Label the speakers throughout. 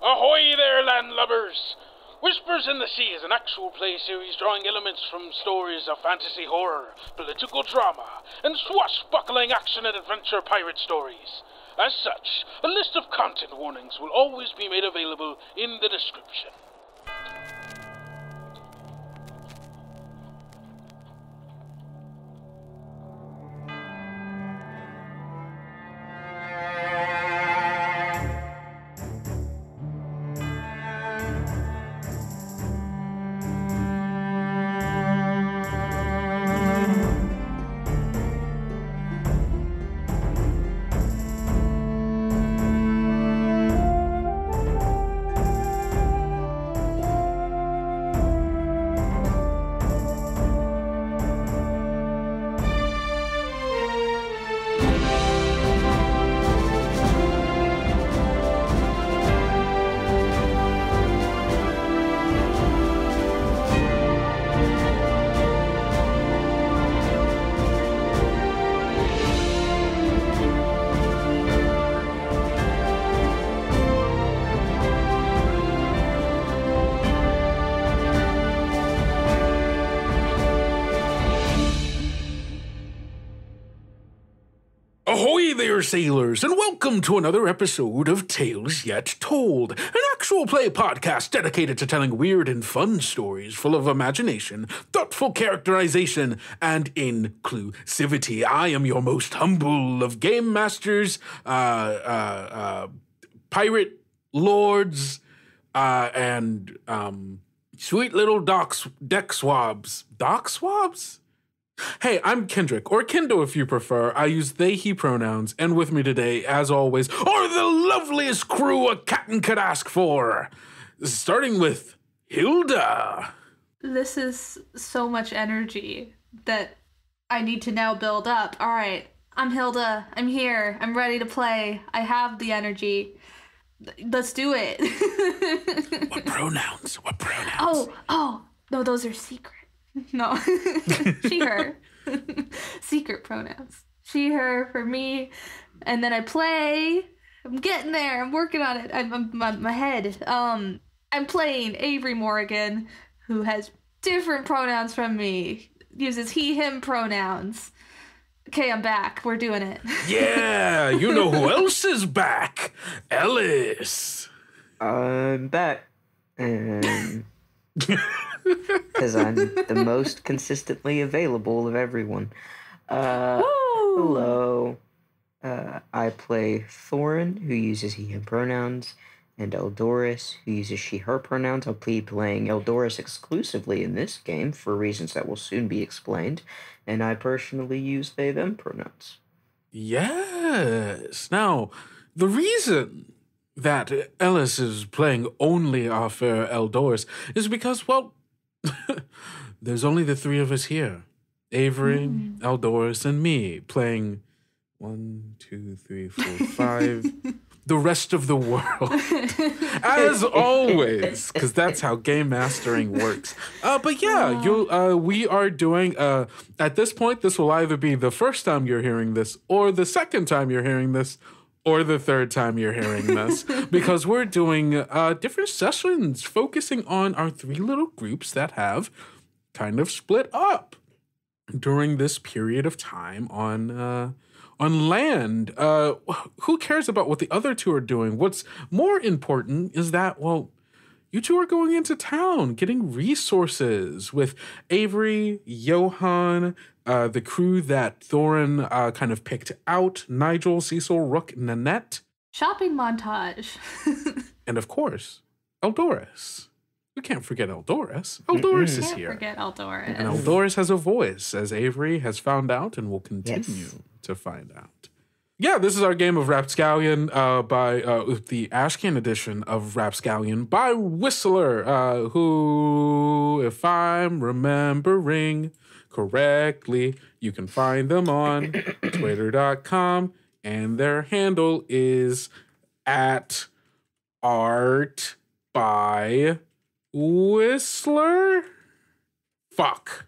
Speaker 1: Ahoy there, landlubbers! Whispers in the Sea is an actual play series drawing elements from stories of fantasy horror, political drama, and swashbuckling action and adventure pirate stories. As such, a list of content warnings will always be made available in the description.
Speaker 2: Ahoy there, sailors, and welcome to another episode of Tales Yet Told, an actual play podcast dedicated to telling weird and fun stories full of imagination, thoughtful characterization, and inclusivity. I am your most humble of game masters, pirate lords, and sweet little deck swabs. Dock swabs? Hey, I'm Kendrick, or Kendo if you prefer. I use they, he pronouns, and with me today, as always, are the loveliest crew a captain could ask for. Starting with Hilda.
Speaker 3: This is so much energy that I need to now build up. All right, I'm Hilda. I'm here. I'm ready to play. I have the energy. Let's do it.
Speaker 2: What pronouns? What pronouns?
Speaker 3: Oh, no, those are secret. No, she, her. Secret pronouns. She, her, for me. And then I play. I'm getting there. I'm working on it. I'm my head. I'm playing Avery Morrigan, who has different pronouns from me. Uses he, him pronouns. Okay, I'm back. We're doing it.
Speaker 2: Yeah, you know who else is back? Ellis.
Speaker 4: I'm back. Because I'm the most consistently available of everyone. Hello. I play Thorin, who uses he, him pronouns, and Edloris, who uses she, her pronouns. I'll be playing Edloris exclusively in this game for reasons that will soon be explained, and I personally use they, them pronouns.
Speaker 2: Yes. Now, the reason that Ellis is playing only our fair Edloris is because, well, there's only the three of us here. Avery, Edloris, and me playing 1, 2, 3, 4, 5. The rest of the world. As always, because that's how game mastering works. But yeah, we are doing, at this point, this will either be the first time you're hearing this, or the second time you're hearing this, or the third time you're hearing this, because we're doing different sessions focusing on our three little groups that have kind of split up during this period of time on land. Who cares about what the other two are doing? What's more important is that, well, you two are going into town, getting resources with Avery, Johan, the crew that Thorin kind of picked out, Nigel, Cecil, Rook, Nanette.
Speaker 3: Shopping montage.
Speaker 2: And of course, Edloris. We can't forget Edloris. Edloris is here.
Speaker 3: Can't forget Edloris.
Speaker 2: And Edloris has a voice, as Avery has found out and will continue to find out. Yeah, this is our game of Rapscallion by the Ashcan edition of Rapscallion by Whistler, who, if I'm remembering correctly, you can find them on twitter.com, and their handle is at art by Whistler? Fuck.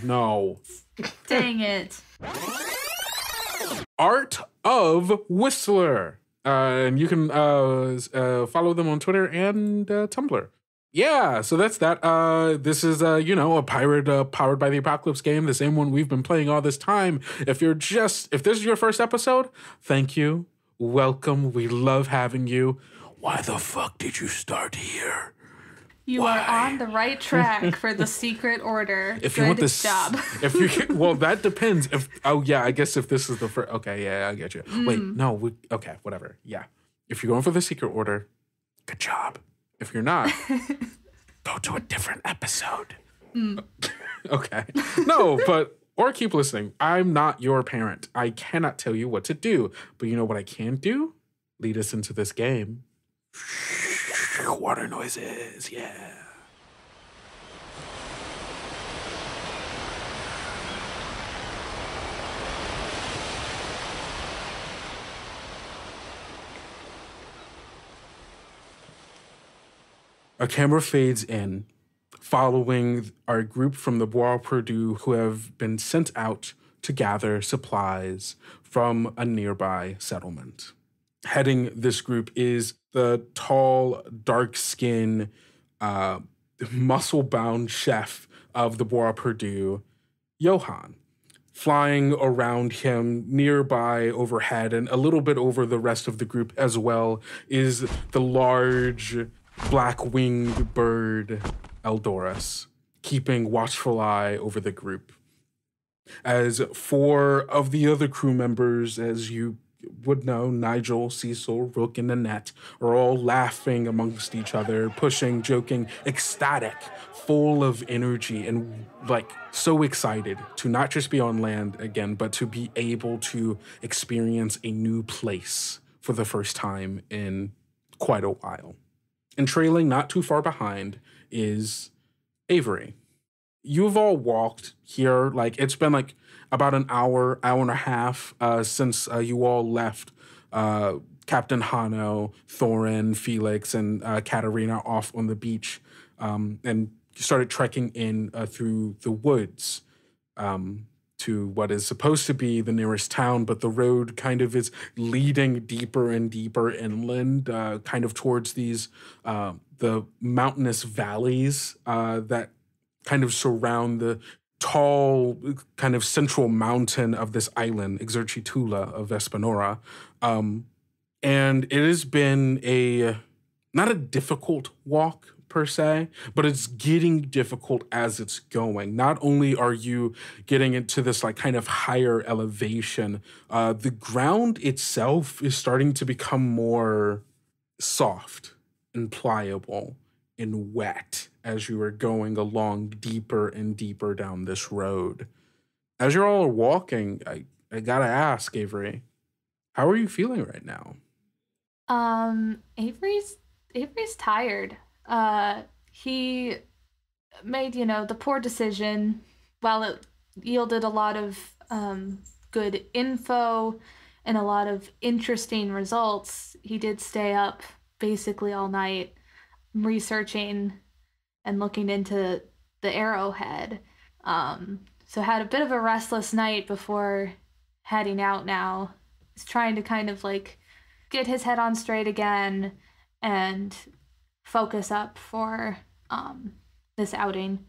Speaker 2: No.
Speaker 3: Dang it.
Speaker 2: Art of Whistler. And you can follow them on Twitter and Tumblr. Yeah, so that's that. This is, a pirate powered by the apocalypse game, the same one we've been playing all this time. If this is your first episode, thank you. Welcome. We love having you. Why the fuck did you start here?
Speaker 3: You are on the right track for the secret order.
Speaker 2: If you want this job. Well, that depends. I guess if this is the first. Okay, yeah, I get you. Wait, no, okay, whatever. Yeah. If you're going for the secret order, good job. If you're not, go to a different episode. Okay. No, or keep listening. I'm not your parent. I cannot tell you what to do. But you know what I can do? Lead us into this game. Water noises, yeah. Our camera fades in, following our group from the Bois Perdu who have been sent out to gather supplies from a nearby settlement. Heading this group is the tall, dark-skinned, muscle-bound chef of the Bois Perdu, Johan. Flying around him nearby overhead and a little bit over the rest of the group as well is the large black-winged bird, Edloris, keeping watchful eye over the group. As 4 of the other crew members, as you would know, Nigel, Cecil, Rook, and Annette, are all laughing amongst each other, pushing, joking, ecstatic, full of energy, and so excited to not just be on land again, but to be able to experience a new place for the first time in quite a while. And trailing not too far behind is Avery. You've all walked here, it's been about an hour and a half since you all left Captain Hano, Thorin, Felix, and Katerina off on the beach and started trekking in through the woods to what is supposed to be the nearest town, but the road kind of is leading deeper and deeper inland, kind of towards these the mountainous valleys that kind of surround the tall kind of central mountain of this island, Exercitula of Espenoran. And it has been not a difficult walk per se, but it's getting difficult as it's going. Not only are you getting into this kind of higher elevation, the ground itself is starting to become more soft and pliable and wet as you are going along deeper and deeper down this road. As you're all walking, I gotta ask, Avery, how are you feeling right now?
Speaker 3: Avery's tired. He made, the poor decision. While it yielded a lot of good info and a lot of interesting results, he did stay up basically all night researching and looking into the arrowhead. So had a bit of a restless night before heading out now. He's trying to kind of get his head on straight again and focus up for this outing.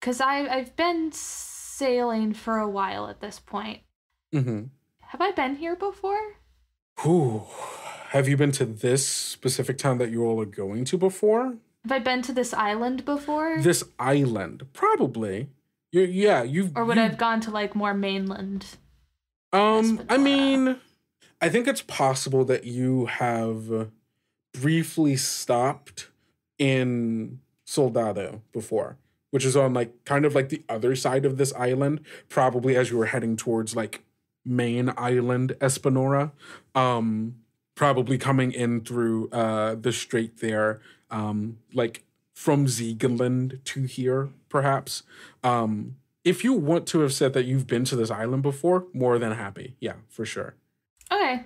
Speaker 3: Because I've been sailing for a while at this point.
Speaker 2: Mm-hmm.
Speaker 3: Have I been here before?
Speaker 2: Ooh. Have you been to this specific town that you all are going to before?
Speaker 3: Have I been to this island before?
Speaker 2: This island? Probably.
Speaker 3: Or would I have gone to more mainland?
Speaker 2: I mean, I think it's possible that you have briefly stopped in Soldado before, which is on kind of the other side of this island, probably as you were heading towards main island Espenoran. Probably coming in through the strait there, from Zeegeland to here, perhaps. If you want to have said that you've been to this island before, more than happy. Yeah, for sure.
Speaker 3: Okay.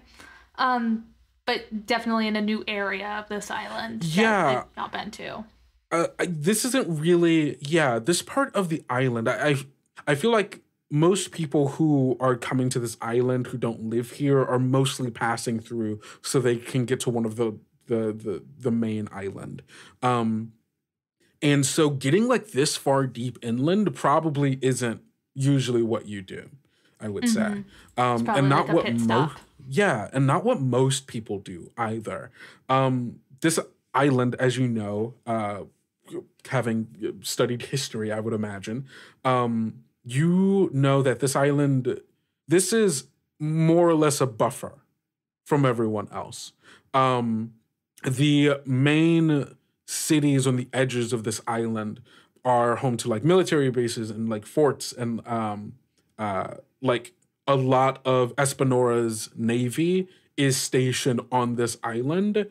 Speaker 3: But definitely in a new area of this island.
Speaker 2: Yeah.
Speaker 3: That I've not been to.
Speaker 2: This isn't really, this part of the island, I feel like most people who are coming to this island who don't live here are mostly passing through so they can get to one of the main island. And so getting like this far deep inland probably isn't usually what you do, I would say. And not
Speaker 3: like a pit stop.
Speaker 2: And not what most people do either. This island, as you know, having studied history, I would imagine, you know that this island, this is more or less a buffer from everyone else. The main cities on the edges of this island are home to like military bases and like forts and like a lot of Espenora's navy is stationed on this island.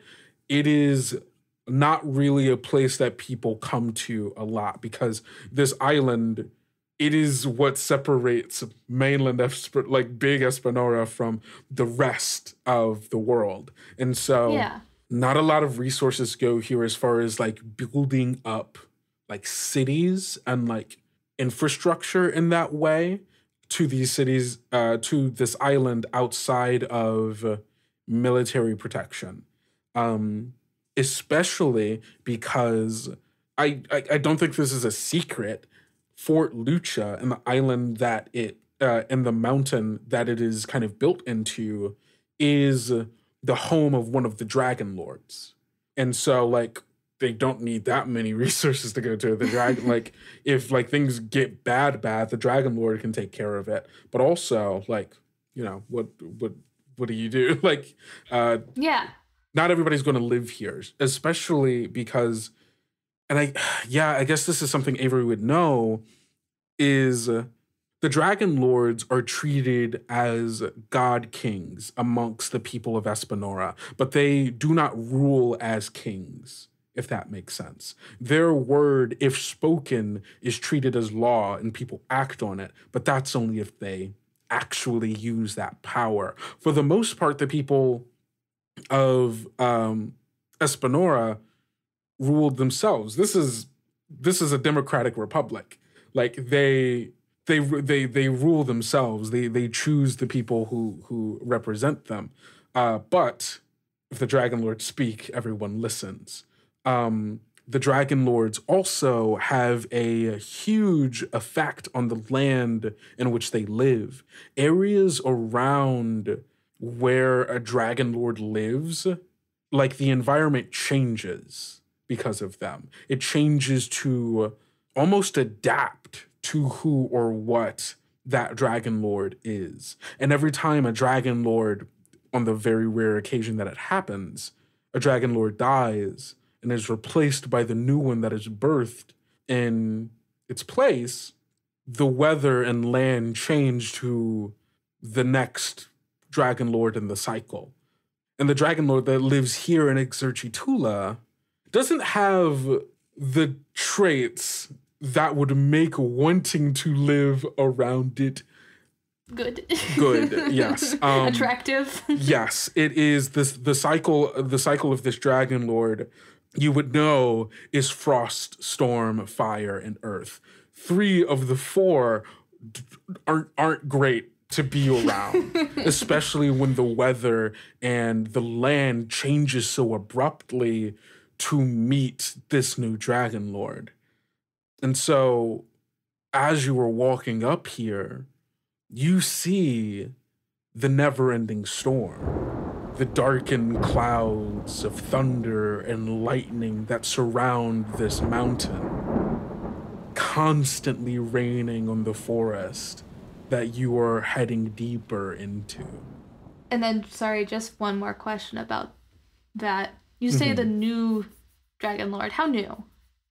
Speaker 2: It is not really a place that people come to a lot because this island, it is what separates mainland like big Espenora from the rest of the world. And so not a lot of resources go here as far as like building up like cities and like infrastructure in that way to these cities, to this island outside of military protection. Especially because I don't think this is a secret. Fort Lucha and the island that it, and the mountain that it is kind of built into is the home of one of the dragon lords. And so like they don't need that many resources to go to the dragon. Like if like things get bad, the dragon lord can take care of it. But also like, you know, what do you do? Like, not everybody's going to live here, especially because, and I guess this is something Avery would know, is the dragon lords are treated as god kings amongst the people of Espenora, but they do not rule as kings, if that makes sense. Their word, if spoken, is treated as law and people act on it, but that's only if they actually use that power. For the most part, the people of Espenora ruled themselves. This is a democratic republic. Like they rule themselves. They choose the people who represent them. But if the dragon lords speak, everyone listens. The dragon lords also have a huge effect on the land in which they live. Areas around where a dragon lord lives, like the environment changes because of them. It changes to almost adapt to who or what that dragon lord is. And every time a dragon lord, on the very rare occasion that it happens, a dragon lord dies and is replaced by the new one that is birthed in its place, the weather and land change to the next dragon lord in the cycle. And the dragon lord that lives here in Exercitula doesn't have the traits that would make wanting to live around it
Speaker 3: good,
Speaker 2: yes.
Speaker 3: Attractive.
Speaker 2: Yes, it is the cycle of this dragon lord, you would know, is frost, storm, fire, and earth. 3 of the 4 aren't great to be around, especially when the weather and the land changes so abruptly to meet this new dragon lord. And so as you are walking up here, you see the never-ending storm, the darkened clouds of thunder and lightning that surround this mountain, constantly raining on the forest that you are heading deeper into.
Speaker 3: And then, sorry, just one more question about that. You say the new Dragon Lord. How new?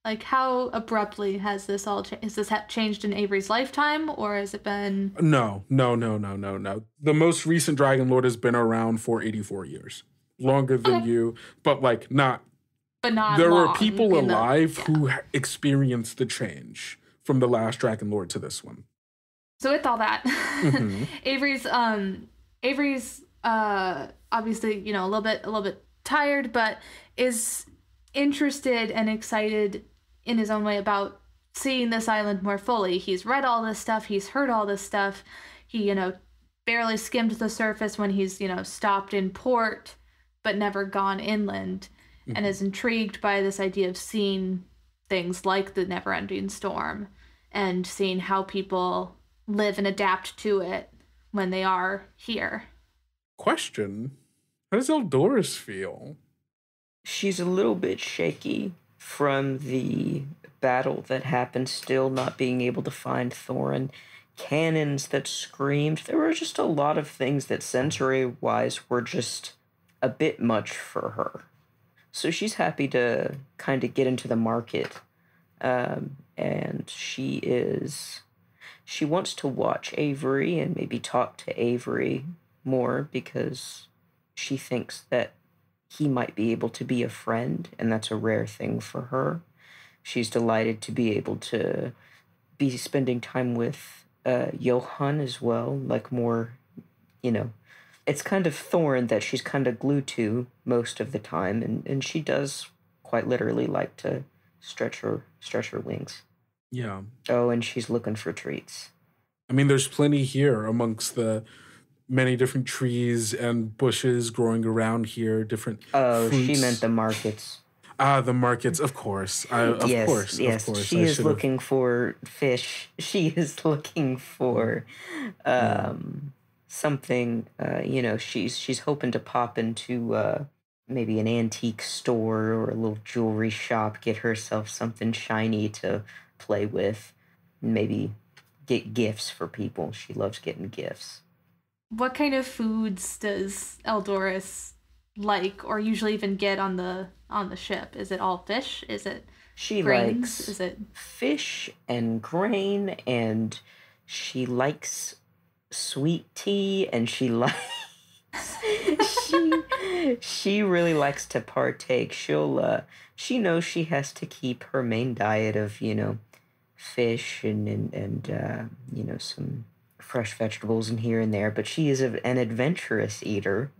Speaker 3: Like, how abruptly has this all changed? Has this changed in Avery's lifetime, or has it been...
Speaker 2: No. The most recent Dragon Lord has been around for 84 years. Longer than you, but, like, not...
Speaker 3: But not
Speaker 2: There
Speaker 3: long
Speaker 2: are people alive
Speaker 3: yeah.
Speaker 2: who experienced the change from the last Dragon Lord to this one.
Speaker 3: So with all that, Avery's obviously, you know, a little bit tired, but is interested and excited in his own way about seeing this island more fully. He's read all this stuff, he's heard all this stuff. He, barely skimmed the surface when he's, stopped in port, but never gone inland, and is intrigued by this idea of seeing things like the never-ending storm and seeing how people live and adapt to it when they are here.
Speaker 2: Question: how does Eldoris feel?
Speaker 4: She's a little bit shaky from the battle that happened, still not being able to find Thorin. Cannons that screamed. There were just a lot of things that sensory-wise were just a bit much for her. So she's happy to kind of get into the market. And she wants to watch Avery and maybe talk to Avery more, because she thinks that he might be able to be a friend, and that's a rare thing for her. She's delighted to be able to be spending time with Johan as well, like more, it's kind of Thorin that she's kind of glued to most of the time, and she does quite literally like to stretch her wings.
Speaker 2: Yeah.
Speaker 4: Oh, and she's looking for treats.
Speaker 2: I mean, there's plenty here amongst the many different trees and bushes growing around here, different
Speaker 4: Oh,
Speaker 2: fruits.
Speaker 4: she meant the markets.
Speaker 2: The markets, of course. Of course.
Speaker 4: She is looking for fish. She is looking for something. She's hoping to pop into maybe an antique store or a little jewelry shop, get herself something shiny to play with, maybe get gifts for people. She loves getting gifts.
Speaker 3: What kind of foods does Eldoris like, or usually even get on the ship? Is it all fish? Is it grains?
Speaker 4: Likes
Speaker 3: Is it
Speaker 4: fish and grain, and she likes sweet tea, and she likes she really likes to partake. She knows she has to keep her main diet of fish and some fresh vegetables and here and there, but she is an adventurous eater.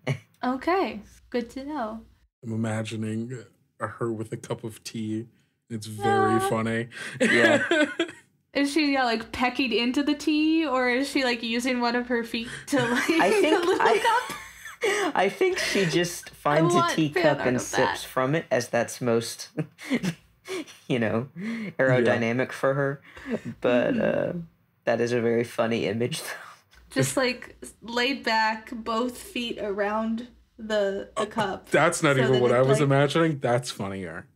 Speaker 3: Okay, good to know.
Speaker 2: I'm imagining her with a cup of tea. It's very funny.
Speaker 4: Yeah.
Speaker 3: Is she pecking into the tea, or is she using one of her feet to
Speaker 4: I think she just finds a teacup and sips from it, as that's most aerodynamic for her. But that is a very funny image, though.
Speaker 3: Just laid back, both feet around the cup.
Speaker 2: That's not even what I was imagining. That's funnier.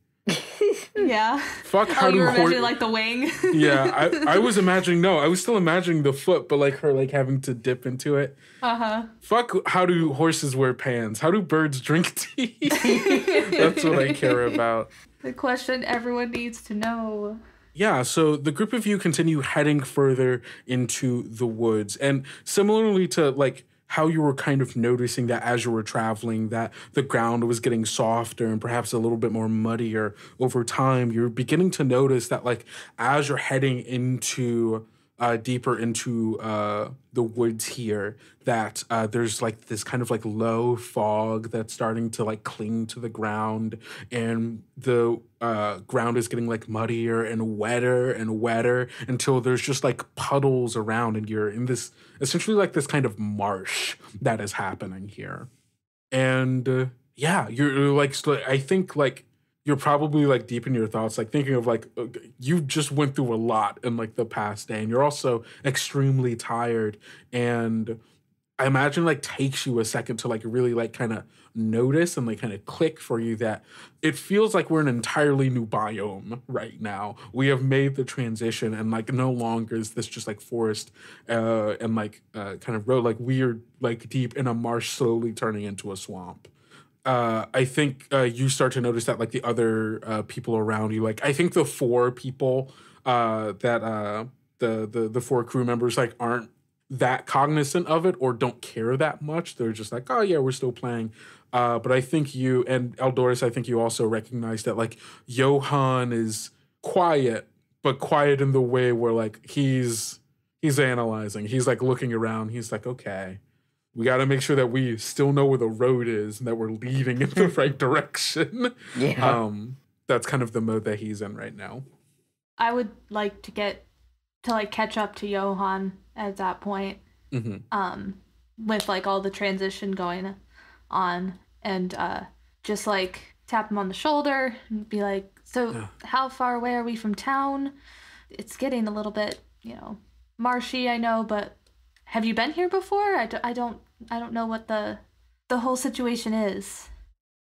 Speaker 3: Yeah.
Speaker 2: Fuck, how
Speaker 3: you were imagining the wing?
Speaker 2: Yeah, I was imagining, I was still imagining the foot, but her having to dip into it.
Speaker 3: Uh-huh.
Speaker 2: Fuck, how do horses wear pants? How do birds drink tea? That's what I care about.
Speaker 3: The question everyone needs to know.
Speaker 2: Yeah, so the group of you continue heading further into the woods. And similarly to how you were kind of noticing that as you were traveling, that the ground was getting softer and perhaps a little bit more muddier over time, you're beginning to notice that as you're heading into deeper into the woods here, that there's this kind of low fog that's starting to cling to the ground, and the ground is getting muddier and wetter until there's just puddles around, and you're in this essentially this kind of marsh that is happening here. And you're I think you're probably deep in your thoughts, thinking of you just went through a lot in the past day, and you're also extremely tired. And I imagine takes you a second to really kind of notice and kind of click for you that it feels like we're an entirely new biome right now. We have made the transition, and no longer is this just forest and kind of road. We are deep in a marsh slowly turning into a swamp. I think you start to notice that the other people around you, I think the four people that the four crew members aren't that cognizant of it or don't care that much. They're just oh yeah, we're still playing. But I think you and Eldoris, I think you also recognize that Johan is quiet, but quiet in the way where he's analyzing. He's looking around. He's okay, we got to make sure that we still know where the road is and that we're leading in the right direction.
Speaker 4: Yeah.
Speaker 2: That's kind of the mode that he's in right now.
Speaker 3: I would like to catch up to Johann at that point. With like all the transition going on, and just like tap him on the shoulder and be like, so how far away are we from town? It's getting a little bit, marshy, I know, but have you been here before? I don't know what the whole situation is.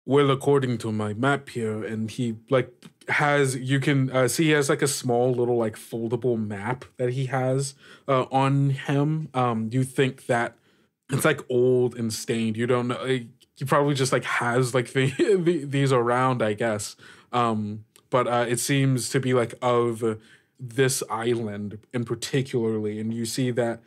Speaker 2: Well, according to my map here, and he you can see he has like a small little like foldable map that he has on him. You think that it's like old and stained. You don't know. He probably just like has like these around, I guess. But it seems to be like of this island in particularly, and you see that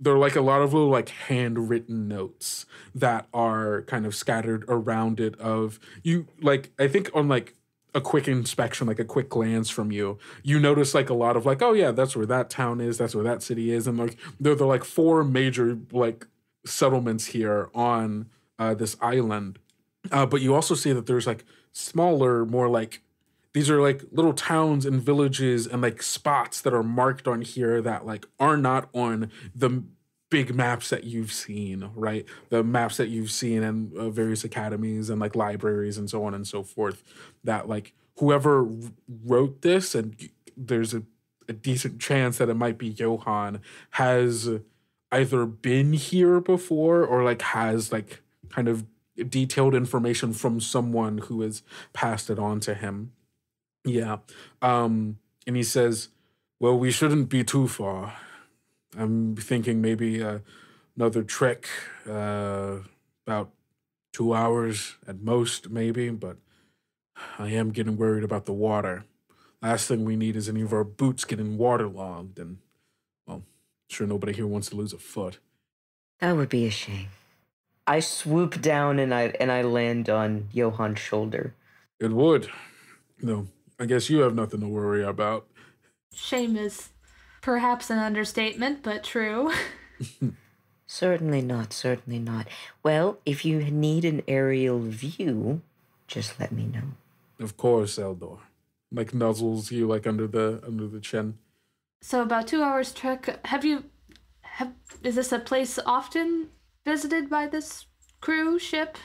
Speaker 2: there are like a lot of little like handwritten notes that are kind of scattered around it. Of you, like I think on like a quick inspection, like a quick glance from you, you notice like a lot of like, oh yeah, that's where that town is, that's where that city is, and like they're like 4 major like settlements here on this island. But you also see that there's like smaller, more like these are like little towns and villages and like spots that are marked on here that like are not on the big maps that you've seen, right? The maps that you've seen in various academies and like libraries and so on and so forth, that like whoever wrote this, and there's a decent chance that it might be Johann, has either been here before or like has like kind of detailed information from someone who has passed it on to him. Yeah. And he says, well, we shouldn't be too far. I'm thinking maybe another trek, about 2 hours at most, maybe, but I am getting worried about the water. Last thing we need is any of our boots getting waterlogged, and, well, sure nobody here wants to lose a foot.
Speaker 4: That would be a shame. I swoop down and I land on Johann's shoulder.
Speaker 2: It would. No, I guess you have nothing to worry about.
Speaker 3: Shame is perhaps an understatement, but true.
Speaker 4: Certainly not, certainly not. Well, if you need an aerial view, just let me know.
Speaker 2: Of course, Eldor. Like nuzzles you like under the chin.
Speaker 3: So about 2 hours trek. Is this a place often visited by this cruise ship?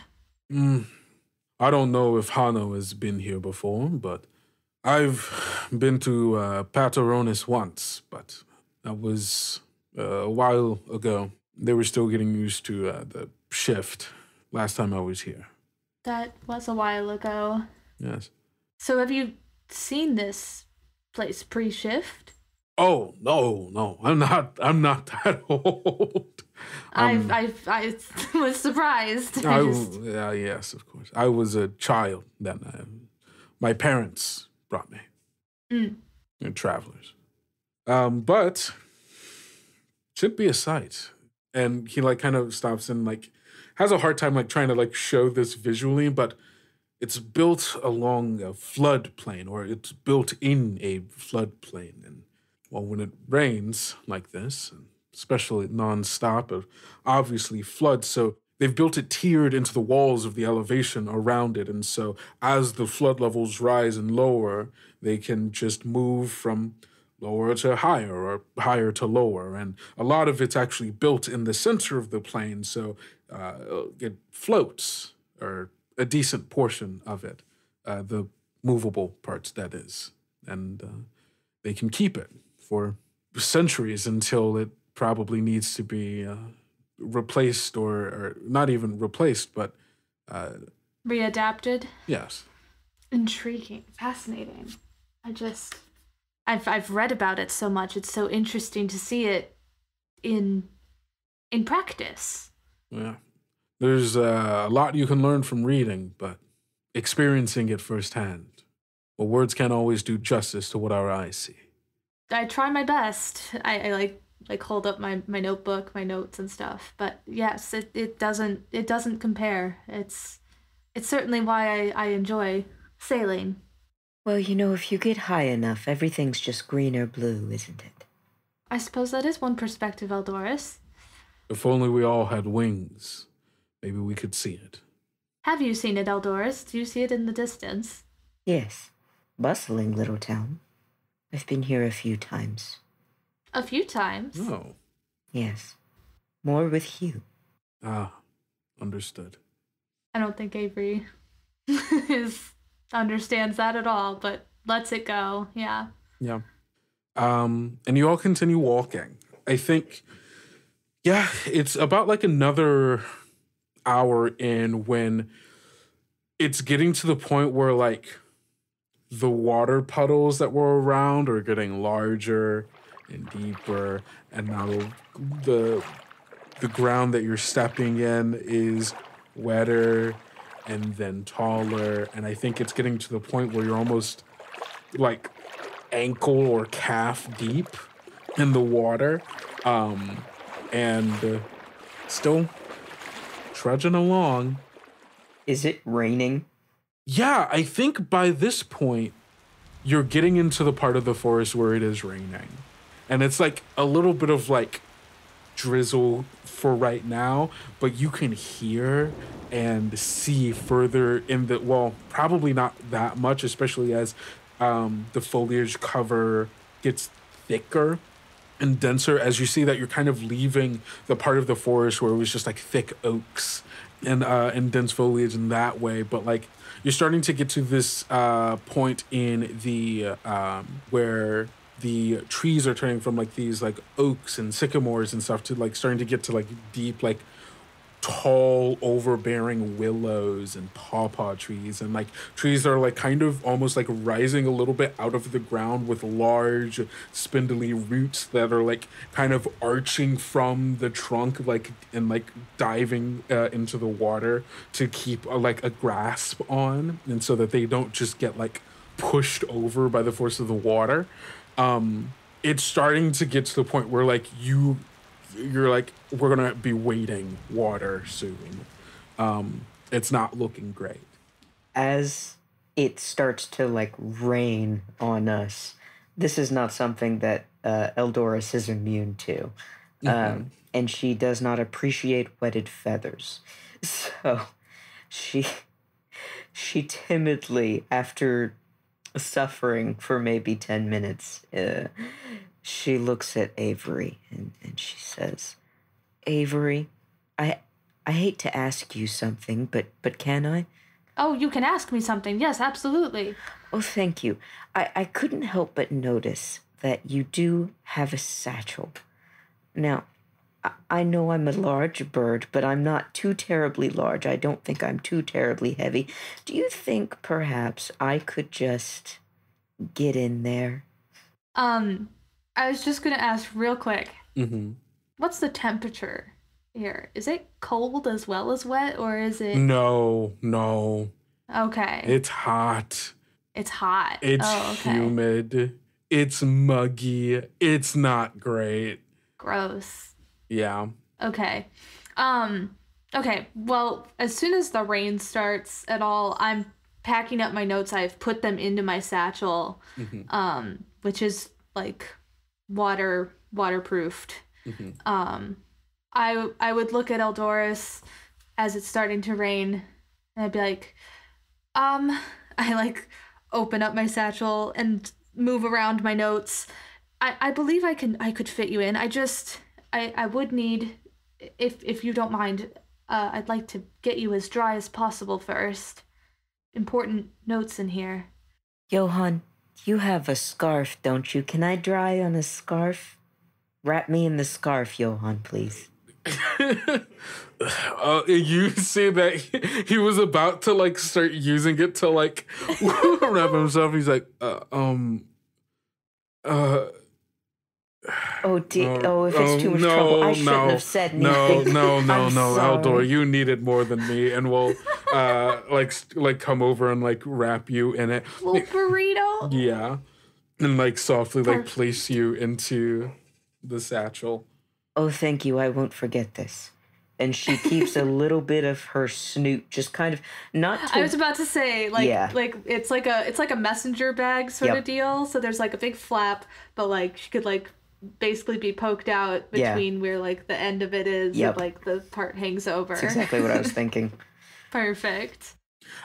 Speaker 2: I don't know if Hano has been here before, but I've been to Pateronis once, but that was a while ago. They were still getting used to the shift last time I was here.
Speaker 3: That was a while ago.
Speaker 2: Yes.
Speaker 3: So have you seen this place pre-shift?
Speaker 2: Oh, no. I'm not that old.
Speaker 3: I was surprised.
Speaker 2: Yes, of course. I was a child then. My parents brought me. They're travelers. But should be a sight. And he like kind of stops and like has a hard time like trying to like show this visually, but it's built along a floodplain, or it's built in a floodplain. And well, when it rains like this, especially nonstop, it obviously floods. So they've built it tiered into the walls of the elevation around it. And so as the flood levels rise and lower, they can just move from lower to higher or higher to lower. And a lot of it's actually built in the center of the plain. So it floats, or a decent portion of it, the movable parts, that is. And they can keep it for centuries until it probably needs to be replaced, or not even replaced, but
Speaker 3: readapted.
Speaker 2: Yes.
Speaker 3: Intriguing, fascinating. I've read about it so much. It's so interesting to see it in practice.
Speaker 2: Yeah, there's a lot you can learn from reading, but experiencing it firsthand, well, words can't always do justice to what our eyes see.
Speaker 3: I try my best. I like hold up my notebook, my notes and stuff. But yes, it doesn't compare. It's certainly why I enjoy sailing.
Speaker 4: Well, if you get high enough, everything's just green or blue, isn't it?
Speaker 3: I suppose that is one perspective, Edloris.
Speaker 2: If only we all had wings, maybe we could see it.
Speaker 3: Have you seen it, Edloris? Do you see it in the distance?
Speaker 4: Yes. Bustling little town. I've been here a few times.
Speaker 3: A few times.
Speaker 2: Oh.
Speaker 4: Yes. More with Hugh.
Speaker 2: Ah, understood.
Speaker 3: I don't think Avery understands that at all, but lets it go. Yeah.
Speaker 2: Yeah. And you all continue walking. I think, yeah, it's about like another hour in when it's getting to the point where like the water puddles that were around are getting larger and deeper, and now the ground that you're stepping in is wetter and then taller, and I think it's getting to the point where you're almost like ankle or calf deep in the water, and still trudging along.
Speaker 4: Is it raining?
Speaker 2: Yeah, I think by this point, you're getting into the part of the forest where it is raining. And it's like a little bit of like drizzle for right now, but you can hear and see further in the, well, probably not that much, especially as the foliage cover gets thicker and denser, as you see that you're kind of leaving the part of the forest where it was just like thick oaks and dense foliage in that way. But like you're starting to get to this point in the where the trees are turning from like these like oaks and sycamores and stuff to like starting to get to like deep, like tall, overbearing willows and pawpaw trees, and like trees that are like kind of almost like rising a little bit out of the ground with large spindly roots that are like kind of arching from the trunk, like and like diving into the water to keep like a grasp on, and so that they don't just get like pushed over by the force of the water. It's starting to get to the point where like you're like, we're gonna be wading water soon. It's not looking great.
Speaker 4: As it starts to like rain on us, this is not something that Eldoris is immune to. And she does not appreciate wetted feathers. So she timidly, after suffering for maybe 10 minutes, she looks at Avery and she says, Avery, I hate to ask you something, but can I?
Speaker 3: Oh, you can ask me something. Yes, absolutely.
Speaker 4: Oh, thank you. I couldn't help but notice that you do have a satchel. Now, I know I'm a large bird, but I'm not too terribly large. I don't think I'm too terribly heavy. Do you think perhaps I could just get in there?
Speaker 3: I was just gonna ask real quick.
Speaker 2: Mm-hmm.
Speaker 3: What's the temperature here? Is it cold as well as wet, or is it?
Speaker 2: No.
Speaker 3: Okay.
Speaker 2: It's hot.
Speaker 3: It's hot.
Speaker 2: It's humid. It's muggy. It's not great.
Speaker 3: Gross.
Speaker 2: Yeah.
Speaker 3: Okay. Okay. Well, as soon as the rain starts at all, I'm packing up my notes. I've put them into my satchel, which is like waterproofed. I would look at Eldoris as it's starting to rain, and I'd be like, I like open up my satchel and move around my notes. I believe I could fit you in. I would need, if you don't mind, I'd like to get you as dry as possible first. Important notes in here.
Speaker 4: Johann, you have a scarf, don't you? Can I dry on a scarf? Wrap me in the scarf, Johann, please.
Speaker 2: You see that he was about to like start using it to like wrap himself. He's like,
Speaker 4: Oh, if it's too much trouble, I shouldn't have said anything.
Speaker 2: No,
Speaker 4: sorry.
Speaker 2: Eldor, you need it more than me, and we'll like come over and like wrap you in it.
Speaker 3: Little burrito.
Speaker 2: Yeah, and like softly like place you into the satchel.
Speaker 4: Oh, thank you. I won't forget this. And she keeps a little bit of her snoot, just kind of not.
Speaker 3: I was about to say, like it's like a messenger bag sort of deal. So there's like a big flap, but like she could like basically be poked out between where like the end of it is, and like the part hangs over.
Speaker 4: That's exactly what I was thinking.
Speaker 3: Perfect.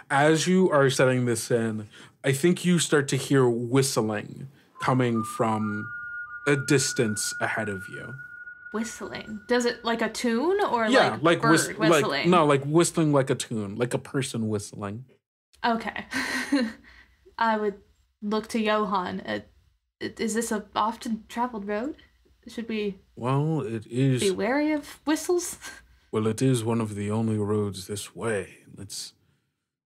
Speaker 2: As you are setting this in, I think you start to hear whistling coming from a distance ahead of you.
Speaker 3: Whistling. Does it like a tune or
Speaker 2: Yeah,
Speaker 3: like bird whistling?
Speaker 2: like whistling like a tune, like a person whistling.
Speaker 3: Okay. I would look to Johann. Is this a often traveled road? Should we
Speaker 2: Well, it is.
Speaker 3: be wary of whistles?
Speaker 2: Well, it is one of the only roads this way. Let's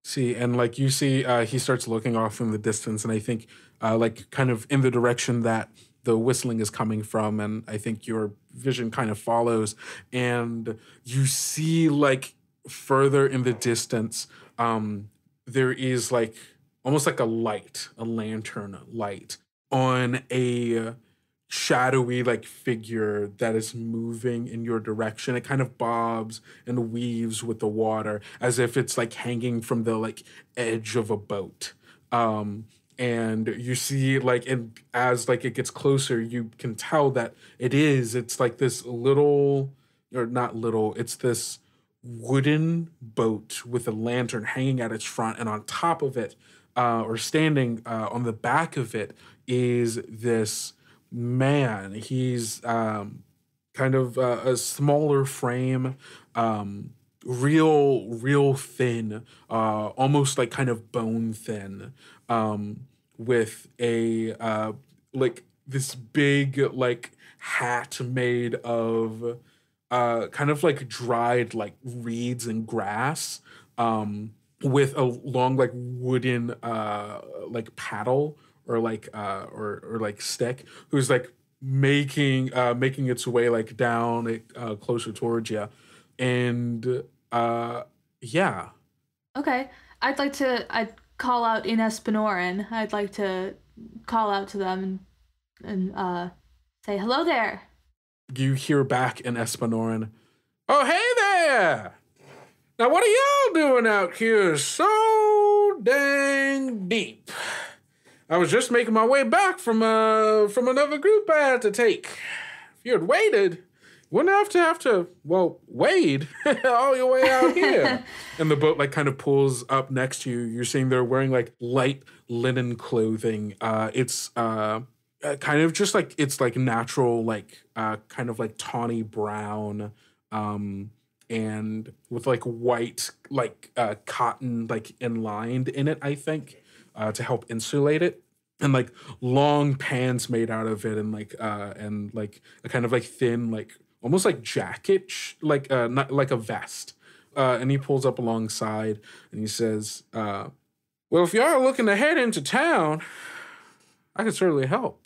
Speaker 2: see. And like you see, he starts looking off in the distance, and I think like kind of in the direction that the whistling is coming from, and I think your vision kind of follows, and you see like further in the distance, there is like almost like a light, a lantern light on a shadowy like figure that is moving in your direction. It kind of bobs and weaves with the water as if it's like hanging from the like edge of a boat. And you see like, and as like it gets closer, you can tell that it's like this little, or not little, it's this wooden boat with a lantern hanging at its front, and on top of it, or standing on the back of it, is this man. He's kind of a smaller frame, real thin, almost like kind of bone thin, with a like this big like hat made of kind of like dried like reeds and grass, with a long like wooden like paddle or like or like stick, who's like making its way like down closer towards you. And yeah.
Speaker 3: Okay. I'd call out in Espenoran. I'd like to call out to them and say, hello there.
Speaker 2: You hear back in Espenoran, oh, hey there! Now what are y'all doing out here so dang deep? I was just making my way back from another group I had to take. If you had waited, you wouldn't have to wade all your way out here. And the boat like kind of pulls up next to you. You're seeing they're wearing like light linen clothing. It's kind of just like, it's like natural, like kind of like tawny brown, and with like white like cotton like inlined in it, I think, to help insulate it, and like long pants made out of it, and like a kind of like thin like almost like jacket, like not like a vest. And he pulls up alongside and he says, well, if you are looking to head into town, I can certainly help.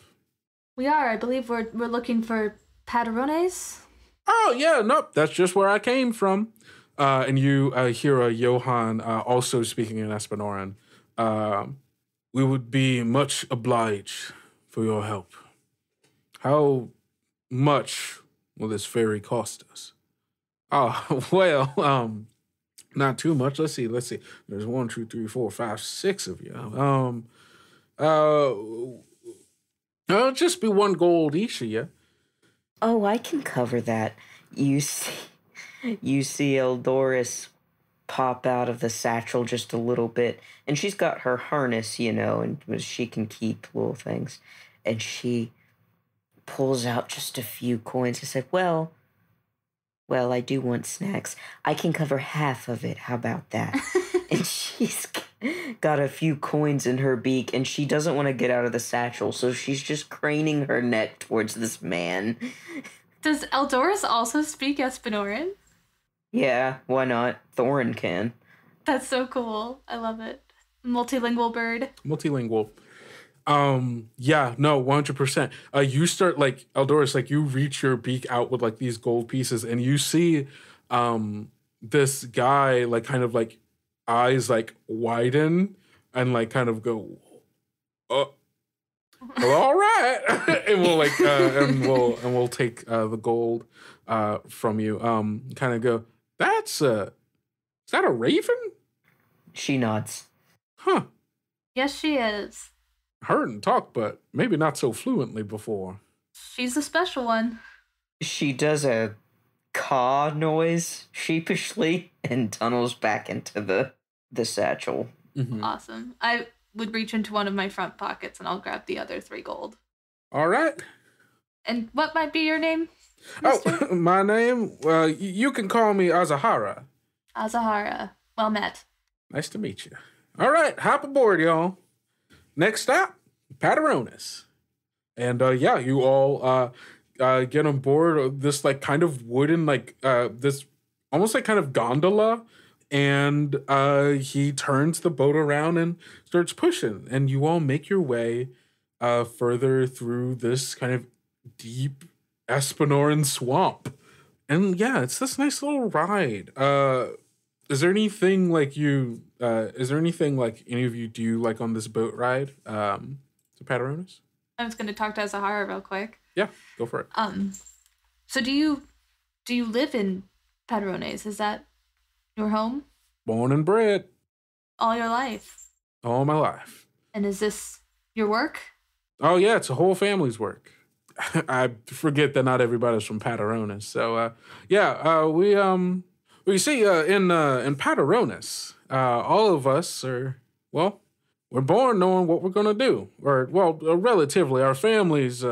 Speaker 3: We are. I believe we're looking for Pateronis.
Speaker 2: Oh, yeah, nope, that's just where I came from. And you hear a Johann also speaking in Espenoran. We would be much obliged for your help. How much will this ferry cost us? Oh, well, not too much. Let's see. There's 1, 2, 3, 4, 5, 6 of you. It'll just be 1 gold each of you.
Speaker 4: Oh, I can cover that. You see Edloris pop out of the satchel just a little bit, and she's got her harness, and she can keep little things, and she pulls out just a few coins and said, well, I do want snacks. I can cover half of it. How about that? And she's got a few coins in her beak, and she doesn't want to get out of the satchel, so she's just craning her neck towards this man.
Speaker 3: Does Edloris also speak Espenoran?
Speaker 4: Yeah, why not? Thorin can.
Speaker 3: That's so cool. I love it. Multilingual bird.
Speaker 2: Multilingual. Yeah, no, 100%. You start like Edloris, like you reach your beak out with like these gold pieces, and you see this guy like kind of like eyes like widen and like kind of go, well, all right. And we'll like and we'll take the gold from you. Kind of go, is that a raven?
Speaker 4: She nods.
Speaker 2: Huh.
Speaker 3: Yes, she is.
Speaker 2: Heard and talk, but maybe not so fluently before.
Speaker 3: She's a special one.
Speaker 4: She does a caw noise sheepishly and tunnels back into the satchel.
Speaker 3: Mm-hmm. Awesome. I would reach into one of my front pockets and I'll grab the other 3 gold.
Speaker 2: All right.
Speaker 3: And what might be your name, mister?
Speaker 2: Oh, my name? Well, you can call me Azahara.
Speaker 3: Azahara. Well met.
Speaker 2: Nice to meet you. All right, hop aboard, y'all. Next stop, Pateronis. And yeah, you all get on board this like kind of wooden, like this almost like kind of gondola. And he turns the boat around and starts pushing. And you all make your way further through this kind of deep Espenoran swamp. And yeah, it's this nice little ride. Is there anything like any of you do like on this boat ride to Pateronis?
Speaker 3: I was going to talk to Azahara real quick.
Speaker 2: Yeah, go for it.
Speaker 3: So do you live in Pateronis? Is that your home?
Speaker 2: Born and bred.
Speaker 3: All your life?
Speaker 2: All my life.
Speaker 3: And is this your work?
Speaker 2: Oh yeah, it's a whole family's work. I forget that not everybody's from Pateronis. So we see in Pateronis, all of us are, well, we're born knowing what we're going to do. Or, well, relatively, our families,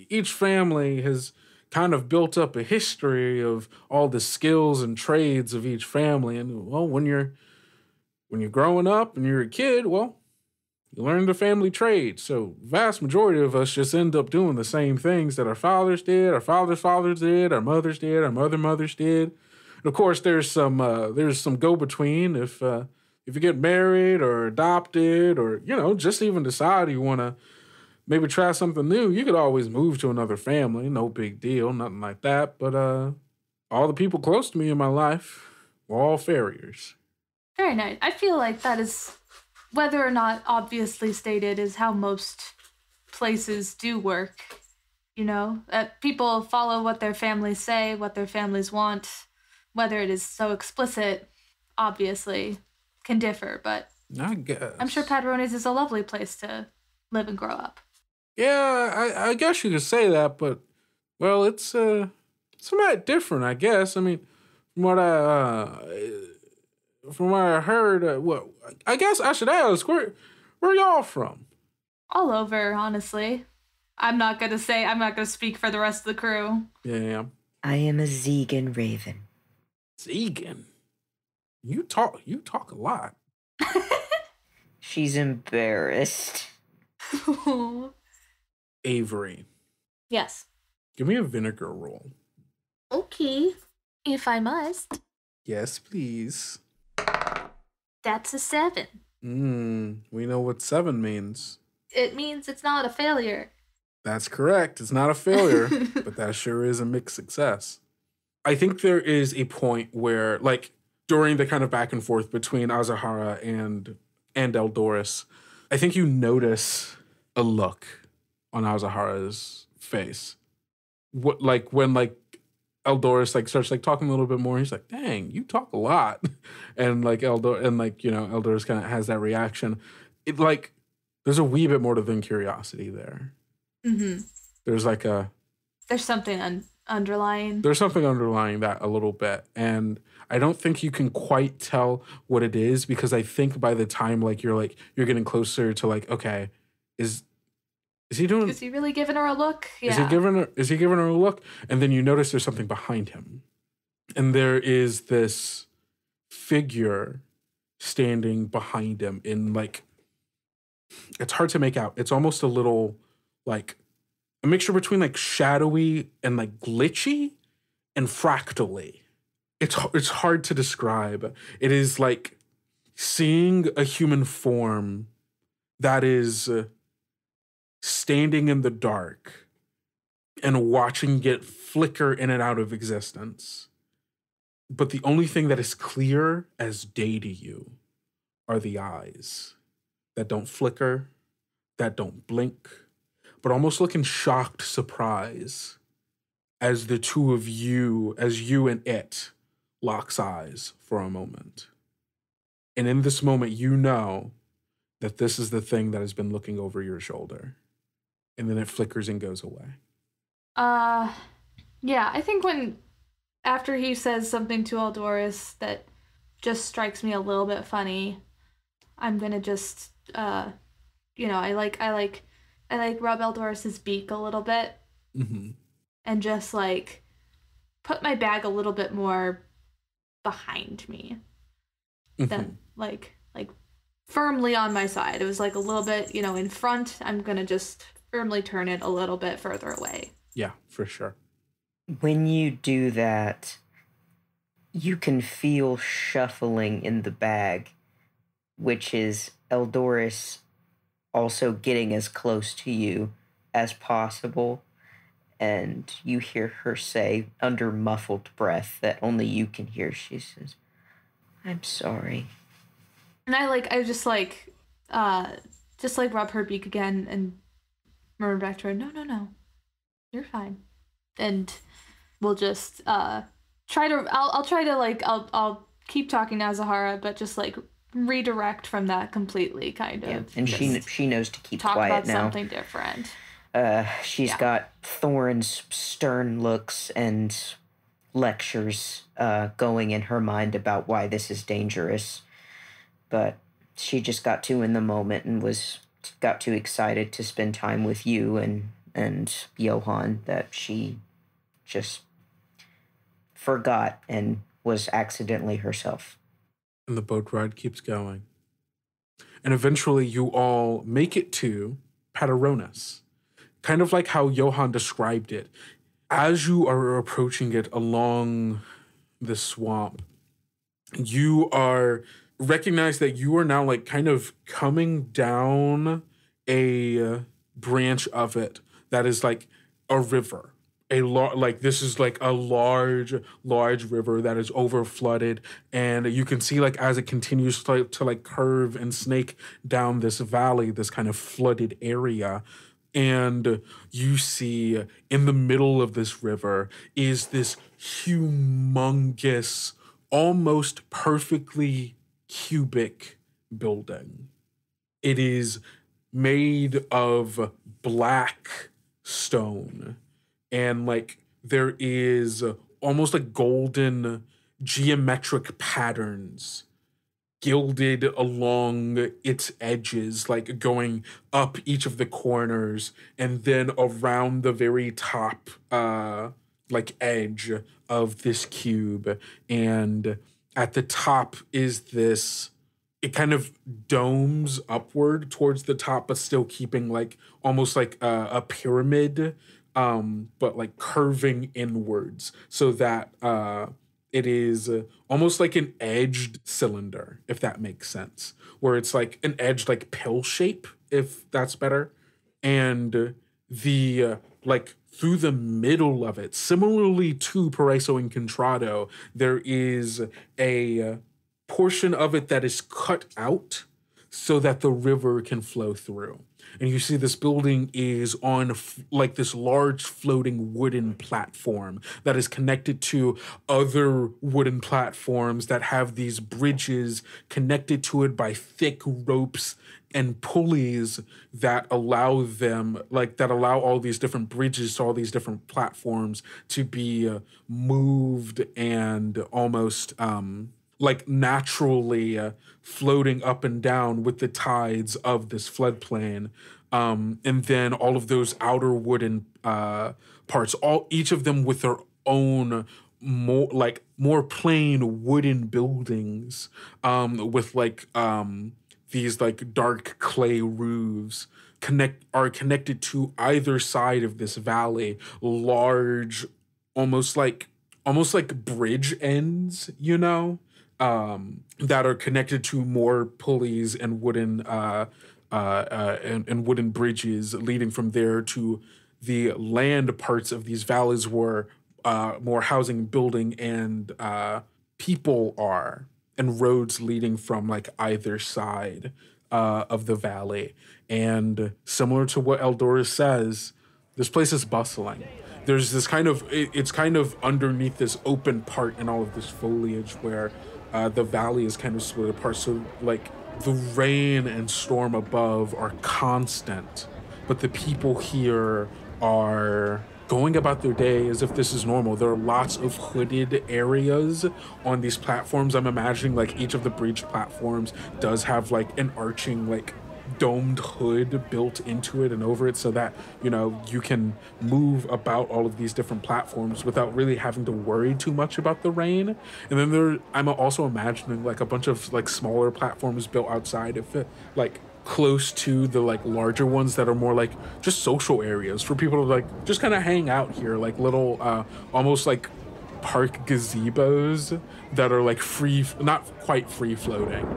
Speaker 2: each family has kind of built up a history of all the skills and trades of each family. And, well, when you're growing up and you're a kid, well, you learn the family trade. So vast majority of us just end up doing the same things that our fathers did, our fathers' fathers did, our mothers did, our mothers did. And of course, there's some go-between if you get married or adopted or, just even decide you want to maybe try something new, you could always move to another family. No big deal, nothing like that. But all the people close to me in my life were all farriers.
Speaker 3: Very nice. I feel like that is, whether or not obviously stated, is how most places do work. That people follow what their families say, what their families want. Whether it is so explicit, obviously, can differ, but
Speaker 2: I guess.
Speaker 3: I'm sure Pateronis is a lovely place to live and grow up.
Speaker 2: Yeah, I guess you could say that, but, well, it's somewhat different, I guess. I mean, from what I heard, I guess I should ask, where y'all from?
Speaker 3: All over, honestly. I'm not going to speak for the rest of the crew.
Speaker 2: Yeah.
Speaker 4: I am a Zegan Raven.
Speaker 2: Zegan? You talk a lot.
Speaker 4: She's embarrassed.
Speaker 2: Avery.
Speaker 3: Yes.
Speaker 2: Give me a vinegar roll.
Speaker 3: Okay. If I must.
Speaker 2: Yes, please.
Speaker 3: That's a 7.
Speaker 2: We know what 7 means.
Speaker 3: It means it's not a failure.
Speaker 2: That's correct. It's not a failure, but that sure is a mixed success. I think there is a point where, like, during the kind of back and forth between Azahara and Edloris, I think you notice a look on Azahara's face. When Edloris starts talking a little bit more, he's like, "Dang, you talk a lot," and Edloris kind of has that reaction. There's a wee bit more than curiosity there.
Speaker 3: Mm-hmm.
Speaker 2: There's
Speaker 3: something underlying.
Speaker 2: There's something underlying that a little bit, and I don't think you can quite tell what it is, because I think by the time you're getting closer to okay, is he
Speaker 3: really giving her a look? Yeah.
Speaker 2: Is he giving her a look? And then you notice there's something behind him, and there is this figure standing behind him in it's hard to make out. It's almost a little a mixture between shadowy and glitchy and fractally. It's hard to describe. It is seeing a human form that is standing in the dark and watching it flicker in and out of existence. But the only thing that is clear as day to you are the eyes that don't flicker, that don't blink, but almost look in shocked surprise as the two of you, as you and it, locks eyes for a moment. And in this moment, you know that this is the thing that has been looking over your shoulder. And then it flickers and goes away.
Speaker 3: Yeah, I think after he says something to Edloris that just strikes me a little bit funny, I'm gonna just, I like rub Eldoris's beak a little bit, and just like put my bag a little bit more behind me than like firmly on my side. It was like a little bit, in front. I'm gonna just firmly turn it a little bit further away.
Speaker 2: Yeah, for sure.
Speaker 4: When you do that, you can feel shuffling in the bag, which is Eldoris also getting as close to you as possible. And you hear her say, under muffled breath that only you can hear, she says, "I'm sorry."
Speaker 3: And I just rub her beak again and murmur back to her, no, you're fine. And we'll just I'll keep talking to Azahara, but just like redirect from that completely, kind of.
Speaker 4: Yeah, and she knows to keep
Speaker 3: talk
Speaker 4: quiet
Speaker 3: about
Speaker 4: now.
Speaker 3: Something different.
Speaker 4: She's got Thorin's stern looks and lectures going in her mind about why this is dangerous. But she just got too in the moment and got too excited to spend time with you and Johan that she just forgot and was accidentally herself.
Speaker 2: And the boat ride keeps going. And eventually you all make it to Pateronis. Kind of like how Johan described it. As you are approaching it along the swamp, you recognize that you are now like kind of coming down a branch of it that is like a river. This is like a large river that is over flooded, and you can see like as it continues to like curve and snake down this valley, this kind of flooded area. And you see in the middle of this river is this humongous, almost perfectly cubic building. It is made of black stone, and like there is almost like golden geometric patterns gilded along its edges, like going up each of the corners and then around the very top like edge of this cube. And at the top is this, it kind of domes upward towards the top, but still keeping like almost like a pyramid, but like curving inwards so that it is almost like an edged cylinder, if that makes sense, where it's like an edged like pill shape, if that's better. And the like through the middle of it, similarly to Paraiso and Contrado, there is a portion of it that is cut out so that the river can flow through. And you see this building is on like this large floating wooden platform that is connected to other wooden platforms that have these bridges connected to it by thick ropes and pulleys that allow all these different bridges to all these different platforms to be moved and almost like naturally floating up and down with the tides of this floodplain. And then all of those outer wooden parts, each of them with their own more plain wooden buildings, with these like dark clay roofs are connected to either side of this valley, large, almost like bridge ends, that are connected to more pulleys and wooden and wooden bridges leading from there to the land parts of these valleys where more housing, building, and people are, and roads leading from like either side of the valley. And similar to what Eldoris says, this place is bustling. There's this it's kind of underneath this open part in all of this foliage where the valley is kind of split apart. So like the rain and storm above are constant, but the people here are going about their day as if this is normal. There are lots of hooded areas on these platforms. I'm imagining like each of the bridge platforms does have like an arching like domed hood built into it and over it so that, you know, you can move about all of these different platforms without really having to worry too much about the rain. And then I'm also imagining like a bunch of like smaller platforms built outside of it, like close to the like larger ones that are more like just social areas for people to like just kind of hang out here, like little almost like park gazebos that are like free, not quite free floating,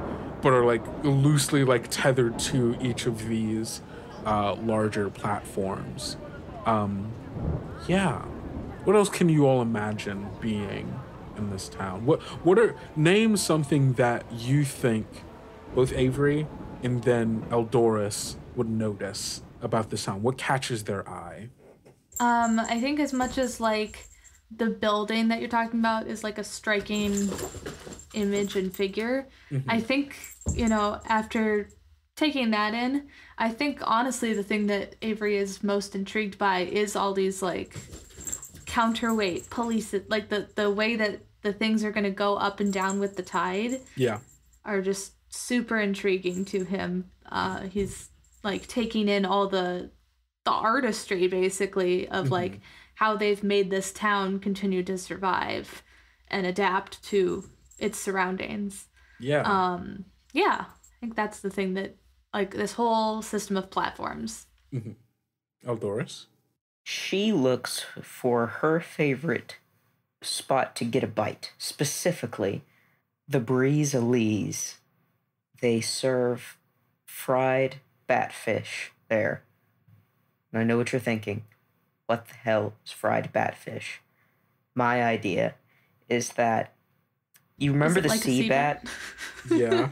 Speaker 2: but are like loosely like tethered to each of these larger platforms. Yeah, what else can you all imagine being in this town? Name something that you think both Avery and then Edloris would notice about this town. What catches their eye?
Speaker 3: I think as much as like the building that you're talking about is like a striking image and figure, I think, you know, after taking that in, I think honestly the thing that Avery is most intrigued by is all these like counterweight police, like the way that the things are going to go up and down with the tide.
Speaker 2: Yeah.
Speaker 3: Are just super intriguing to him. He's like taking in all the artistry basically of like how they've made this town continue to survive and adapt to its surroundings.
Speaker 2: Yeah.
Speaker 3: Yeah, I think that's the thing that like this whole system of platforms.
Speaker 2: Edloris?
Speaker 4: She looks for her favorite spot to get a bite, specifically the Breeze Elise. They serve fried batfish there. And I know what you're thinking. What the hell is fried batfish? My idea is that you remember the
Speaker 3: like
Speaker 4: sea bat?
Speaker 2: Yeah.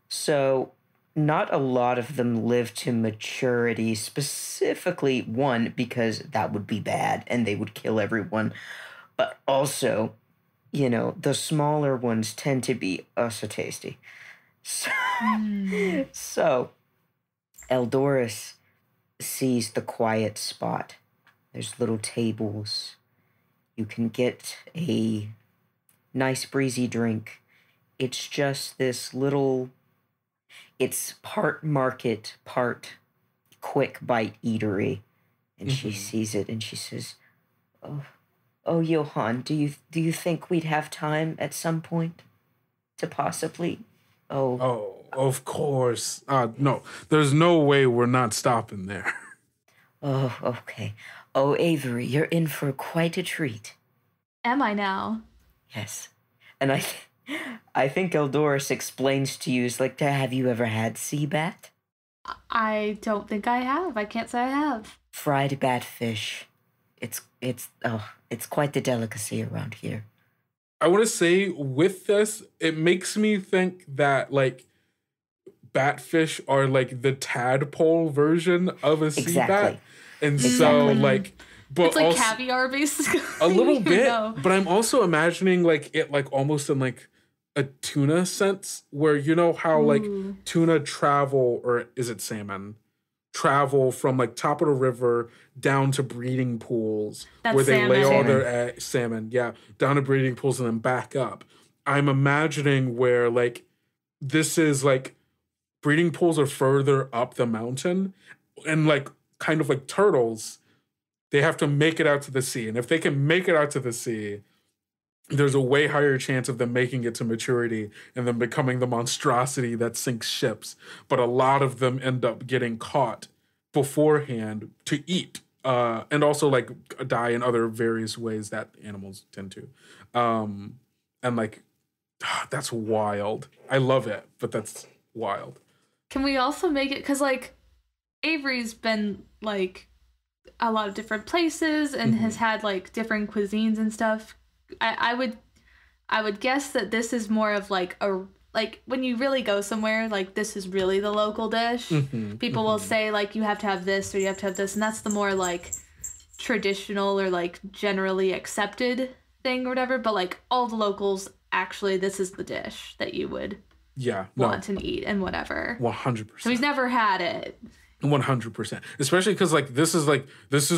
Speaker 4: So not a lot of them live to maturity, specifically one, because that would be bad and they would kill everyone. But also, you know, the smaller ones tend to be so tasty. So Edloris sees the quiet spot. There's little tables. You can get a nice breezy drink. It's just this little, it's part market, part quick bite eatery. And she sees it and she says, Oh, Johann, do you think we'd have time at some point to possibly
Speaker 2: Oh, of course. No, there's no way we're not stopping there.
Speaker 4: Oh, okay. Oh, Avery, you're in for quite a treat.
Speaker 3: Am I now?
Speaker 4: Yes. And I think Edloris explains to you, is like, have you ever had sea bat?
Speaker 3: I don't think I have. I can't say I have.
Speaker 4: Fried batfish. It's quite the delicacy around here.
Speaker 2: I want to say with this, it makes me think that like batfish are like the tadpole version of a sea bat. And so like, but
Speaker 3: it's like
Speaker 2: also,
Speaker 3: caviar basically.
Speaker 2: a little bit, but I'm also imagining like it like almost in like a tuna sense where you know how like tuna travel, or is it salmon? Travel from like top of the river down to breeding pools.
Speaker 3: That's
Speaker 2: where they
Speaker 3: salmon.
Speaker 2: lay all their salmon, down to breeding pools and then back up. I'm imagining where like this is like breeding pools are further up the mountain, and like kind of like turtles, they have to make it out to the sea. And if they can make it out to the sea, there's a way higher chance of them making it to maturity and then becoming the monstrosity that sinks ships. But a lot of them end up getting caught beforehand to eat, and also like die in other various ways that animals tend to. And like, that's wild. I love it, but that's wild.
Speaker 3: Can we also make it, because like Avery's been like a lot of different places and has had like different cuisines and stuff. I would guess that this is more of like a, like when you really go somewhere, like this is really the local dish. People will say like you have to have this or you have to have this, and that's the more like traditional or like generally accepted thing or whatever. But like all the locals, actually, this is the dish that you would want and eat and whatever.
Speaker 2: 100%.
Speaker 3: So he's never had it.
Speaker 2: 100%. Especially because this is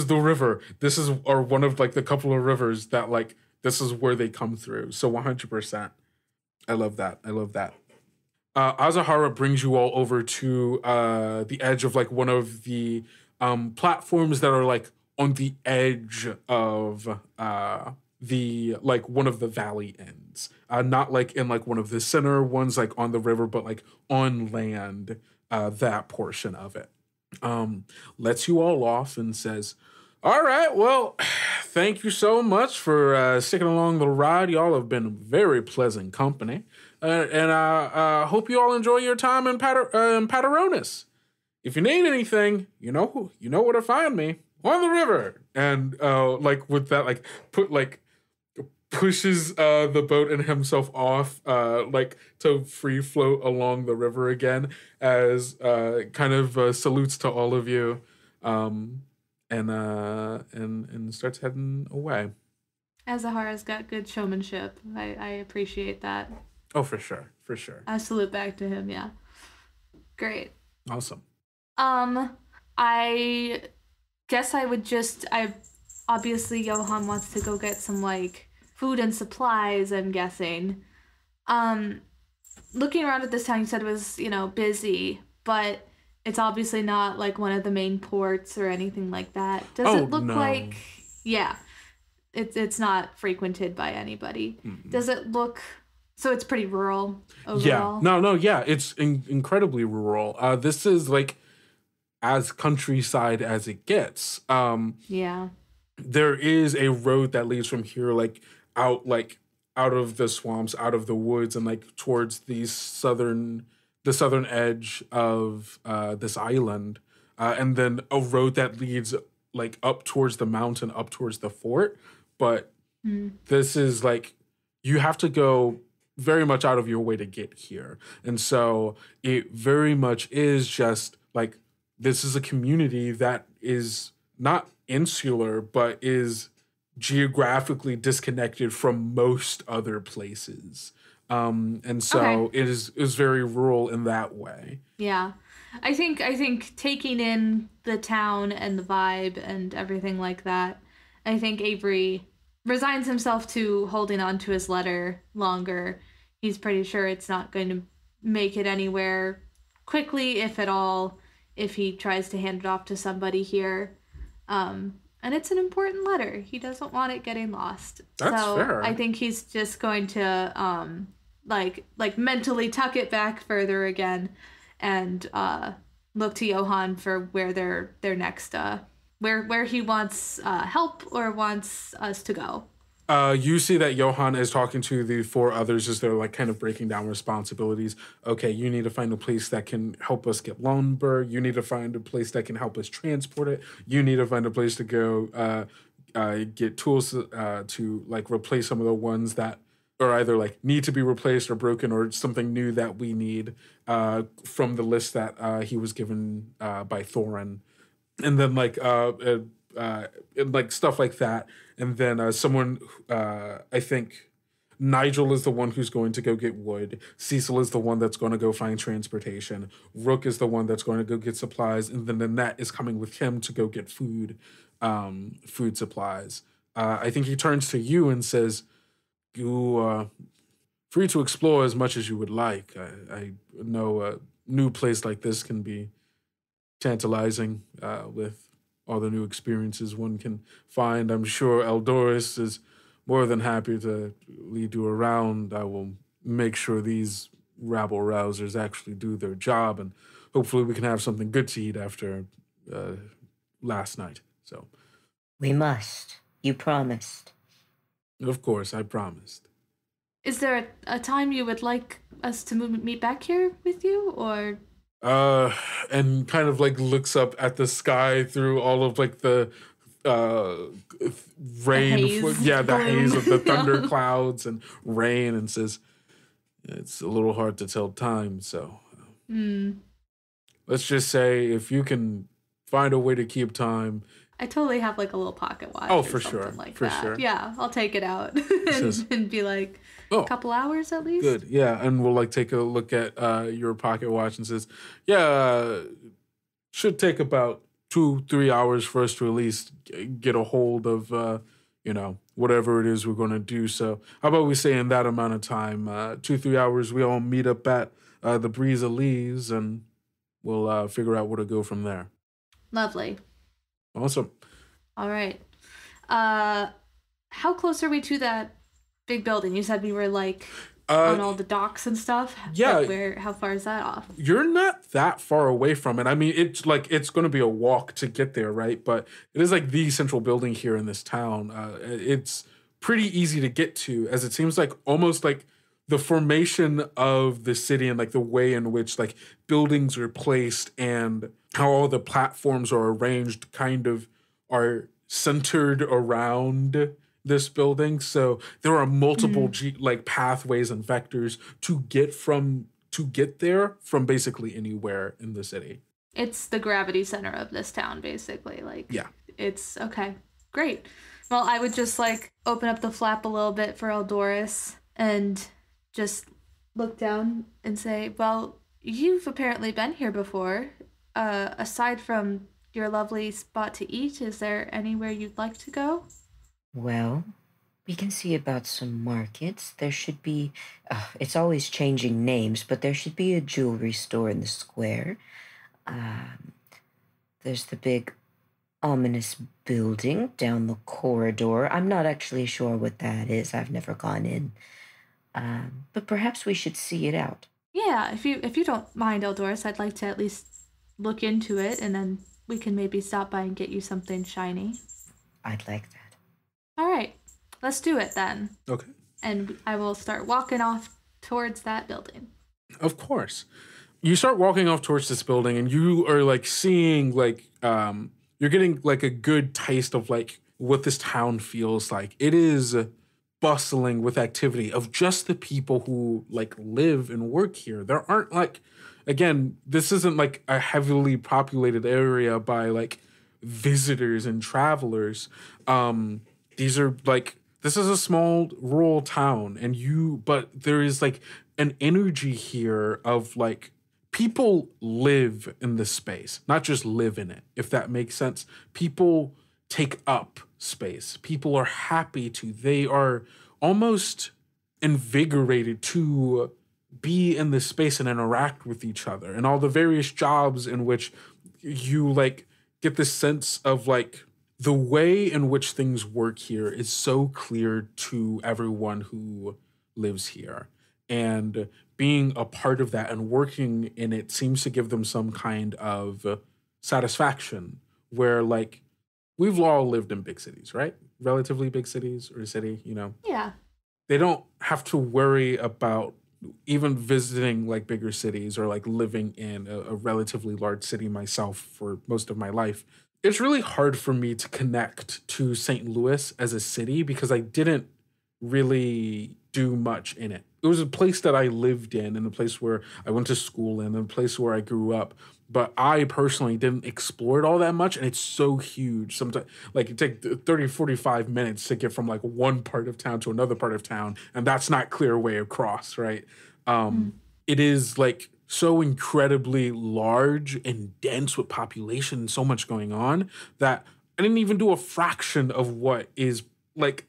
Speaker 2: the river. This is or one of like the couple of rivers that like this is where they come through. So 100%. I love that. Azahara brings you all over to the edge of like one of the platforms that are like on the edge of the like one of the valley ends. Not like in like one of the center ones like on the river, but like on land, that portion of it. Lets you all off and says, all right, well, thank you so much for sticking along the ride. Y'all have been very pleasant company. And I hope you all enjoy your time in Pateronis. If you need anything, you know where to find me. On the river. And like with that, like pushes the boat and himself off like to free float along the river again as kind of salutes to all of you and starts heading away.
Speaker 3: Azahara's got good showmanship. I appreciate that.
Speaker 2: Oh, for sure.
Speaker 3: I salute back to him, yeah. Great.
Speaker 2: Awesome.
Speaker 3: I guess obviously Johan wants to go get some like food and supplies, I'm guessing. Looking around at this town, you said it was, busy, but it's obviously not like one of the main ports or anything like that. Does it look like... Yeah. It's not frequented by anybody. Mm-mm. Does it look... So it's pretty rural overall?
Speaker 2: Yeah. It's incredibly rural. This is like as countryside as it gets.
Speaker 3: Yeah.
Speaker 2: There is a road that leads from here out of the swamps, out of the woods, and like towards the southern edge of this island, and then a road that leads like up towards the mountain, up towards the fort. But this is like you have to go very much out of your way to get here, and so it very much is just like this is a community that is not insular, but is geographically disconnected from most other places. And so it is very rural in that way.
Speaker 3: Yeah. I think taking in the town and the vibe and everything like that, I think Avery resigns himself to holding on to his letter longer. He's pretty sure it's not going to make it anywhere quickly, if at all, if he tries to hand it off to somebody here. And it's an important letter. He doesn't want it getting lost.
Speaker 2: That's fair.
Speaker 3: I think he's just going to like mentally tuck it back further again and look to Johan for where their next where he wants help or wants us to go.
Speaker 2: You see that Johan is talking to the four others as they're like kind of breaking down responsibilities. Okay, you need to find a place that can help us get lumber. You need to find a place that can help us transport it. You need to find a place to go get tools to like replace some of the ones that are either like need to be replaced or broken or something new that we need from the list that he was given by Thorin. And then like stuff like that. And then someone, I think Nigel is the one who's going to go get wood. Cecil is the one that's going to go find transportation. Rook is the one that's going to go get supplies. And then Nanette is coming with him to go get food supplies. I think he turns to you and says, you are free to explore as much as you would like. I know a new place like this can be tantalizing with all the new experiences one can find. I'm sure Edloris is more than happy to lead you around. I will make sure these rabble-rousers actually do their job, and hopefully we can have something good to eat after last night. So
Speaker 4: we must. You promised.
Speaker 2: Of course, I promised.
Speaker 3: Is there a time you would like us to meet back here with you, or...
Speaker 2: and kind of like looks up at the sky through all of like the rain, the haze of the thunder clouds and rain, and says, it's a little hard to tell time, so let's just say if you can find a way to keep time.
Speaker 3: I totally have like a little pocket watch.
Speaker 2: Oh, for sure.
Speaker 3: Like
Speaker 2: for
Speaker 3: that.
Speaker 2: Sure.
Speaker 3: Yeah, I'll take it out and be like, a couple hours at least.
Speaker 2: Good. Yeah, and we'll like take a look at your pocket watch and says, yeah, Should take about 2-3 hours for us to at least get a hold of, whatever it is we're going to do. So how about we say in that amount of time, 2-3 hours, we all meet up at the Breeze of Lees and we'll figure out where to go from there.
Speaker 3: Lovely.
Speaker 2: Awesome.
Speaker 3: All right. How close are we to that big building? You said we were on all the docks and stuff.
Speaker 2: Yeah.
Speaker 3: How far is that off?
Speaker 2: You're not that far away from it. I mean, it's going to be a walk to get there, right? But it is like the central building here in this town. It's pretty easy to get to, as it seems like almost like the formation of the city and like the way in which like buildings are placed and how all the platforms are arranged kind of are centered around this building. So there are multiple pathways and vectors to get there from basically anywhere in the city.
Speaker 3: It's the gravity center of this town, basically.
Speaker 2: Yeah.
Speaker 3: It's okay. Great. Well, I would just open up the flap a little bit for Edloris and just look down and say, well, you've apparently been here before. Aside from your lovely spot to eat, is there anywhere you'd like to go?
Speaker 4: Well, we can see about some markets. There should be, it's always changing names, but there should be a jewelry store in the square. There's the big ominous building down the corridor. I'm not actually sure what that is. I've never gone in. But perhaps we should see it out.
Speaker 3: Yeah, if you don't mind, Edloris, I'd like to at least look into it, and then we can maybe stop by and get you something shiny.
Speaker 4: I'd like that.
Speaker 3: All right, let's do it then.
Speaker 2: Okay.
Speaker 3: And I will start walking off towards that building.
Speaker 2: Of course. You start walking off towards this building and you are seeing you're getting a good taste of what this town feels like. It is bustling with activity of just the people who live and work here. There aren't again, this isn't a heavily populated area by visitors and travelers. These are this is a small rural town but there is an energy here of people live in this space, not just live in it, if that makes sense. People take up space. People are happy to. They are almost invigorated to be in this space and interact with each other. And all the various jobs in which you get this sense of the way in which things work here is so clear to everyone who lives here. And being a part of that and working in it seems to give them some kind of satisfaction where we've all lived in big cities, right? Relatively big cities or a city,
Speaker 3: Yeah.
Speaker 2: They don't have to worry about even visiting bigger cities or living in a relatively large city myself for most of my life. It's really hard for me to connect to St. Louis as a city because I didn't really do much in it. It was a place that I lived in and a place where I went to school in and a place where I grew up. But I personally didn't explore it all that much. And it's so huge. Sometimes it take 30, 45 minutes to get from one part of town to another part of town. And that's not clear way across, right? It is so incredibly large and dense with population and so much going on that I didn't even do a fraction of what is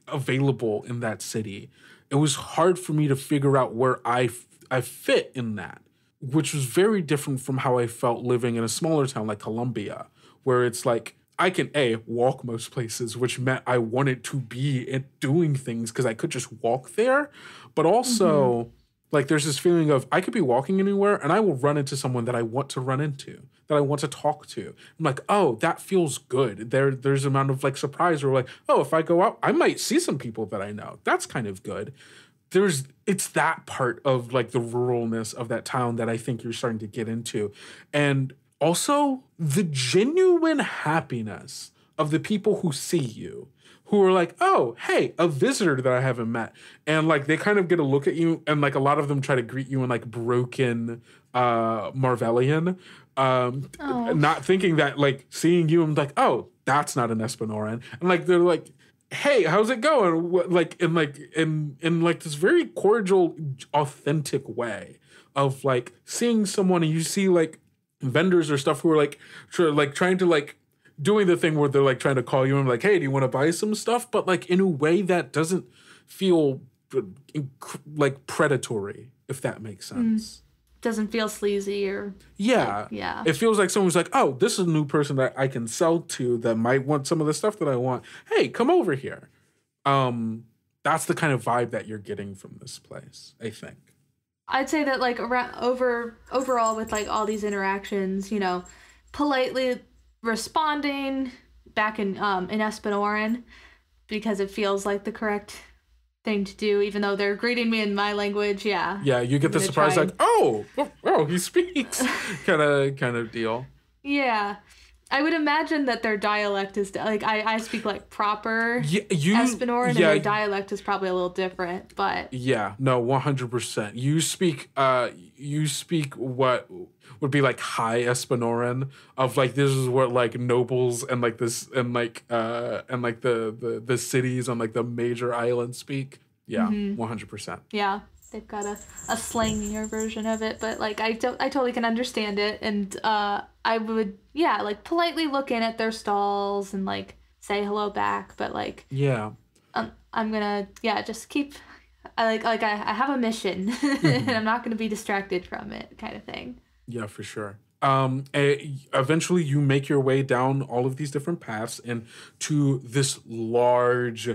Speaker 2: available in that city. It was hard for me to figure out where I fit in that, which was very different from how I felt living in a smaller town like Columbia, where it's I can walk most places, which meant I wanted to be doing things because I could just walk there, but also there's this feeling of I could be walking anywhere and I will run into someone that I want to run into, that I want to talk to. I'm oh, that feels good. There's an amount of surprise or oh, if I go out, I might see some people that I know. That's kind of good. It's that part of the ruralness of that town that I think you're starting to get into. And also the genuine happiness of the people who see you, who are oh, hey, a visitor that I haven't met. And they kind of get a look at you and a lot of them try to greet you in broken Marvellian. Not thinking that seeing you, I'm oh, that's not an Espenoran. And they're hey, how's it going? In this very cordial, authentic way of seeing someone and you see vendors or stuff who are like trying to like doing the thing where they're like trying to call you and like, hey, do you want to buy some stuff? But like in a way that doesn't feel like predatory, if that makes sense.
Speaker 3: Doesn't feel sleazy or
Speaker 2: yeah.
Speaker 3: Yeah.
Speaker 2: It feels like someone's like, oh, this is a new person that I can sell to that might want some of the stuff that I want. Hey, come over here. That's the kind of vibe that you're getting from this place, I think.
Speaker 3: I'd say that like overall with like all these interactions, you know, politely responding back in Espenoran because it feels like the correct thing to do, even though they're greeting me in my language. Yeah,
Speaker 2: you get the surprise like, oh, he speaks kind of deal.
Speaker 3: Yeah, I would imagine that their dialect is like I speak like proper Espenoran, and their dialect is probably a little different, but
Speaker 2: 100%. You speak what would be like high Espenoran of like, this is what like nobles and like this and like the cities on like the major islands speak. 100%.
Speaker 3: Yeah, they've got a slangier version of it, but like I totally can understand it, and I would like politely look in at their stalls and like say hello back, but like I'm gonna just keep I have a mission and I'm not gonna be distracted from it, kind of thing.
Speaker 2: Yeah, for sure. Eventually you make your way down all of these different paths and to this large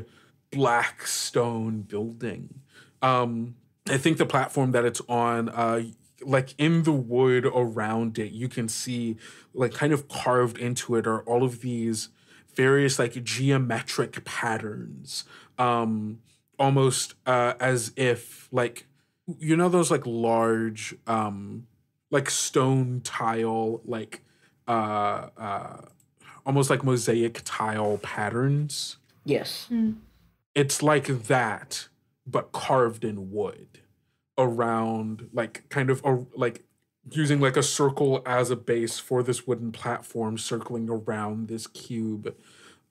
Speaker 2: black stone building. I think the platform that it's on, like in the wood around it, you can see like kind of carved into it are all of these various like geometric patterns, almost as if like, you know, those like large like stone tile, like almost like mosaic tile patterns.
Speaker 4: Yes.
Speaker 2: It's like that, but carved in wood around, like kind of like using like a circle as a base for this wooden platform circling around this cube,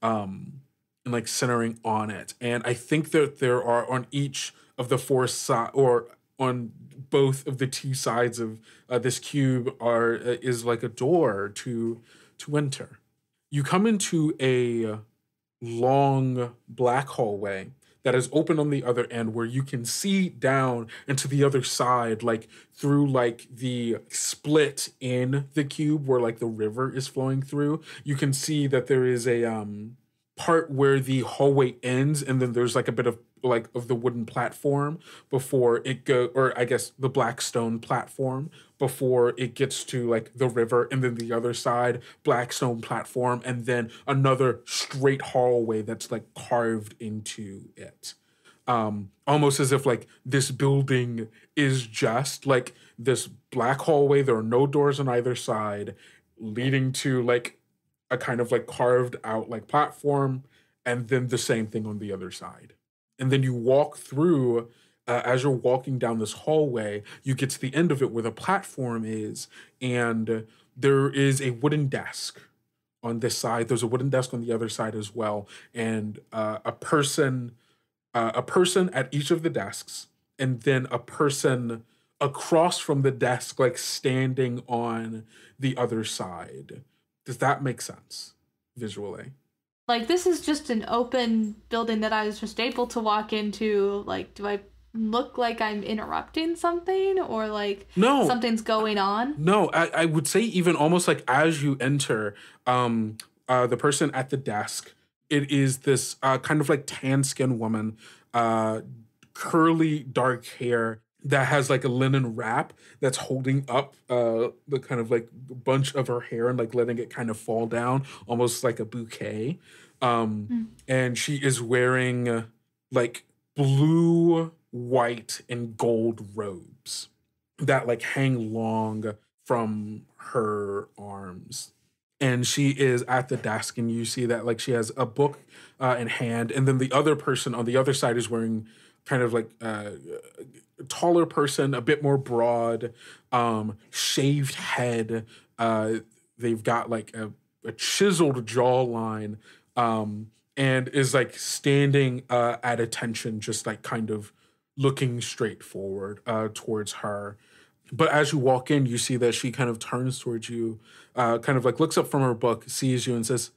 Speaker 2: and like centering on it. And I think that there are on each of the four sides, or on both of the two sides of this cube is like a door to enter. You come into a long black hallway that is open on the other end, where you can see down into the other side, like through like the split in the cube where like the river is flowing through. You can see that there is a part where the hallway ends, and then there's like a bit of like of the wooden platform before it or I guess the black stone platform before it gets to like the river, and then the other side black stone platform, and then another straight hallway that's like carved into it, almost as if like this building is just like this black hallway. There are no doors on either side, leading to like a kind of like carved out like platform, and then the same thing on the other side. And then you walk through, as you're walking down this hallway, you get to the end of it where the platform is, and there is a wooden desk on this side. There's a wooden desk on the other side as well, and a person at each of the desks, and then a person across from the desk, like standing on the other side. Does that make sense visually?
Speaker 3: Like, this is just an open building that I was just able to walk into. Like, do I look like I'm interrupting something, or like something's going on?
Speaker 2: No, I would say even almost like as you enter, the person at the desk, it is this kind of like tan skinned woman, curly dark hair, that has like a linen wrap that's holding up the kind of like bunch of her hair and like letting it kind of fall down, almost like a bouquet. And she is wearing like blue, white, and gold robes that like hang long from her arms. And she is at the desk, and you see that like she has a book in hand, and then the other person on the other side is wearing kind of like taller person, a bit more broad, shaved head. They've got like a chiseled jawline, and is like standing at attention, just like kind of looking straight forward towards her. But as you walk in, you see that she kind of turns towards you, kind of like looks up from her book, sees you, and says,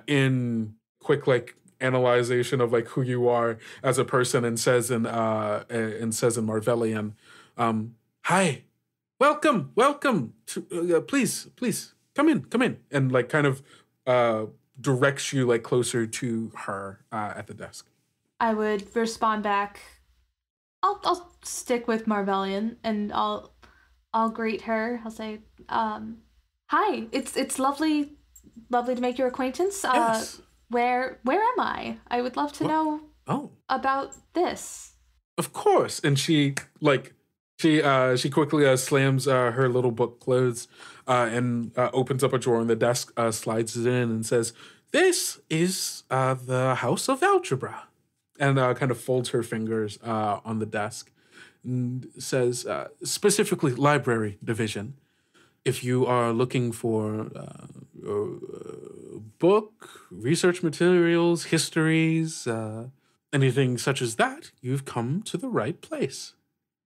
Speaker 2: in quick like analyzation of like who you are as a person, and says in Marvellian, "Hi, welcome to, please come in," and like kind of directs you like closer to her at the desk.
Speaker 3: I would respond back. I'll stick with Marvellian, and I'll greet her. I'll say, "Hi, it's lovely to make your acquaintance.
Speaker 2: Yes.
Speaker 3: Where am I? I would love to know about this."
Speaker 2: Of course. And she quickly slams her little book closed and opens up a drawer in the desk, slides it in, and says, "This is the House of Algebra," and kind of folds her fingers on the desk and says, specifically library division. If you are looking for book, research materials, histories, anything such as that, you've come to the right place.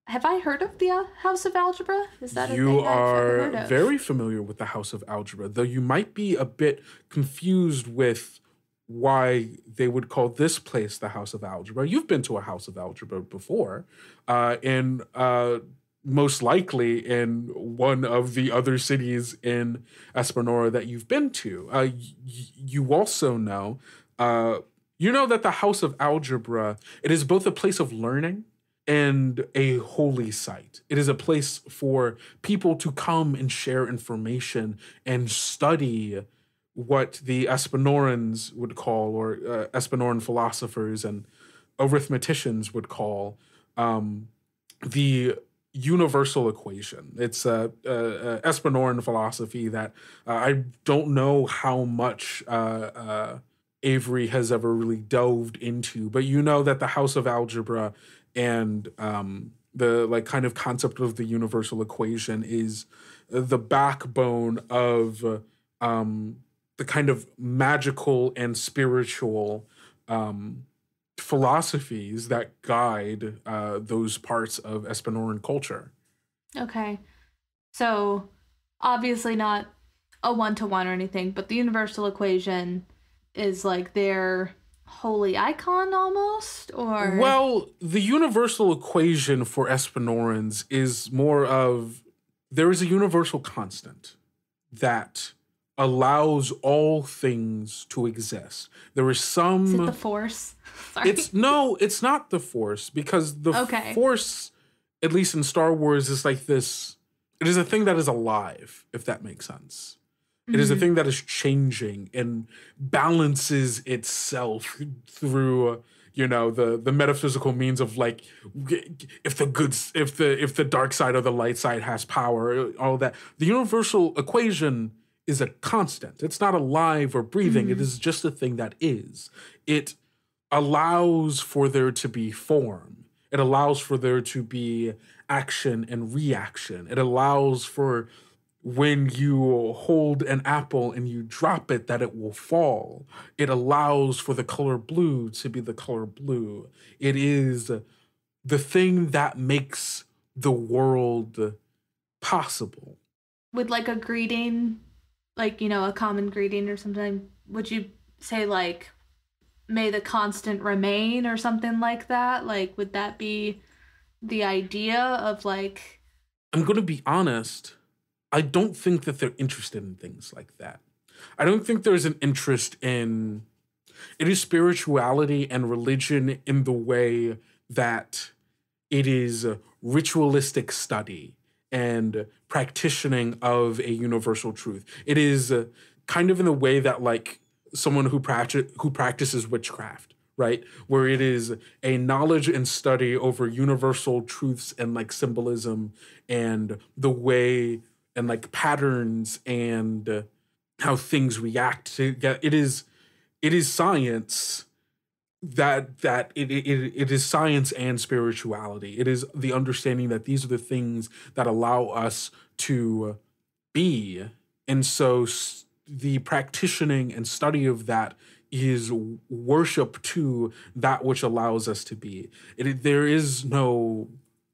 Speaker 3: Have I heard of the House of Algebra? Is that a
Speaker 2: You
Speaker 3: thing I've ever heard
Speaker 2: are
Speaker 3: of?
Speaker 2: very familiar with the House of Algebra, though you might be a bit confused with why they would call this place the House of Algebra. You've been to a House of Algebra before, and most likely in one of the other cities in Espenoran that you've been to. You also know, that the House of Algebra, it is both a place of learning and a holy site. It is a place for people to come and share information and study what the Espenorans would call, or Espenoran philosophers and arithmeticians would call, the universal equation. It's a Espenoran philosophy that I don't know how much Avery has ever really delved into, but you know that the House of Algebra and the like kind of concept of the universal equation is the backbone of the kind of magical and spiritual philosophies that guide those parts of Espenoran culture.
Speaker 3: Okay. So, obviously not a one-to-one or anything, but the universal equation is like their holy icon almost, or?
Speaker 2: Well, the universal equation for Espenorans is more of, there is a universal constant that allows all things to exist. There is some...
Speaker 3: Is it the Force? Sorry.
Speaker 2: It's not the Force, because the Force, at least in Star Wars, is like this... It is a thing that is alive, if that makes sense. It is a thing that is changing and balances itself through, the metaphysical means of like, if the dark side or the light side has power, all that. The universal equation is a constant. It's not alive or breathing. It is just a thing that is. It allows for there to be form. It allows for there to be action and reaction. It allows for when you hold an apple and you drop it, that it will fall. It allows for the color blue to be the color blue. It is the thing that makes the world possible.
Speaker 3: With like a greeting, like, a common greeting or something, would you say like, may the constant remain or something like that? Like, would that be the idea of like...
Speaker 2: I'm going to be honest. I don't think that they're interested in things like that. I don't think there's an interest in... It is spirituality and religion in the way that it is ritualistic study and practicing of a universal truth. It is kind of in the way that like someone who practices witchcraft, right? Where it is a knowledge and study over universal truths and like symbolism and the way and like patterns and how things react to it is science that it is science and spirituality. It is the understanding that these are the things that allow us to be. And so the practicing and study of that is worship to that which allows us to be. There is no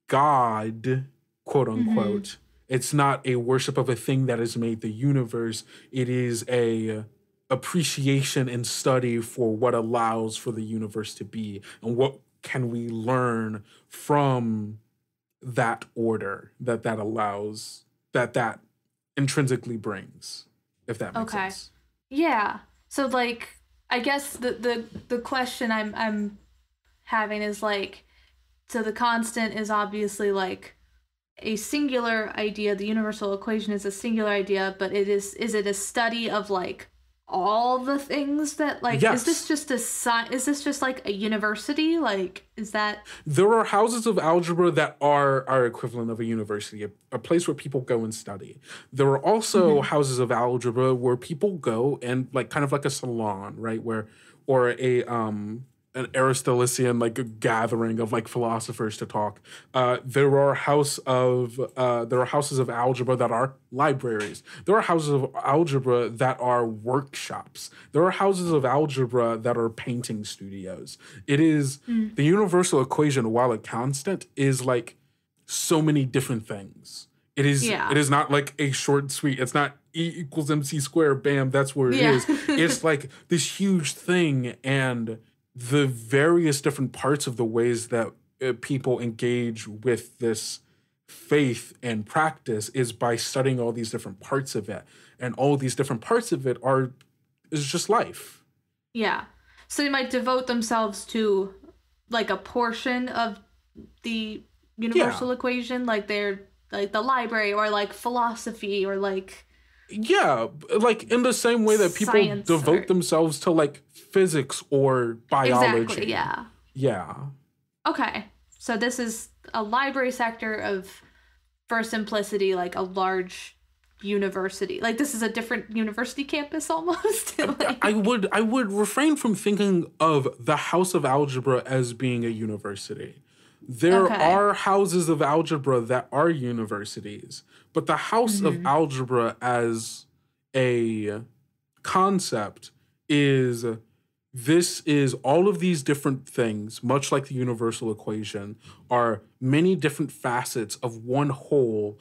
Speaker 2: God, quote unquote. It's not a worship of a thing that has made the universe. It is a appreciation and study for what allows for the universe to be and what can we learn from that order that allows that intrinsically brings, if that makes sense.
Speaker 3: Yeah. So like I guess the question I'm having is like, so the constant is obviously like a singular idea. The universal equation is a singular idea, but is it a study of like all the things that like
Speaker 2: yes.
Speaker 3: Is this just like a university? Like is that
Speaker 2: there are houses of algebra that are our equivalent of a university, a place where people go and study. There are also houses of algebra where people go and like kind of like a salon, right? Or an Aristotelian like a gathering of like philosophers to talk. There are houses of algebra that are libraries. There are houses of algebra that are workshops. There are houses of algebra that are painting studios. It is the universal equation, while a constant, is like so many different things. It is not like a short sweet. It's not E = MC squared. Bam, that's where it is. It's like this huge thing, and the various different parts of the ways that people engage with this faith and practice is by studying all these different parts of it. And all these different parts of it is just life.
Speaker 3: Yeah. So they might devote themselves to like a portion of the universal equation, like they're like the library or like philosophy or like
Speaker 2: like in the same way that people devote themselves to like physics or biology.
Speaker 3: Exactly, yeah.
Speaker 2: Yeah.
Speaker 3: Okay. So this is a library sector of, for simplicity, like a large university. Like this is a different university campus almost. Like,
Speaker 2: I would refrain from thinking of the House of Algebra as being a university. There are houses of algebra that are universities, but the House of Algebra as a concept is all of these different things, much like the universal equation, are many different facets of one whole.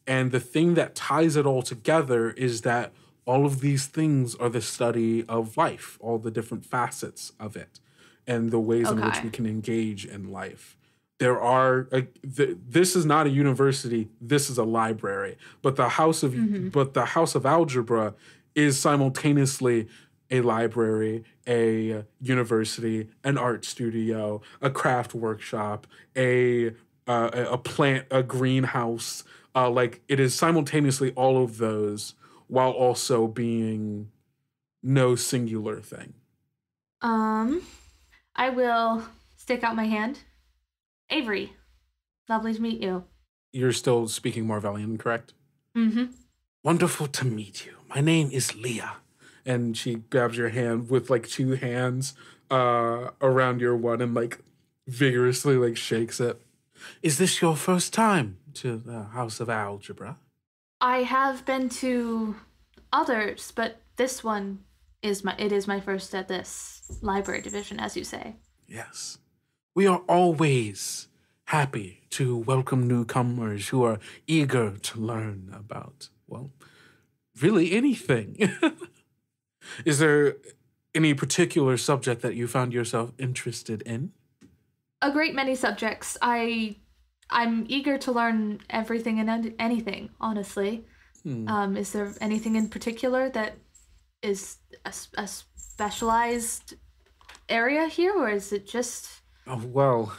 Speaker 2: And the thing that ties it all together is that all of these things are the study of life, all the different facets of it, and the ways in which we can engage in life. This is not a university. This is a library. But the House of Algebra is simultaneously a library, a university, an art studio, a craft workshop, a plant, a greenhouse. Like it is simultaneously all of those while also being no singular thing.
Speaker 3: I will stick out my hand. Avery, lovely to meet you.
Speaker 2: You're still speaking Marvellian, correct?
Speaker 3: Mm-hmm.
Speaker 2: Wonderful to meet you. My name is Leah. And she grabs your hand with like two hands around your one and like vigorously like shakes it. Is this your first time to the House of Algebra?
Speaker 3: I have been to others, but this one is my first at this library division, as you say.
Speaker 2: Yes. We are always happy to welcome newcomers who are eager to learn about, well, really anything. Is there any particular subject that you found yourself interested in?
Speaker 3: A great many subjects. I'm eager to learn everything and anything, honestly. Is there anything in particular that is a specialized area here, or is it just...
Speaker 2: Oh, well,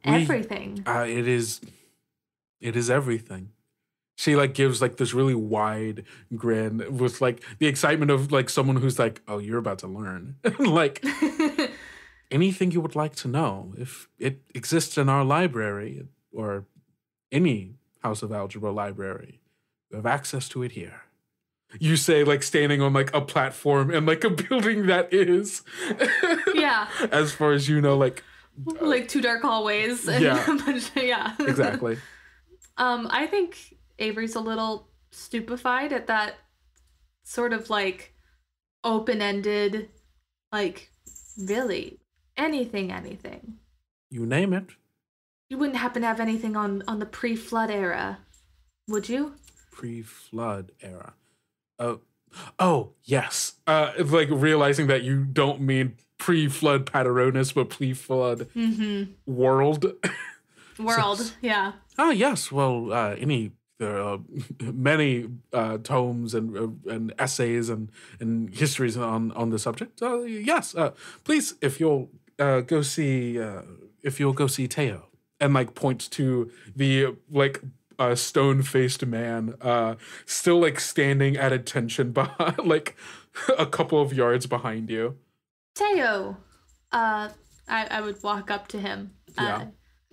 Speaker 3: everything?
Speaker 2: It is everything. She like gives like this really wide grin with like the excitement of like someone who's like, oh, you're about to learn. Like anything you would like to know, if it exists in our library or any House of Algebra library, you have access to it here. You say like standing on like a platform in like a building that is.
Speaker 3: Yeah.
Speaker 2: As far as you know, like
Speaker 3: two dark hallways. And yeah.
Speaker 2: Exactly.
Speaker 3: I think Avery's a little stupefied at that sort of like open-ended, like really anything.
Speaker 2: You name it.
Speaker 3: You wouldn't happen to have anything on the pre-flood era? Would you?
Speaker 2: Pre-flood era. Oh, yes. Like realizing that you don't mean pre-flood Pateronis, but pre-flood world.
Speaker 3: World, yeah.
Speaker 2: Ah, yes. Well, there are many tomes and essays and histories on the subject. Yes. Please, if you'll go see Teo, and like points to the like stone-faced man, still like standing at attention behind, like a couple of yards behind you.
Speaker 3: Teo, I would walk up to him.
Speaker 2: Yeah.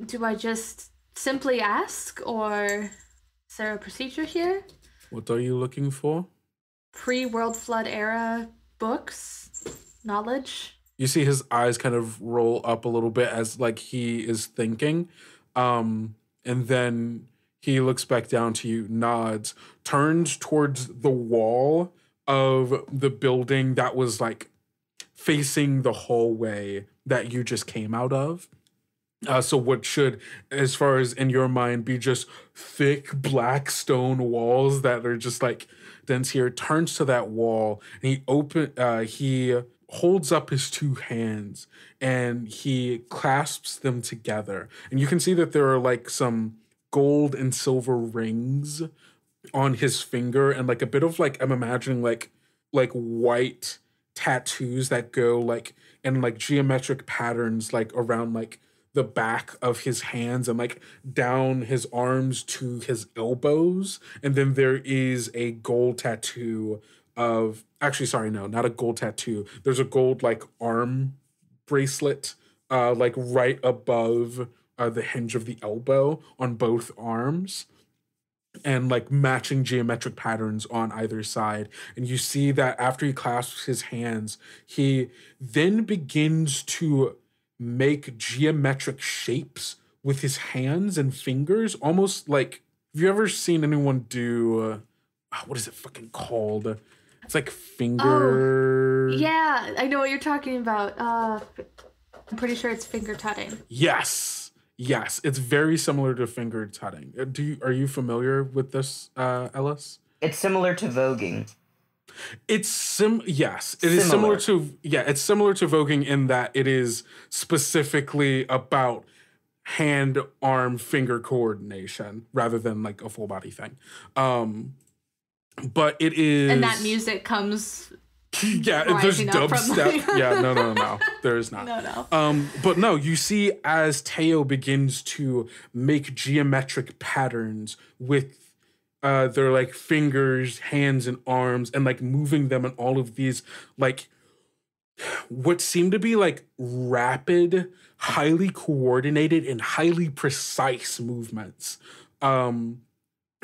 Speaker 3: Do I just simply ask, or is there a procedure here?
Speaker 2: What are you looking for?
Speaker 3: Pre-World Flood era books, knowledge.
Speaker 2: You see his eyes kind of roll up a little bit as like he is thinking, and then he looks back down to you, nods, turns towards the wall of the building that was like facing the hallway that you just came out of. So what should, as far as in your mind, be just thick black stone walls that are just like dense here, turns to that wall and he holds up his two hands and he clasps them together. And you can see that there are like some gold and silver rings on his finger and like a bit of like, I'm imagining like white tattoos that go like in like geometric patterns like around like the back of his hands and like down his arms to his elbows. And then there is a gold tattoo of, actually, sorry, no, not a gold tattoo. There's a gold like arm bracelet like right above the hinge of the elbow on both arms, and like matching geometric patterns on either side. And you see that after he clasps his hands, he then begins to make geometric shapes with his hands and fingers, almost like, have you ever seen anyone do what is it fucking called? It's like finger.
Speaker 3: Oh, yeah, I know what you're talking about. I'm pretty sure it's finger tutting.
Speaker 2: Yes, it's very similar to finger tutting. Are you familiar with this, Ellis?
Speaker 4: It's similar to voguing.
Speaker 2: It's similar to voguing in that it is specifically about hand, arm, finger coordination rather than like a full body thing. But it is,
Speaker 3: and that music comes.
Speaker 2: Yeah, there's dubstep. Yeah, no, there is not.
Speaker 3: No.
Speaker 2: But no, you see as Teo begins to make geometric patterns with their like fingers, hands, and arms, and like moving them in all of these like what seem to be like rapid, highly coordinated, and highly precise movements.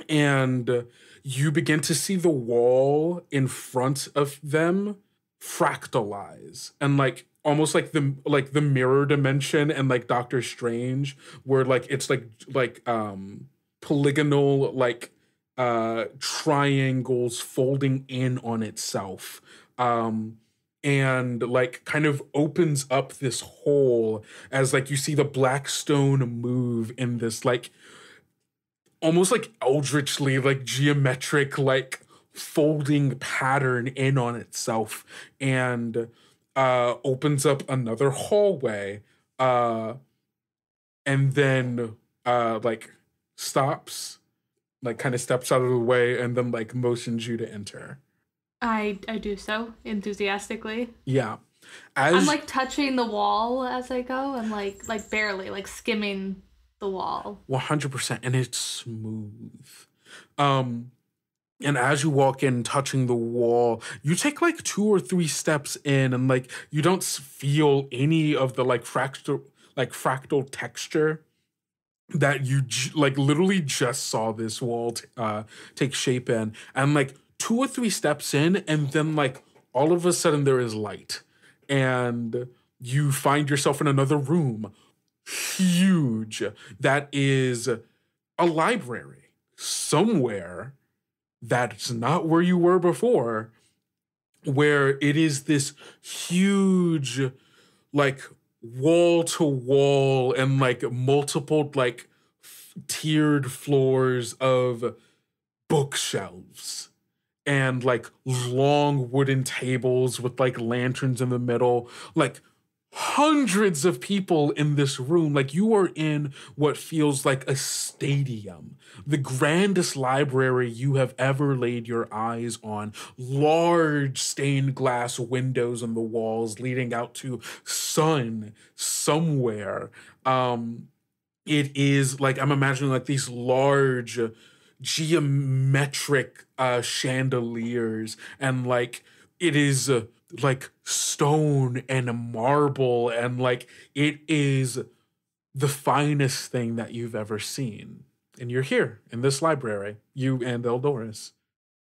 Speaker 2: And you begin to see the wall in front of them fractalize and like almost like the mirror dimension and like Doctor Strange, where like it's like polygonal like triangles folding in on itself, and like kind of opens up this hole as like you see the black stone move in this like almost like eldritchly like geometric like folding pattern in on itself, and opens up another hallway, and then like stops, like kind of steps out of the way, and then like motions you to enter.
Speaker 3: I do so enthusiastically.
Speaker 2: Yeah.
Speaker 3: I'm like touching the wall as I go, and like barely like skimming the wall.
Speaker 2: 100%, and it's smooth. And as you walk in, touching the wall, you take like 2 or 3 steps in, and like you don't feel any of the like fractal texture that you like literally just saw this wall take shape in. And like 2 or 3 steps in, and then like all of a sudden there is light, and you find yourself in another room, huge, that is a library somewhere that's not where you were before, where it is this huge like wall to wall and like multiple like tiered floors of bookshelves and like long wooden tables with like lanterns in the middle, like hundreds of people in this room. Like you are in what feels like a stadium, the grandest library you have ever laid your eyes on. Large stained glass windows on the walls leading out to sun somewhere. It is like, I'm imagining like these large geometric chandeliers, and like it is like stone and marble, and like it is the finest thing that you've ever seen. And you're here in this library, you and Edloris.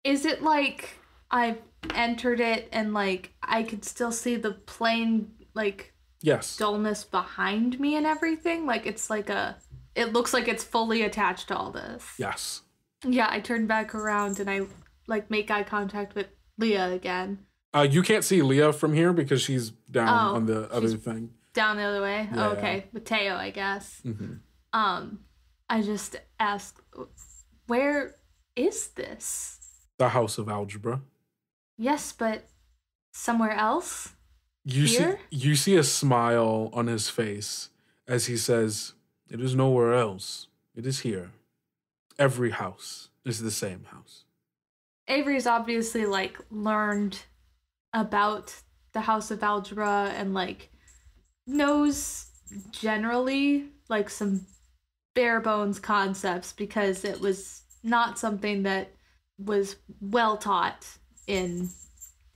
Speaker 3: Is it like I've entered it and like I could still see the plain like
Speaker 2: Yes.
Speaker 3: dullness behind me and everything? Like it's like it looks like it's fully attached to all this.
Speaker 2: Yes.
Speaker 3: Yeah, I turn back around and I like make eye contact with Leah again.
Speaker 2: You can't see Leah from here because she's down on the other
Speaker 3: she's
Speaker 2: thing.
Speaker 3: Down the other way?
Speaker 2: Yeah.
Speaker 3: Oh, okay. Mateo, I guess.
Speaker 2: Mm-hmm.
Speaker 3: I just asked, where is this?
Speaker 2: The House of Algebra.
Speaker 3: Yes, but somewhere else?
Speaker 2: You
Speaker 3: Here?
Speaker 2: you see a smile on his face as he says, "It is nowhere else. It is here. Every house is the same house."
Speaker 3: Avery's obviously like learned about the House of Algebra and like knows generally like some bare bones concepts because it was not something that was well taught in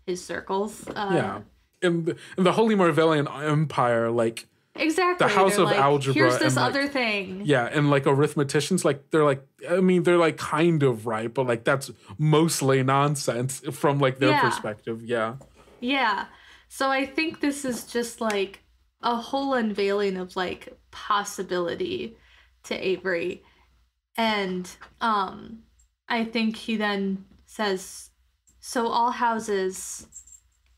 Speaker 3: his circles.
Speaker 2: Yeah. In the Holy Marvellian Empire, like
Speaker 3: Exactly.
Speaker 2: the House
Speaker 3: They're
Speaker 2: of
Speaker 3: like,
Speaker 2: Algebra
Speaker 3: here's this
Speaker 2: and, like,
Speaker 3: other thing.
Speaker 2: yeah, and like arithmeticians, like they're like kind of right, but like that's mostly nonsense from like their perspective. Yeah.
Speaker 3: Yeah. So I think this is just like a whole unveiling of like possibility to Avery. And I think he then says, so all houses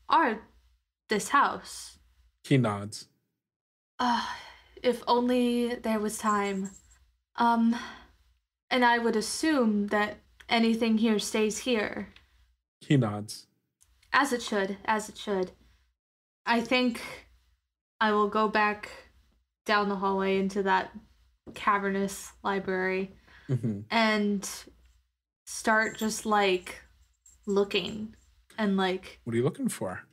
Speaker 3: are this house.
Speaker 2: He nods.
Speaker 3: If only there was time. And I would assume that anything here stays here.
Speaker 2: He nods.
Speaker 3: As it should, as it should. I think I will go back down the hallway into that cavernous library and start just like looking and like.
Speaker 2: What are you looking for?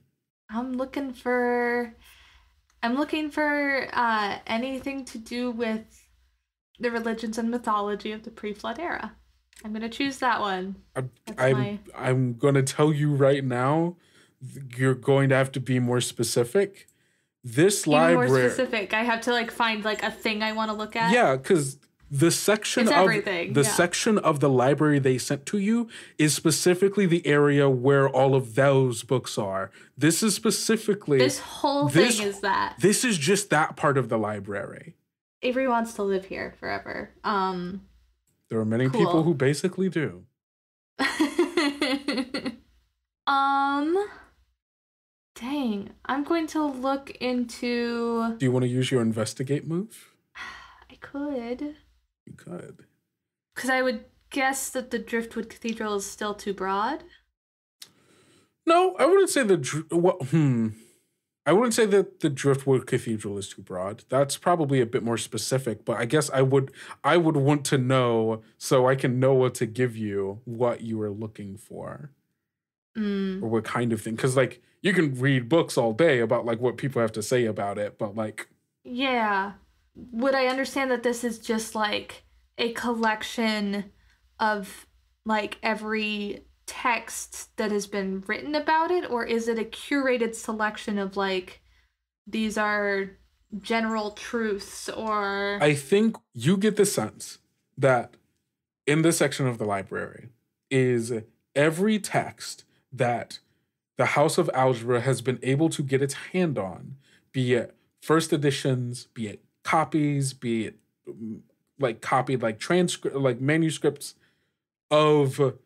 Speaker 3: I'm looking for anything to do with the religions and mythology of the pre-flood era. I'm gonna choose that one.
Speaker 2: I'm gonna tell you right now, you're going to have to be more specific. This library,
Speaker 3: more specific. I have to like find like a thing I want to look at.
Speaker 2: Yeah, because the section section of the library they sent to you is specifically the area where all of those books are. This is specifically
Speaker 3: this whole thing is that.
Speaker 2: This is just that part of the library.
Speaker 3: Avery wants to live here forever.
Speaker 2: There are many people who basically do.
Speaker 3: Dang. I'm going to look into.
Speaker 2: Do you want to use your investigate move?
Speaker 3: I could.
Speaker 2: You could.
Speaker 3: Because I would guess that the Driftwood Cathedral is still too broad.
Speaker 2: No, I wouldn't say I wouldn't say that the Driftwood Cathedral is too broad. That's probably a bit more specific, but I guess I would want to know so I can know what to give you, what you are looking for. Or what kind of thing. Because like you can read books all day about like what people have to say about it, but like.
Speaker 3: Yeah. Would I understand that this is just like a collection of like every text that has been written about it, or is it a curated selection of like these are general truths? Or
Speaker 2: I think you get the sense that in this section of the library is every text that the House of Algebra has been able to get its hand on, be it first editions, be it copies, be it like copied like transcript, like manuscripts of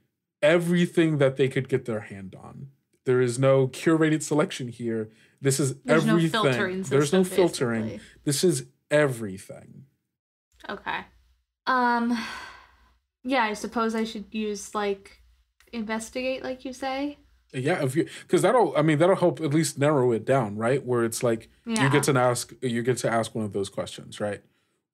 Speaker 2: everything that they could get their hand on. There is no curated selection here. This is
Speaker 3: there's
Speaker 2: everything.
Speaker 3: No filtering system,
Speaker 2: there's no filtering.
Speaker 3: Basically.
Speaker 2: This is everything.
Speaker 3: Okay. Yeah, I suppose I should use, like, investigate, like you say.
Speaker 2: Yeah, if you because that'll help at least narrow it down, right? Where it's like
Speaker 3: Yeah.
Speaker 2: you get to ask one of those questions, right?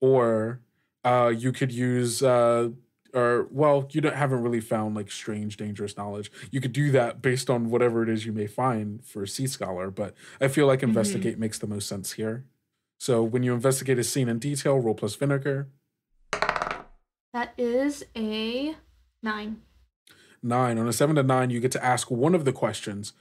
Speaker 2: Or you could use or well, you haven't really found like strange, dangerous knowledge. You could do that based on whatever it is you may find for Sea Scholar, but I feel like
Speaker 3: Mm-hmm.
Speaker 2: investigate makes the most sense here. So when you investigate a scene in detail, roll plus vinegar.
Speaker 3: That is a 9.
Speaker 2: 9. On a 7 to 9, you get to ask one of the questions.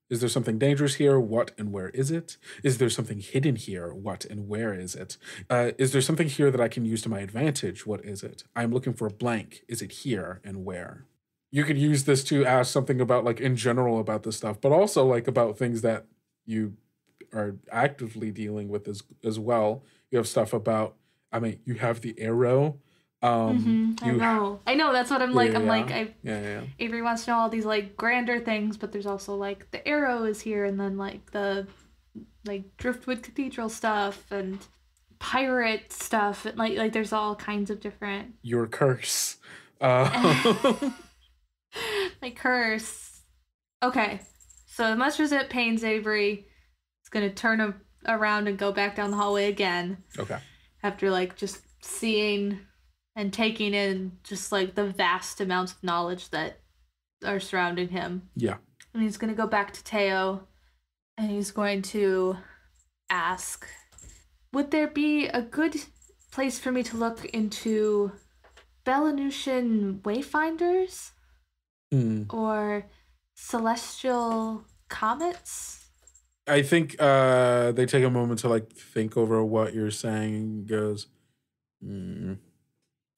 Speaker 2: Is there something dangerous here? What and where is it? Is there something hidden here? What and where is it? Is there something here that I can use to my advantage? What is it? I'm looking for a blank. Is it here and where? You could use this to ask something about like in general about this stuff, but also like about things that you are actively dealing with as well. You have stuff about, I mean, you have the arrow.
Speaker 3: I
Speaker 2: You
Speaker 3: know. I know. That's what I'm
Speaker 2: yeah,
Speaker 3: like.
Speaker 2: yeah,
Speaker 3: I'm like,
Speaker 2: yeah.
Speaker 3: Avery wants to know all these like grander things, but there's also like the arrow is here, and then like the like Driftwood Cathedral stuff and pirate stuff, and like there's all kinds of different
Speaker 2: Your curse. Uh,
Speaker 3: my curse. Okay, so as much as it pains Avery, it's gonna turn around and go back down the hallway again
Speaker 2: okay.
Speaker 3: after like just seeing and taking in just like the vast amounts of knowledge that are surrounding him.
Speaker 2: Yeah.
Speaker 3: And he's going to go back to Teo and he's going to ask, would there be a good place for me to look into Belanutian wayfinders or celestial comets?
Speaker 2: I think they take a moment to like think over what you're saying and goes, and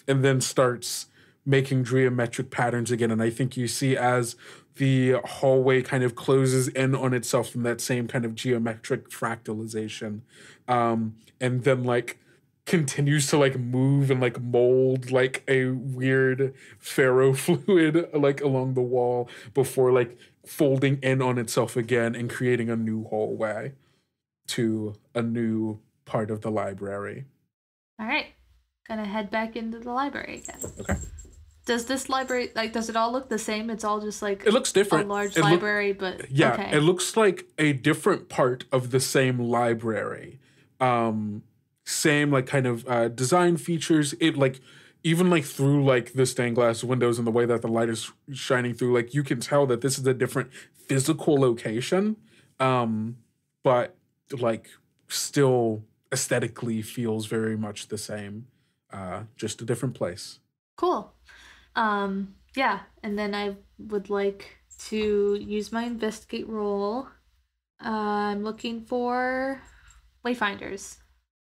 Speaker 2: then starts making geometric patterns again. And I think you see as the hallway kind of closes in on itself from that same kind of geometric fractalization, and then like continues to like move and like mold like a weird ferrofluid like along the wall before like folding in on itself again and creating a new hallway to a new part of the library.
Speaker 3: All right. Gonna head back into the library again.
Speaker 2: Okay.
Speaker 3: Does this library, like, does it all look the same? It's all just like
Speaker 2: It looks different.
Speaker 3: a large library, but
Speaker 2: yeah,
Speaker 3: okay.
Speaker 2: it looks like a different part of the same library. Same like kind of design features. It like even like through like the stained glass windows and the way that the light is shining through, like you can tell that this is a different physical location. But like still aesthetically feels very much the same. Just a different place.
Speaker 3: Cool. Yeah, and then I would like to use my investigate roll. I'm looking for wayfinders.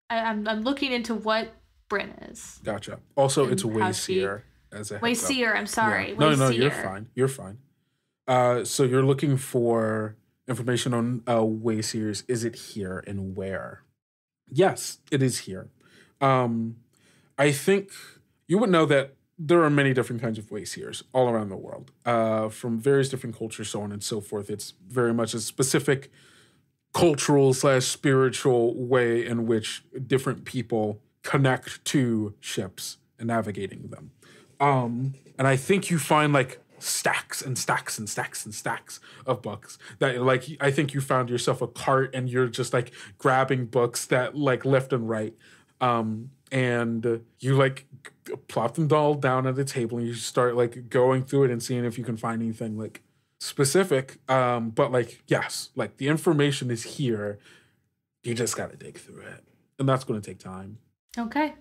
Speaker 3: I'm looking into what Bryn is.
Speaker 2: Gotcha. Also,
Speaker 3: And
Speaker 2: it's
Speaker 3: how she-
Speaker 2: Wayseer as a heads up.
Speaker 3: Wayseer, I'm sorry.
Speaker 2: Yeah. No, you're
Speaker 3: Wayseer.
Speaker 2: fine. You're fine. So you're looking for information on Wayseers. Is it here and where? Yes, it is here. I think you would know that there are many different kinds of Wayseers all around the world, from various different cultures, so on and so forth. It's very much a specific cultural / spiritual way in which different people connect to ships and navigating them. And I think you find like stacks and stacks and stacks and stacks of books that like I think you found yourself a cart and you're just like grabbing books that like left and right. And you like plop them all down at the table and you start like going through it and seeing if you can find anything like specific. But like, yes, like the information is here. You just got to dig through it. And that's going to take time.
Speaker 3: Okay.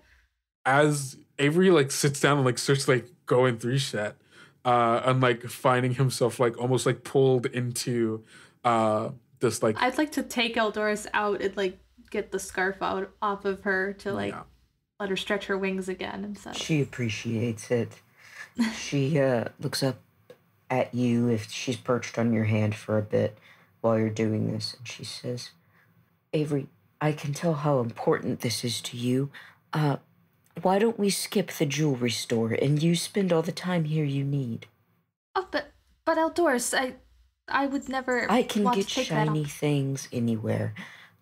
Speaker 2: As Avery like sits down and like starts like going through shit, and like finding himself like almost like pulled into this like
Speaker 3: I'd like to take Eldoris out and like get the scarf out off of her to like let her stretch her wings again and such.
Speaker 4: She appreciates it. She looks up at you if she's perched on your hand for a bit while you're doing this, and she says, Avery, I can tell how important this is to you. Why don't we skip the jewelry store and you spend all the time here you need?
Speaker 3: Oh, but Eldoris, I would never.
Speaker 4: I can
Speaker 3: want
Speaker 4: get
Speaker 3: to take that
Speaker 4: shiny
Speaker 3: off.
Speaker 4: things anywhere.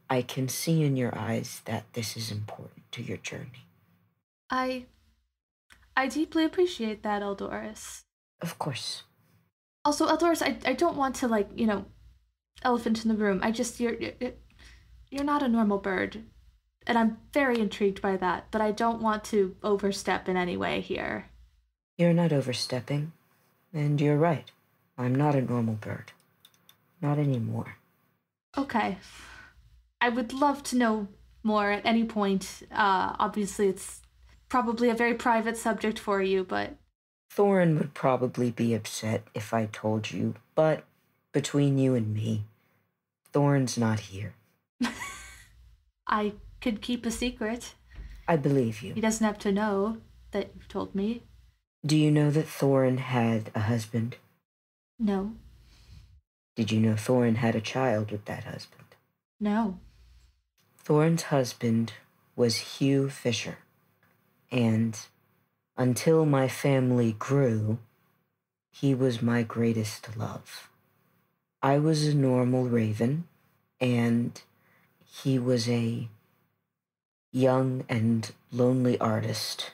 Speaker 4: I can see in your eyes that this is important to your journey.
Speaker 3: I I deeply appreciate that, Eldoris.
Speaker 4: Of course.
Speaker 3: Also, Eldoris, I don't want to, like, elephant in the room. You're not a normal bird. And I'm very intrigued by that, but I don't want to overstep in any way here.
Speaker 4: You're not overstepping, and you're right. I'm not a normal bird. Not anymore.
Speaker 3: Okay. I would love to know more at any point. Obviously, it's probably a very private subject for you, but...
Speaker 4: Thorin would probably be upset if I told you, but between you and me, Thorin's not here.
Speaker 3: I could keep a secret.
Speaker 4: I believe you.
Speaker 3: He doesn't have to know that you've told me.
Speaker 4: Do you know that Thorin had a husband?
Speaker 3: No.
Speaker 4: Did you know Thorin had a child with that husband?
Speaker 3: No.
Speaker 4: Thorin's husband was Hugh Fisher, and until my family grew, he was my greatest love. I was a normal raven, and he was a young and lonely artist.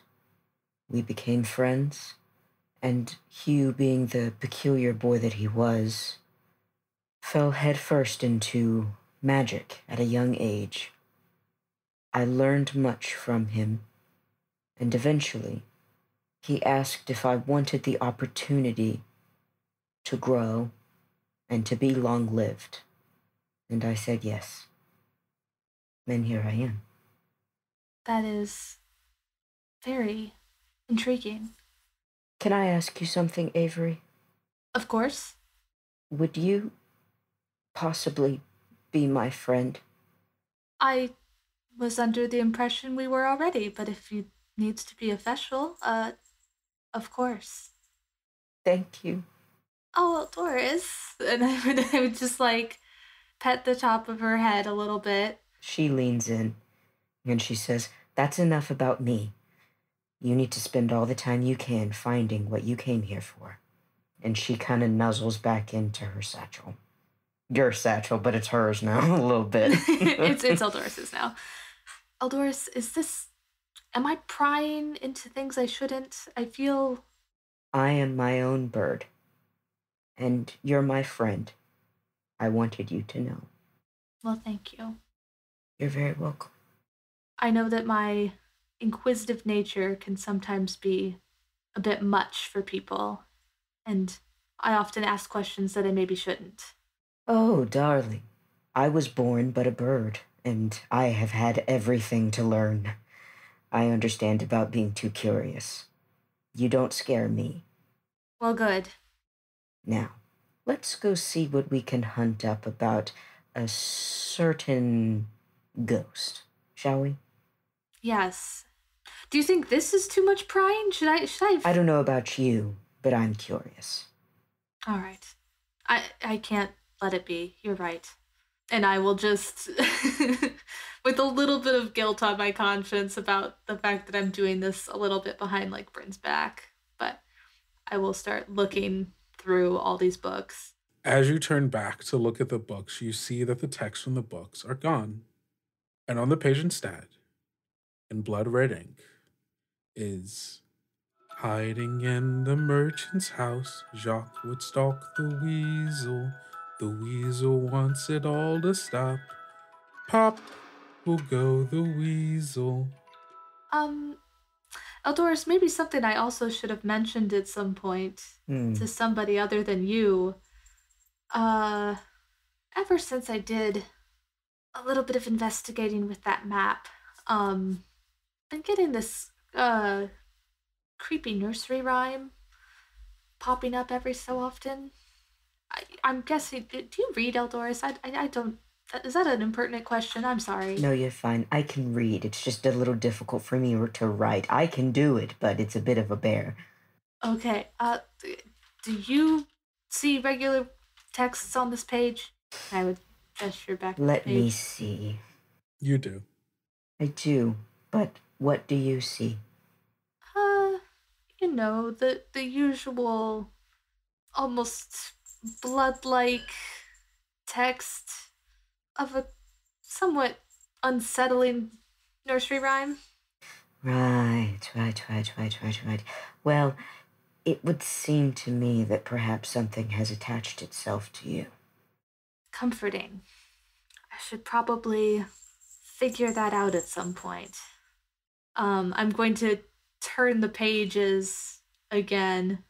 Speaker 4: We became friends, and Hugh, being the peculiar boy that he was, fell headfirst into magic at a young age. I learned much from him, and eventually he asked if I wanted the opportunity to grow and to be long-lived, and I said yes. And here I am.
Speaker 3: That is very intriguing.
Speaker 4: Can I ask you something, Avery?
Speaker 3: Of course.
Speaker 4: Would you possibly be my friend?
Speaker 3: I was under the impression we were already, but if it needs to be official, of course.
Speaker 4: Thank you.
Speaker 3: Oh, Doris. And I would just, like, pet the top of her head a little bit.
Speaker 4: She leans in, and she says, "That's enough about me. You need to spend all the time you can finding what you came here for." And she kind of nuzzles back into her satchel. Your satchel, but it's hers now, a little bit.
Speaker 3: it's Eldoris's now. Eldoris, am I prying into things I shouldn't? I feel...
Speaker 4: I am my own bird, and you're my friend. I wanted you to know.
Speaker 3: Well, thank you.
Speaker 4: You're very welcome.
Speaker 3: I know that my inquisitive nature can sometimes be a bit much for people, and I often ask questions that I maybe shouldn't.
Speaker 4: Oh, darling, I was born but a bird, and I have had everything to learn. I understand about being too curious. You don't scare me.
Speaker 3: Well, good.
Speaker 4: Now, let's go see what we can hunt up about a certain ghost, shall we?
Speaker 3: Yes. Do you think this is too much prying? Should I?
Speaker 4: I don't know about you, but I'm curious.
Speaker 3: All right. I can't let it be. You're right. And I will just, with a little bit of guilt on my conscience about the fact that I'm doing this a little bit behind like Bryn's back, but I will start looking through all these books.
Speaker 2: As you turn back to look at the books, you see that the texts from the books are gone. And on the page instead, in blood red ink, is hiding in the merchant's house, Jacques would stalk the weasel. The weasel wants it all to stop. Pop will go the weasel.
Speaker 3: Eldoris, maybe something I also should have mentioned at some point to somebody other than you. Ever since I did a little bit of investigating with that map, been getting this creepy nursery rhyme popping up every so often. I'm guessing. Do you read, Eldoris? I don't. Is that an impertinent question? I'm sorry.
Speaker 4: No, you're fine. I can read. It's just a little difficult for me to write. I can do it, but it's a bit of a bear.
Speaker 3: Okay. Do you see regular texts on this page? I would gesture back.
Speaker 4: Let me see.
Speaker 2: You do.
Speaker 4: I do, but what do you see?
Speaker 3: The usual, almost blood-like text of a somewhat unsettling nursery rhyme.
Speaker 4: Right. Well, it would seem to me that perhaps something has attached itself to you.
Speaker 3: Comforting. I should probably figure that out at some point. I'm going to turn the pages again.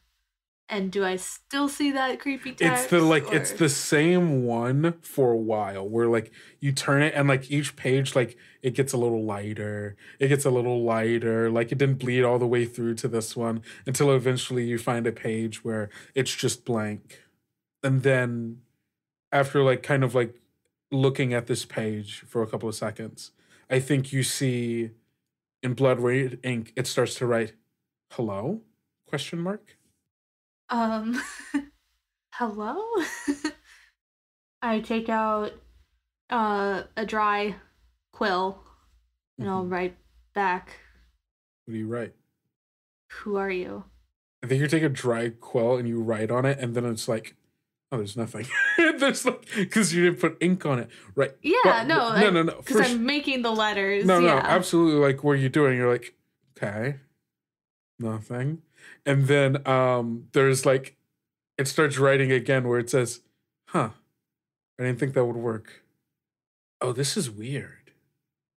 Speaker 3: And do I still see that creepy text?
Speaker 2: It's the same one for a while where like you turn it and like each page like it gets a little lighter. It gets a little lighter. Like it didn't bleed all the way through to this one until eventually you find a page where it's just blank. And then after like kind of like looking at this page for a couple of seconds, I think you see in blood red ink it starts to write hello? Question mark?
Speaker 3: Hello? I take out a dry quill and I'll write back.
Speaker 2: What do you write?
Speaker 3: Who are you?
Speaker 2: I think you take a dry quill and you write on it, and then it's like, oh, there's nothing. There's like, because you didn't put ink on it, right?
Speaker 3: Yeah,
Speaker 2: but,
Speaker 3: no.
Speaker 2: No.
Speaker 3: Because I'm making the letters.
Speaker 2: No, absolutely. Like, what are you doing? You're like, okay, nothing. And then there's like, it starts writing again where it says, huh, I didn't think that would work. Oh, this is weird.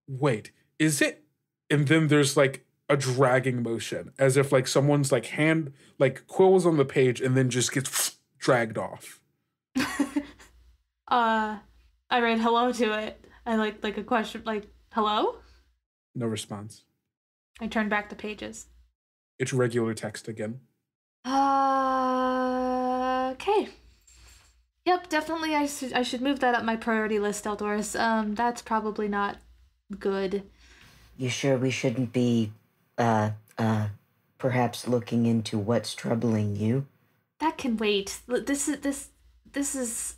Speaker 2: Wait, is it? And then there's like a dragging motion as if like someone's like hand, like quill was on the page and then just gets dragged off.
Speaker 3: I write hello to it. I like a question, like, hello?
Speaker 2: No response.
Speaker 3: I turn back the pages.
Speaker 2: It's regular text again.
Speaker 3: Okay. Yep, definitely I should move that up my priority list, Eldoris. That's probably not good.
Speaker 4: You sure we shouldn't be, perhaps looking into what's troubling you?
Speaker 3: That can wait. This is...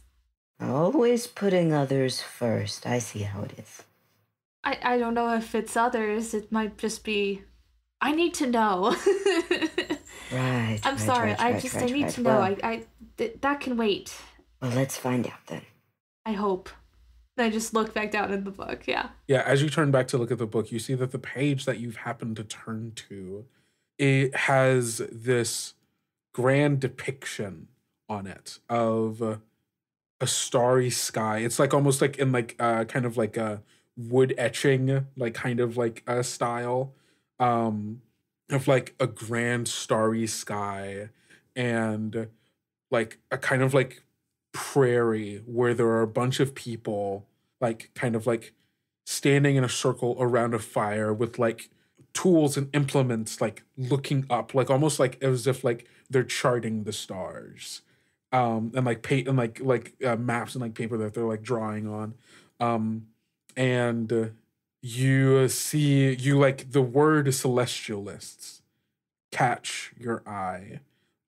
Speaker 4: Always putting others first. I see how it is.
Speaker 3: I don't know if it's others. It might just be... I need to know.
Speaker 4: Right.
Speaker 3: I'm sorry. I need to know.
Speaker 4: Well,
Speaker 3: that can wait.
Speaker 4: Well, let's find out then.
Speaker 3: I hope. I just look back down in the book, yeah.
Speaker 2: Yeah, as you turn back to look at the book, you see that the page that you've happened to turn to, it has this grand depiction on it of a starry sky. It's like almost like in like kind of like a wood etching, like kind of like a style of like a grand starry sky and like a kind of like prairie where there are a bunch of people like kind of like standing in a circle around a fire with like tools and implements like looking up like almost like as if like they're charting the stars and like maps and like paper that they're like drawing on and you see you like the word celestialists catch your eye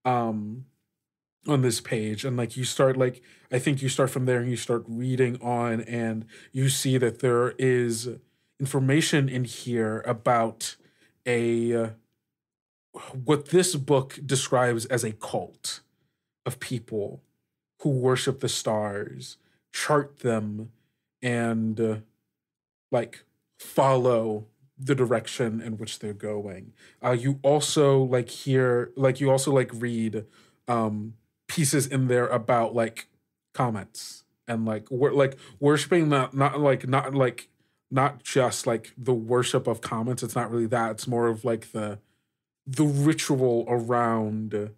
Speaker 2: on this page and like you start like I think you start from there and you start reading on and you see that there is information in here about a what this book describes as a cult of people who worship the stars, chart them, and like follow the direction in which they're going. You also like hear like you also like read pieces in there about like comets and like worshiping not just like the worship of comets. It's not really that. It's more of like the ritual around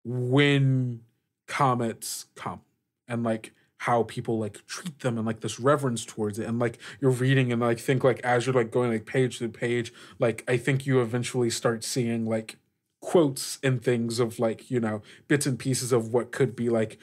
Speaker 2: when comets come and like how people like treat them and like this reverence towards it and like you're reading and like think like as you're like going like page to page like I think you eventually start seeing like quotes and things of like you know bits and pieces of what could be like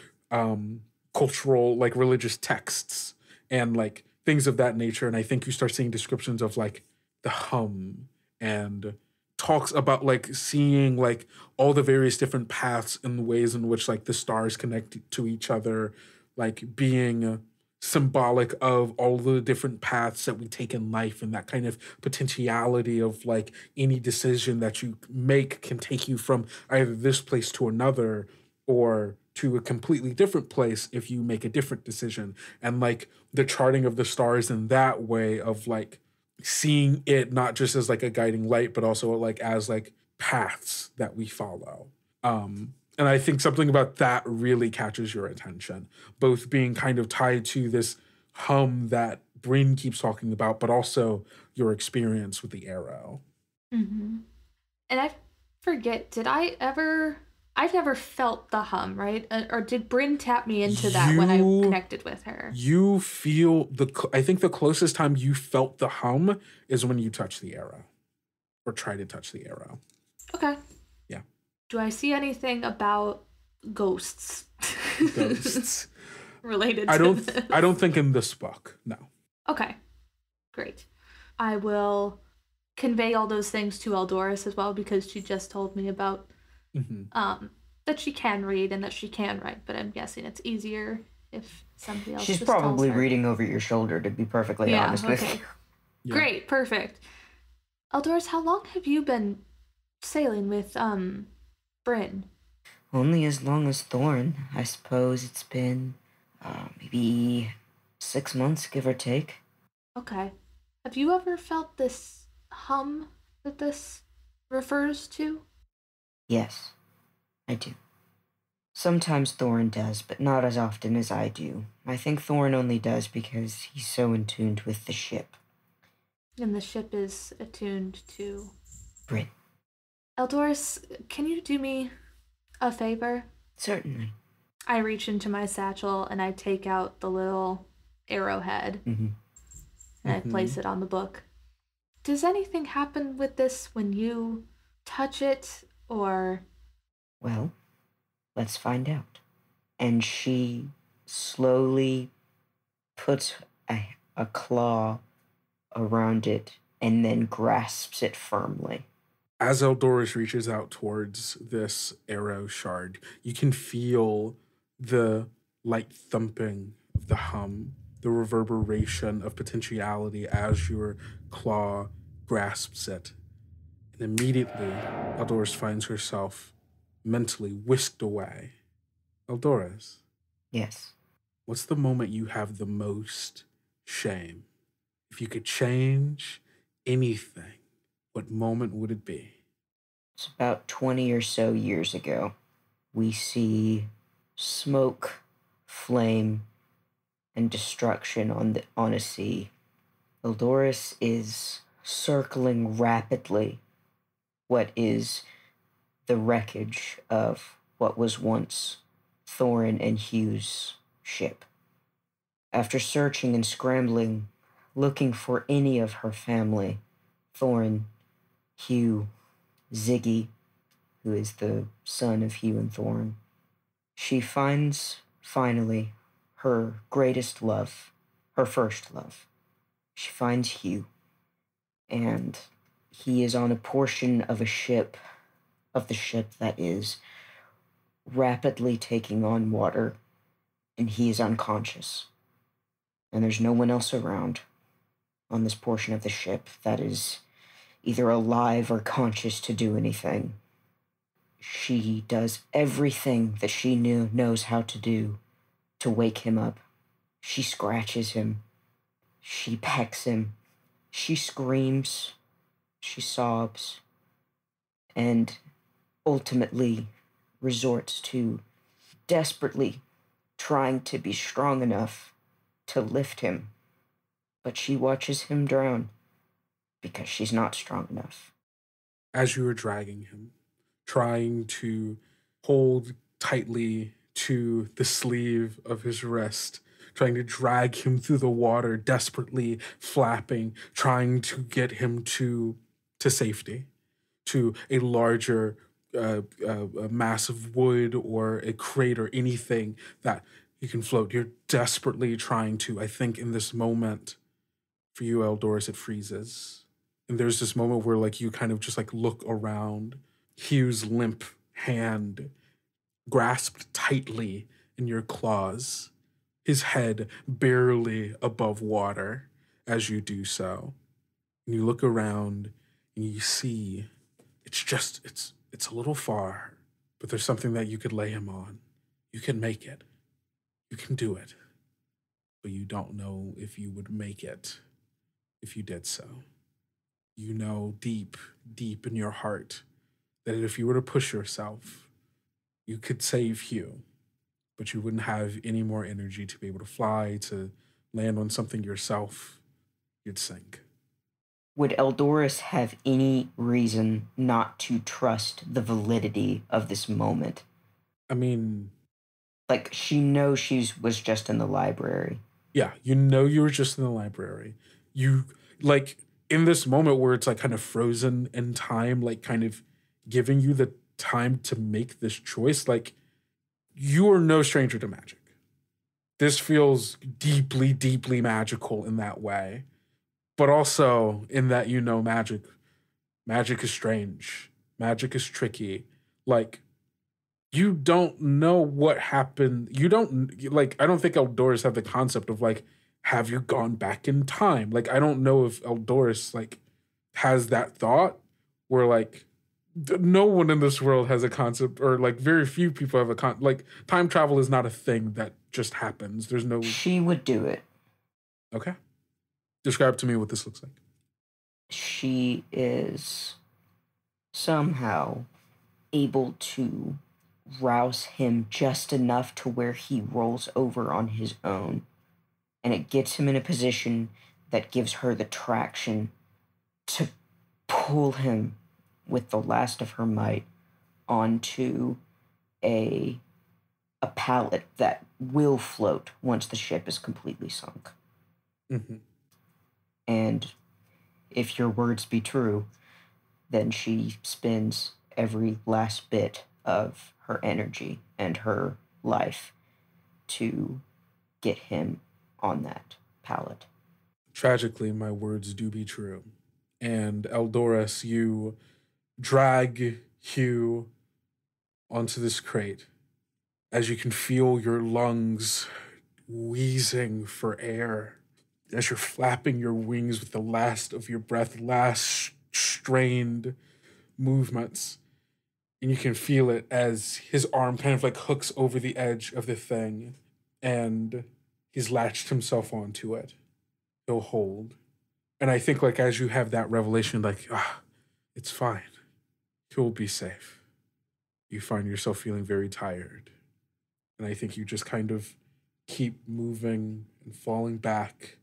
Speaker 2: cultural like religious texts and like things of that nature and I think you start seeing descriptions of like the hum and talks about like seeing like all the various different paths and ways in which like the stars connect to each other like being symbolic of all the different paths that we take in life and that kind of potentiality of like any decision that you make can take you from either this place to another or to a completely different place if you make a different decision and like the charting of the stars in that way of like seeing it not just as like a guiding light, but also like as like paths that we follow. And I think something about that really catches your attention, both being kind of tied to this hum that Bryn keeps talking about, but also your experience with the arrow.
Speaker 3: Mm-hmm. And I forget, I've never felt the hum, right? Or did Bryn tap me into that when I connected with her?
Speaker 2: You feel I think the closest time you felt the hum is when you touch the arrow or try to touch the arrow.
Speaker 3: Okay.
Speaker 2: Yeah.
Speaker 3: Do I see anything about ghosts?
Speaker 2: Ghosts.
Speaker 3: Related to this?
Speaker 2: I don't think in this book, no.
Speaker 3: Okay. Great. I will convey all those things to Edloris as well, because she just told me about that she can read and that she can write, but I'm guessing it's easier if somebody else
Speaker 4: She's
Speaker 3: just
Speaker 4: probably
Speaker 3: tells her.
Speaker 4: reading over your shoulder, to be perfectly honest with you.
Speaker 2: Yeah.
Speaker 3: Great, perfect. Edloris, how long have you been sailing with Bryn?
Speaker 4: Only as long as Thorn. I suppose it's been maybe 6 months, give or take.
Speaker 3: Okay. Have you ever felt this hum that this refers to?
Speaker 4: Yes, I do. Sometimes Thorn does, but not as often as I do. I think Thorn only does because he's so in tune with the ship.
Speaker 3: And the ship is attuned to
Speaker 4: Bryn.
Speaker 3: Edloris, can you do me a favor?
Speaker 4: Certainly.
Speaker 3: I reach into my satchel and I take out the little arrowhead and I place it on the book. Does anything happen with this when you touch it, or?
Speaker 4: Well, let's find out. And she slowly puts a claw around it and then grasps it firmly.
Speaker 2: As Edloris reaches out towards this arrow shard, you can feel the light thumping of the hum, the reverberation of potentiality as your claw grasps it. And immediately, Edloris finds herself mentally whisked away. Edloris.
Speaker 4: Yes.
Speaker 2: What's the moment you have the most shame? If you could change anything, what moment would it be?
Speaker 4: It's about 20 or so years ago. We see smoke, flame, and destruction on a sea. Edloris is circling rapidly what is the wreckage of what was once Thorin and Hugh's ship. After searching and scrambling, looking for any of her family, Thorin, Hugh, Ziggy, who is the son of Hugh and Thorin, she finds, finally, her greatest love, her first love. She finds Hugh, and he is on a portion of the ship that is rapidly taking on water, and he is unconscious. And there's no one else around on this portion of the ship that is either alive or conscious to do anything. She does everything that she knows how to do to wake him up. She scratches him. She pecks him. She screams. She sobs. And ultimately resorts to desperately trying to be strong enough to lift him. But she watches him drown because she's not strong enough.
Speaker 2: As you are dragging him, trying to hold tightly to the sleeve of his wrist, trying to drag him through the water, desperately flapping, trying to get him to safety, to a larger a mass of wood or a crate or anything that you can float. You're desperately trying to. I think in this moment, for you, Edloris, it freezes. And there's this moment where like you kind of just like look around. Hugh's limp hand grasped tightly in your claws, his head barely above water as you do so. And you look around and you see it's a little far, but there's something that you could lay him on. You can make it. You can do it. But you don't know if you would make it if you did so. You know deep, deep in your heart that if you were to push yourself, you could save Hugh, but you wouldn't have any more energy to be able to fly, to land on something yourself. You'd sink.
Speaker 4: Would Eldoris have any reason not to trust the validity of this moment?
Speaker 2: I mean,
Speaker 4: Like, she knows she was just in the library.
Speaker 2: yeah, you know you were just in the library. You, like, in this moment where it's, like, kind of frozen in time, like, kind of giving you the time to make this choice, like, you are no stranger to magic. This feels deeply, deeply magical in that way. But also in that you know magic is strange. Magic is tricky. Like, you don't know what happened. You don't, like, I don't think Eldoris have the concept of, like, have you gone back in time? Like, I don't know if Eldoris, like, has that thought where, like, no one in this world has a concept, or, like, very few people have like, time travel is not a thing that just happens. There's no.
Speaker 4: She would do it.
Speaker 2: Okay. Describe to me what this looks like.
Speaker 4: She is somehow able to rouse him just enough to where he rolls over on his own. And it gets him in a position that gives her the traction to pull him with the last of her might onto a pallet that will float once the ship is completely sunk.
Speaker 2: Mm-hmm.
Speaker 4: And if your words be true, then she spends every last bit of her energy and her life to get him on that pallet.
Speaker 2: Tragically, my words do be true. And Eldoris, you drag Hugh onto this crate as you can feel your lungs wheezing for air, as you're flapping your wings with the last of your breath, last strained movements. And you can feel it as his arm kind of like hooks over the edge of the thing and he's latched himself onto it. He'll hold. And I think, like, as you have that revelation, like, it's fine. He'll be safe. You find yourself feeling very tired. And I think you just kind of keep moving and falling back,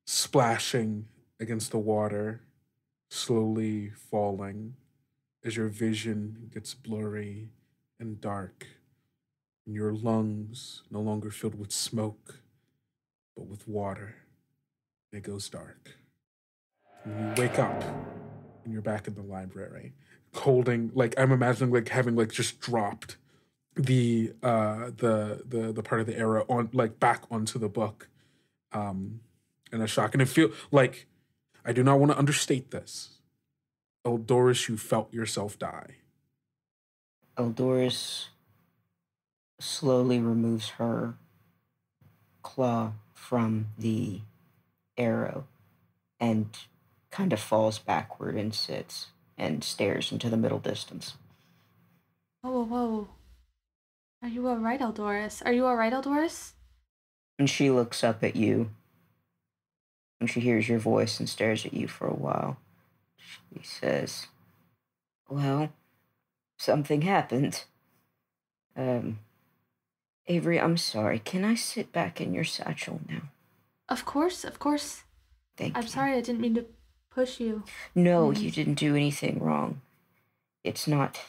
Speaker 2: splashing against the water, slowly falling as your vision gets blurry and dark, and your lungs no longer filled with smoke, but with water. It goes dark. And you wake up, and you're back in the library, holding, like, I'm imagining, like, having, like, just dropped the part of the arrow on, like, back onto the book, in a shock. And it feel like, I do not want to understate this. Eldoris, you felt yourself die.
Speaker 4: Eldoris slowly removes her claw from the arrow and kind of falls backward and sits and stares into the middle distance.
Speaker 3: Whoa, whoa. Are you alright, Eldoris? Are you alright, Eldoris?
Speaker 4: And she looks up at you and she hears your voice and stares at you for a while. She says, "Well, something happened. Avery, I'm sorry. Can I sit back in your satchel now?"
Speaker 3: Of course, of course.
Speaker 4: Thank you.
Speaker 3: I'm sorry, I didn't mean to push you.
Speaker 4: No, you didn't do anything wrong. It's not.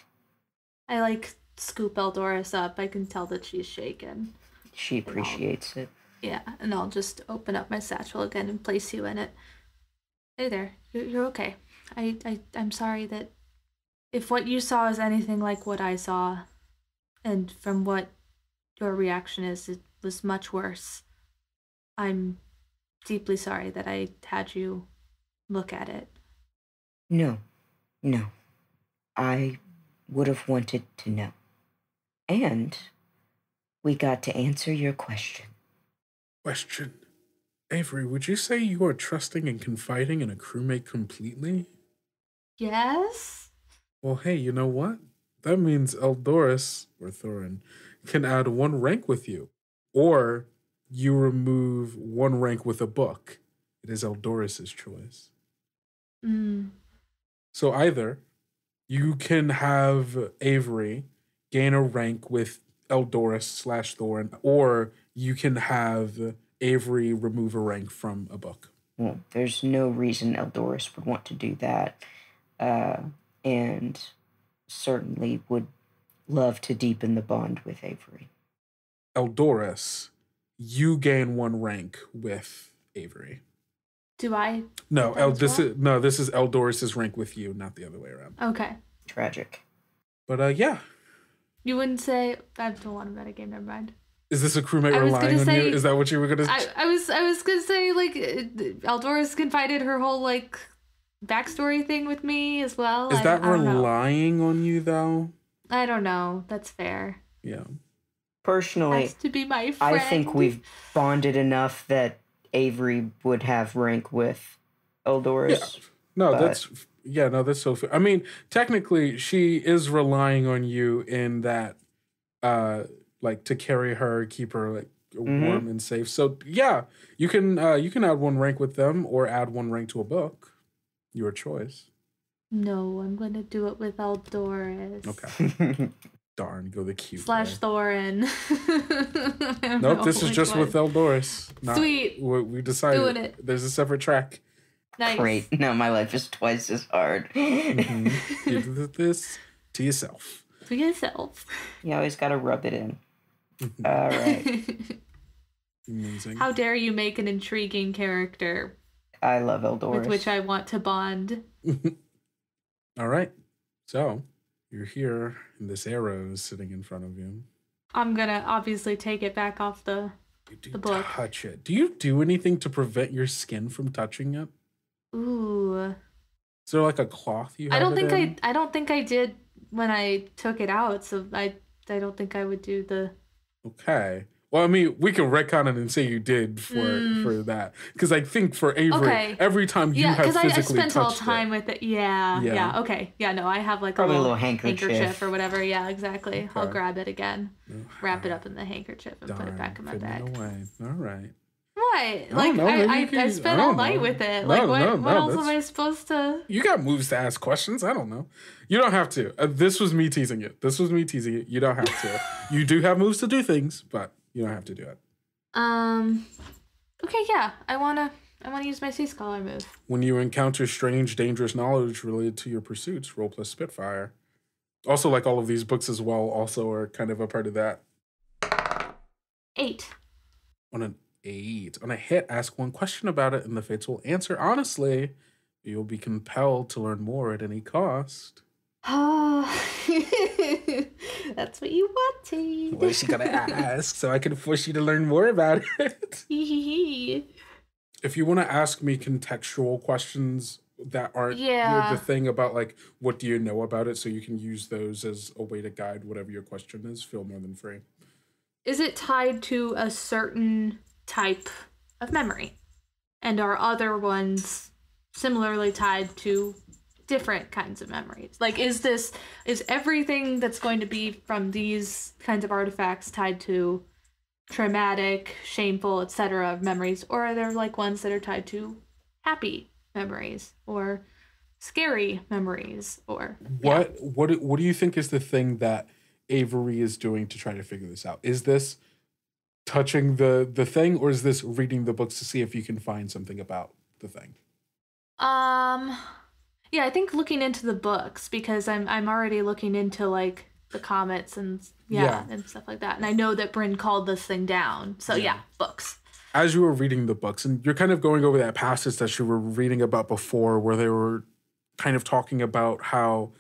Speaker 3: I, like, scoop Eldoris up. I can tell that she's shaken.
Speaker 4: She appreciates it.
Speaker 3: Yeah, and I'll just open up my satchel again and place you in it. Hey there, you're okay. I'm sorry that if what you saw is anything like what I saw, and from what your reaction is, it was much worse. I'm deeply sorry that I had you look at it.
Speaker 4: No. I would have wanted to know. And we got to answer your question.
Speaker 2: Question. Avery, would you say you are trusting and confiding in a crewmate completely?
Speaker 3: Yes?
Speaker 2: Well, hey, you know what? That means Eldoris, or Thorin, can add 1 rank with you. Or you remove 1 rank with a book. It is Eldoris's choice.
Speaker 3: Mm.
Speaker 2: So either you can have Avery gain a rank with Eldoris/Thorin, or you can have Avery remove a rank from a book.
Speaker 4: Well, there's no reason Eldoris would want to do that, and certainly would love to deepen the bond with Avery.
Speaker 2: Eldoris, you gain 1 rank with Avery.
Speaker 3: Do I?
Speaker 2: No,
Speaker 3: get that as well?
Speaker 2: this is Eldoris's rank with you, not the other way around.
Speaker 3: Okay.
Speaker 4: Tragic.
Speaker 2: But yeah.
Speaker 3: You wouldn't say I don't want to metagame. Never mind.
Speaker 2: Is this a crewmate
Speaker 3: I was
Speaker 2: relying
Speaker 3: gonna
Speaker 2: on
Speaker 3: say-
Speaker 2: you? Is that what you were gonna?
Speaker 3: I was gonna say like Eldoris confided her whole like backstory thing with me as well.
Speaker 2: Is that
Speaker 3: I don't know.
Speaker 2: relying on you though?
Speaker 3: I don't know. That's fair.
Speaker 2: Yeah.
Speaker 4: Personally,
Speaker 3: Has to be my friend.
Speaker 4: I think we've bonded enough that Avery would have rank with Eldoris.
Speaker 2: No,
Speaker 4: But-
Speaker 2: that's so fair. I mean, technically, she is relying on you in that, like to carry her, keep her like warm and safe. So yeah, you can add 1 rank with them or add 1 rank to a book. Your choice.
Speaker 3: No, I'm gonna do it with Eldoris.
Speaker 2: Okay. Darn, go the cute.
Speaker 3: /
Speaker 2: way.
Speaker 3: Thorin.
Speaker 2: Nope, this is just with Eldoris.
Speaker 3: Sweet.
Speaker 2: We decided
Speaker 3: Doing it.
Speaker 2: there's a separate track.
Speaker 3: Nice.
Speaker 4: Great. Now my life is twice as hard.
Speaker 2: Give this to yourself.
Speaker 3: For yourself.
Speaker 4: You always gotta rub it in. All right.
Speaker 2: Amazing.
Speaker 3: How dare you make an intriguing character
Speaker 4: I love Eldoris.
Speaker 3: with which I want to bond?
Speaker 2: All right. So you're here, and this arrow is sitting in front of you.
Speaker 3: I'm gonna obviously take it back off the.
Speaker 2: You do
Speaker 3: The book.
Speaker 2: touch it. Do you do anything to prevent your skin from touching it?
Speaker 3: Ooh.
Speaker 2: Is there like a cloth you have?
Speaker 3: I don't think
Speaker 2: in?
Speaker 3: I don't think I did when I took it out, so I don't think I would do the.
Speaker 2: Okay. Well, I mean, we can retcon it and say you did for that, because I think for Avery,
Speaker 3: Okay.
Speaker 2: every time you
Speaker 3: Yeah,
Speaker 2: have
Speaker 3: because I
Speaker 2: physically
Speaker 3: spent all
Speaker 2: touched
Speaker 3: time
Speaker 2: it,
Speaker 3: with it. Yeah,
Speaker 2: Yeah.
Speaker 3: yeah. Okay. Yeah, no, I have like
Speaker 4: Probably
Speaker 3: a
Speaker 4: a
Speaker 3: little
Speaker 4: little handkerchief.
Speaker 3: or whatever. Yeah, exactly. I'll
Speaker 2: Okay.
Speaker 3: grab it again, wrap it up in the handkerchief, and put it back in my
Speaker 2: putting it
Speaker 3: bag.
Speaker 2: away. All right.
Speaker 3: What?
Speaker 2: don't
Speaker 3: Like
Speaker 2: know, maybe
Speaker 3: I
Speaker 2: you can-
Speaker 3: I
Speaker 2: I
Speaker 3: spent
Speaker 2: don't
Speaker 3: all night
Speaker 2: know.
Speaker 3: with it.
Speaker 2: No,
Speaker 3: Like
Speaker 2: no,
Speaker 3: what else am
Speaker 2: that's-
Speaker 3: I supposed to?
Speaker 2: You got moves to ask questions. I don't know. You don't have to. This was me teasing it. You don't have to. You do have moves to do things, but you don't have to do it.
Speaker 3: Okay, yeah. I wanna use my Sea Scholar move.
Speaker 2: When you encounter strange, dangerous knowledge related to your pursuits, roll plus Spitfire. Also, like all of these books as well, also are kind of a part of that.
Speaker 3: 8.
Speaker 2: On an 8. On a hit, ask 1 question about it, and the fates will answer honestly. You'll be compelled to learn more at any cost.
Speaker 3: Oh, that's what you wanted.
Speaker 2: Well, she gotta ask, so I can force you to learn more about it. If you want to ask me contextual questions that aren't
Speaker 3: Yeah.
Speaker 2: the thing about like what do you know about it, so you can use those as a way to guide whatever your question is, feel more than free.
Speaker 3: Is it tied to a certain type of memory? And are other ones similarly tied to different kinds of memories? Like is everything that's going to be from these kinds of artifacts tied to traumatic, shameful, etc. memories, or are there like ones that are tied to happy memories or scary memories or
Speaker 2: What do you think is the thing that Avery is doing to try to figure this out? Is this touching the thing, or is this reading the books to see if you can find something about the thing?
Speaker 3: Yeah, I think looking into the books, because I'm already looking into like the comets and
Speaker 2: Yeah.
Speaker 3: and stuff like that. And I know that Bryn called this thing down. So yeah, books.
Speaker 2: As you were reading the books, and you're kind of going over that passage that you were reading about before, where they were kind of talking about how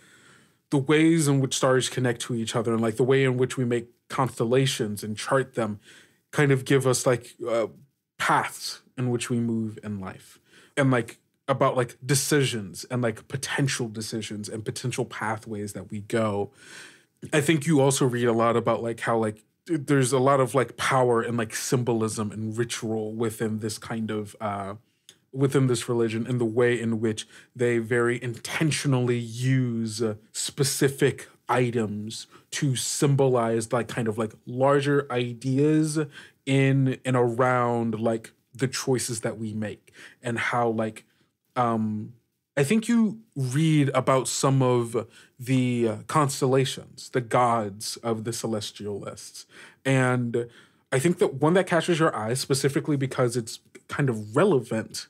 Speaker 2: the ways in which stars connect to each other and like the way in which we make constellations and chart them kind of give us like paths in which we move in life, and like about like decisions and like potential decisions and potential pathways that we go. I think you also read a lot about like how like there's a lot of like power and like symbolism and ritual within this kind of within this religion, and the way in which they very intentionally use specific items to symbolize like kind of like larger ideas in and around like the choices that we make and how like I think you read about some of the constellations, the gods of the celestial lists. And I think that one that catches your eye specifically because it's kind of relevant,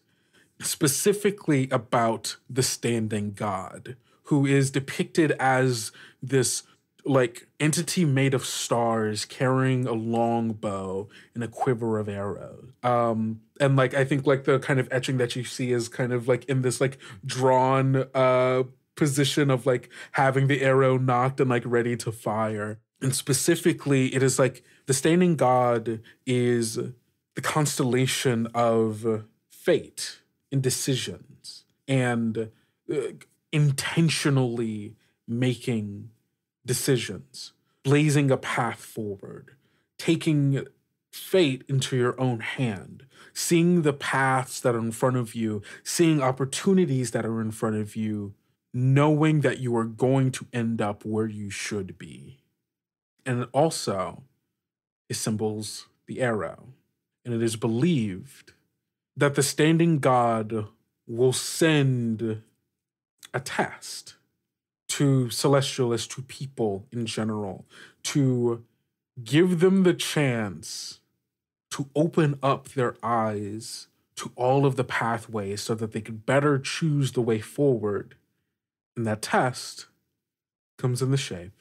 Speaker 2: specifically about the standing god, who is depicted as this like entity made of stars carrying a long bow and a quiver of arrows. And like I think like the kind of etching that you see is kind of like in this like drawn position of like having the arrow knocked and like ready to fire. And specifically it is like the standing god is the constellation of fate and decisions and intentionally making decisions, blazing a path forward, taking fate into your own hand, seeing the paths that are in front of you, seeing opportunities that are in front of you, knowing that you are going to end up where you should be. And it also symbols the arrow. And it is believed that the standing god will send a test to celestialists, to people in general, to give them the chance to open up their eyes to all of the pathways so that they could better choose the way forward. And that test comes in the shape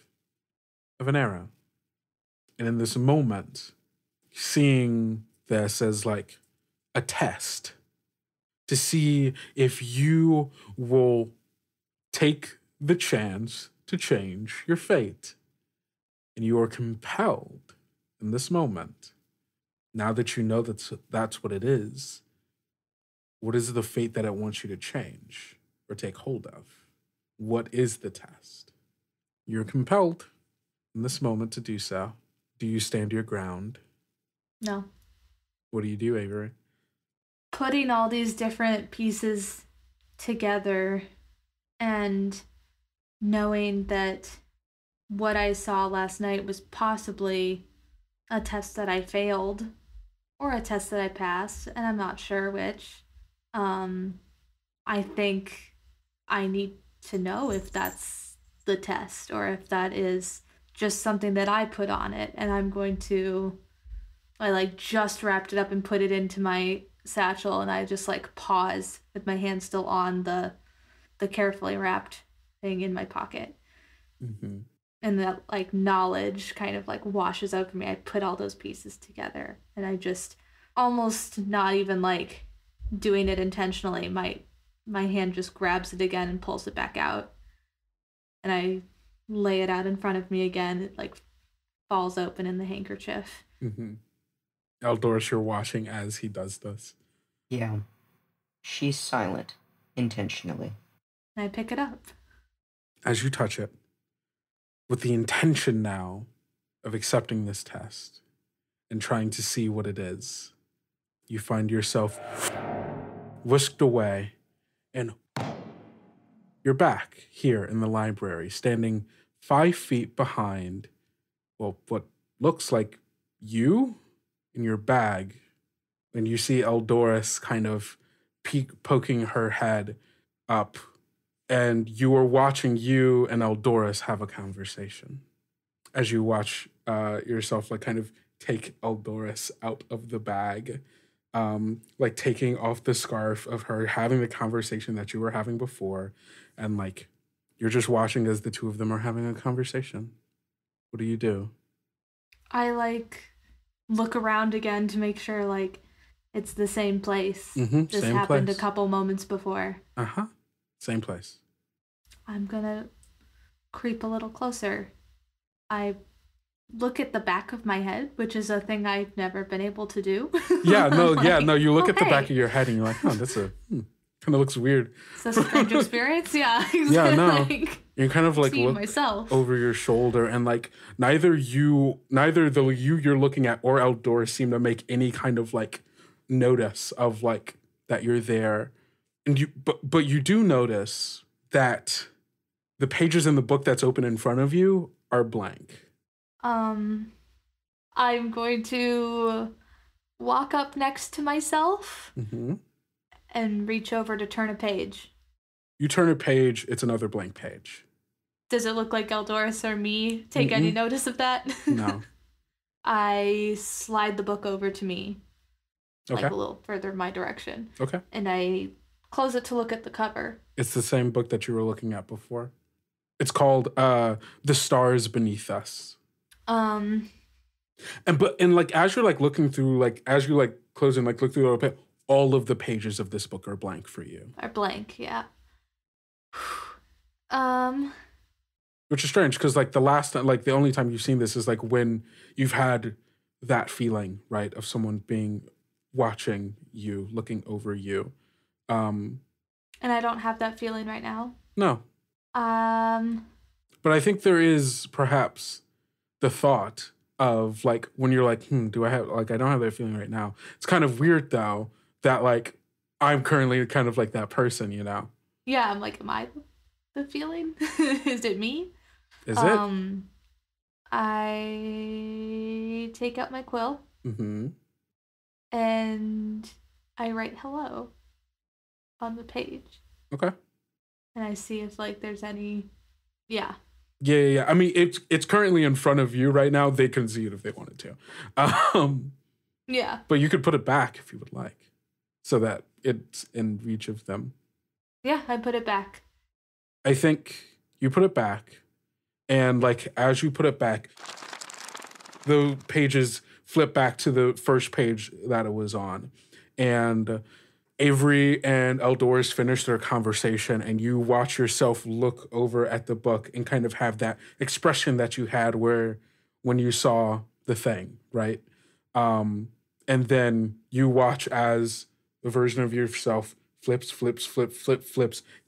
Speaker 2: of an arrow. And in this moment, seeing this as like a test to see if you will take the chance to change your fate. And you are compelled in this moment, now that you know that's what it is, what is the fate that it wants you to change or take hold of? What is the test? You're compelled in this moment to do so. Do you stand your ground?
Speaker 3: No.
Speaker 2: What do you do, Avery?
Speaker 3: Putting all these different pieces together and knowing that what I saw last night was possibly a test that I failed or a test that I passed, and I'm not sure which. I think I need to know if that's the test or if that is just something that I put on it, and I like just wrapped it up and put it into my satchel, and I just like pause with my hand still on the carefully wrapped thing in my pocket.
Speaker 2: Mm-hmm.
Speaker 3: And that like knowledge kind of like washes over me. I put all those pieces together, and I just almost not even like doing it intentionally. My hand just grabs it again and pulls it back out, and I lay it out in front of me again. It like falls open in the handkerchief.
Speaker 2: Mm-hmm. Eldoris, you're watching as he does this.
Speaker 4: Yeah. She's silent, intentionally.
Speaker 3: And I pick it up.
Speaker 2: As you touch it, with the intention now of accepting this test and trying to see what it is, you find yourself whisked away and you're back here in the library, standing 5 feet behind, well, what looks like you in your bag. And you see Eldoris kind of poking her head up. And you are watching you and Eldoris have a conversation as you watch yourself like kind of take Eldoris out of the bag, like taking off the scarf of her, having the conversation that you were having before. And like, you're just watching as the two of them are having a conversation. What do you do?
Speaker 3: I like look around again to make sure like it's the same place.
Speaker 2: Mm-hmm,
Speaker 3: this
Speaker 2: same
Speaker 3: happened
Speaker 2: place.
Speaker 3: a couple moments before.
Speaker 2: Uh-huh. Same place.
Speaker 3: I'm gonna creep a little closer. I look at the back of my head, which is a thing I've never been able to do.
Speaker 2: Yeah, no,
Speaker 3: Like,
Speaker 2: you look at the
Speaker 3: hey.
Speaker 2: back of your head and you're like, oh, that's kind of looks weird.
Speaker 3: It's a strange experience. Yeah.
Speaker 2: Yeah, no.
Speaker 3: Like,
Speaker 2: You kind of like
Speaker 3: seeing
Speaker 2: look
Speaker 3: myself
Speaker 2: over your shoulder, and like neither the you you're looking at or Eldoris seem to make any kind of like notice of like that you're there. And but you do notice that the pages in the book that's open in front of you are blank.
Speaker 3: I'm going to walk up next to myself
Speaker 2: Mm-hmm.
Speaker 3: and reach over to turn a page.
Speaker 2: You turn a page, it's another blank page.
Speaker 3: Does it look like Eldoris or me take any notice of that?
Speaker 2: No.
Speaker 3: I slide the book over to me,
Speaker 2: Okay.
Speaker 3: like a little further my direction.
Speaker 2: Okay.
Speaker 3: And I close it to look at the cover.
Speaker 2: It's the same book that you were looking at before. It's called The Stars Beneath Us. And like as you're like looking through, like as you like closing, like look through all of the pages of this book are blank for you.
Speaker 3: Are blank, yeah.
Speaker 2: Which is strange because like the last time, like the only time you've seen this is like when you've had that feeling, right, of someone watching you, looking over you.
Speaker 3: And I don't have that feeling right now.
Speaker 2: No.
Speaker 3: But
Speaker 2: I think there is perhaps the thought of like when you're like, do I have like I don't have that feeling right now. It's kind of weird though that like I'm currently kind of like that person, you know?
Speaker 3: Yeah, I'm like, am I the feeling? Is it me?
Speaker 2: Is it?
Speaker 3: I take out my quill.
Speaker 2: Mm-hmm.
Speaker 3: And I write hello on the page.
Speaker 2: Okay.
Speaker 3: And I see if like there's any Yeah.
Speaker 2: I mean, it's currently in front of you right now. They can see it if they wanted to.
Speaker 3: Yeah.
Speaker 2: But you could put it back if you would like, so that it's in reach of them.
Speaker 3: Yeah, I put it back.
Speaker 2: I think you put it back, and like as you put it back, the pages flip back to the first page that it was on, and Avery and Eldoris finish their conversation, and you watch yourself look over at the book and kind of have that expression that you had when you saw the thing, right? And then you watch as the version of yourself flips,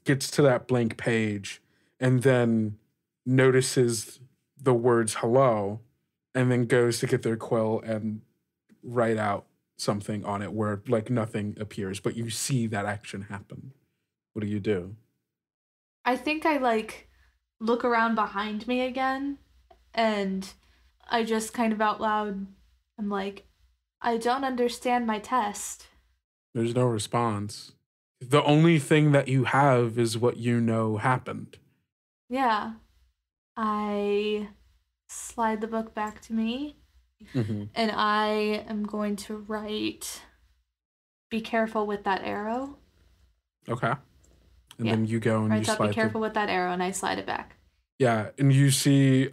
Speaker 2: gets to that blank page, and then notices the words hello, and then goes to get their quill and write out something on it where like nothing appears, but you see that action happen. What do?
Speaker 3: I think I like look around behind me again, and I just kind of out loud, I'm like, I don't understand my test.
Speaker 2: There's no response. The only thing that you have is what you know happened.
Speaker 3: Yeah. I slide the book back to me.
Speaker 2: Mm-hmm.
Speaker 3: And I am going to write, be careful with that arrow.
Speaker 2: Okay. And then you go and
Speaker 3: Write
Speaker 2: you
Speaker 3: up,
Speaker 2: slide
Speaker 3: be careful with that arrow, and I slide it back.
Speaker 2: Yeah, and you see,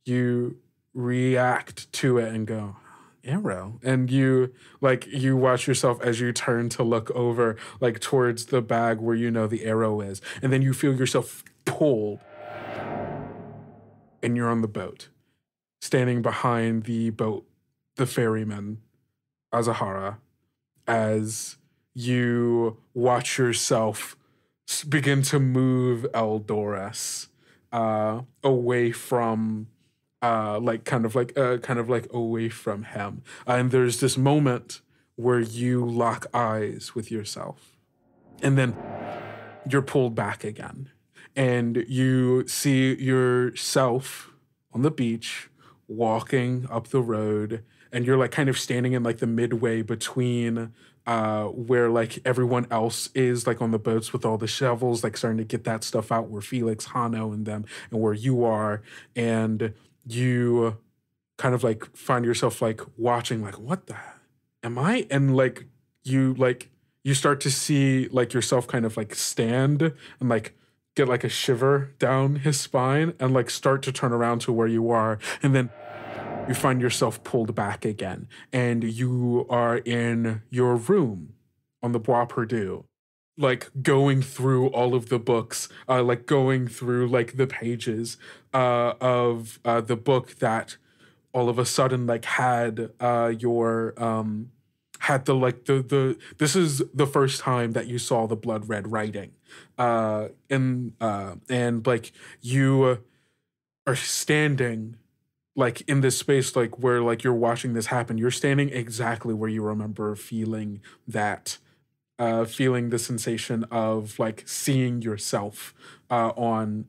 Speaker 2: you react to it and go, arrow. And you watch yourself as you turn to look over, like towards the bag where you know the arrow is. And then you feel yourself pulled. And you're on the boat. Standing behind the boat, the ferryman, Azahara, as you watch yourself begin to move Eldoris away from, kind of like away from him. And there's this moment where you lock eyes with yourself, and then you're pulled back again, and you see yourself on the beach, walking up the road, and you're like kind of standing in like the midway between where like everyone else is like on the boats with all the shovels, like starting to get that stuff out, where Felix, Hano, and them, and where you are, and you kind of like find yourself like watching, like, what the am I? And like you start to see like yourself kind of like stand and like get like a shiver down his spine and like start to turn around to where you are. And then you find yourself pulled back again, and you are in your room on the Bois Perdu, like going through all of the books, like going through like the pages of the book that all of a sudden like had had the this is the first time that you saw the blood red writing, and like you are standing like in this space, like where like you're watching this happen. You're standing exactly where you remember feeling that, feeling the sensation of like seeing yourself on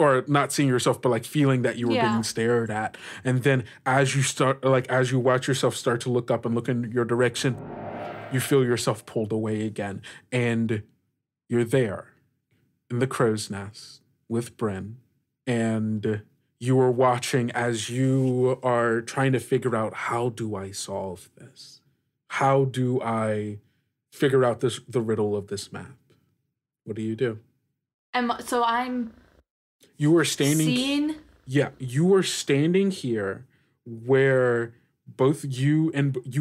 Speaker 2: or not seeing yourself, but like feeling that you were being stared at. And then as you watch yourself start to look up and look in your direction, you feel yourself pulled away again. And you're there in the crow's nest with Bryn. And you are watching as you are trying to figure out, how do I solve this? How do I figure out the riddle of this map? What do you do? You were standing.
Speaker 3: Seeing?
Speaker 2: Yeah, you were standing here where both you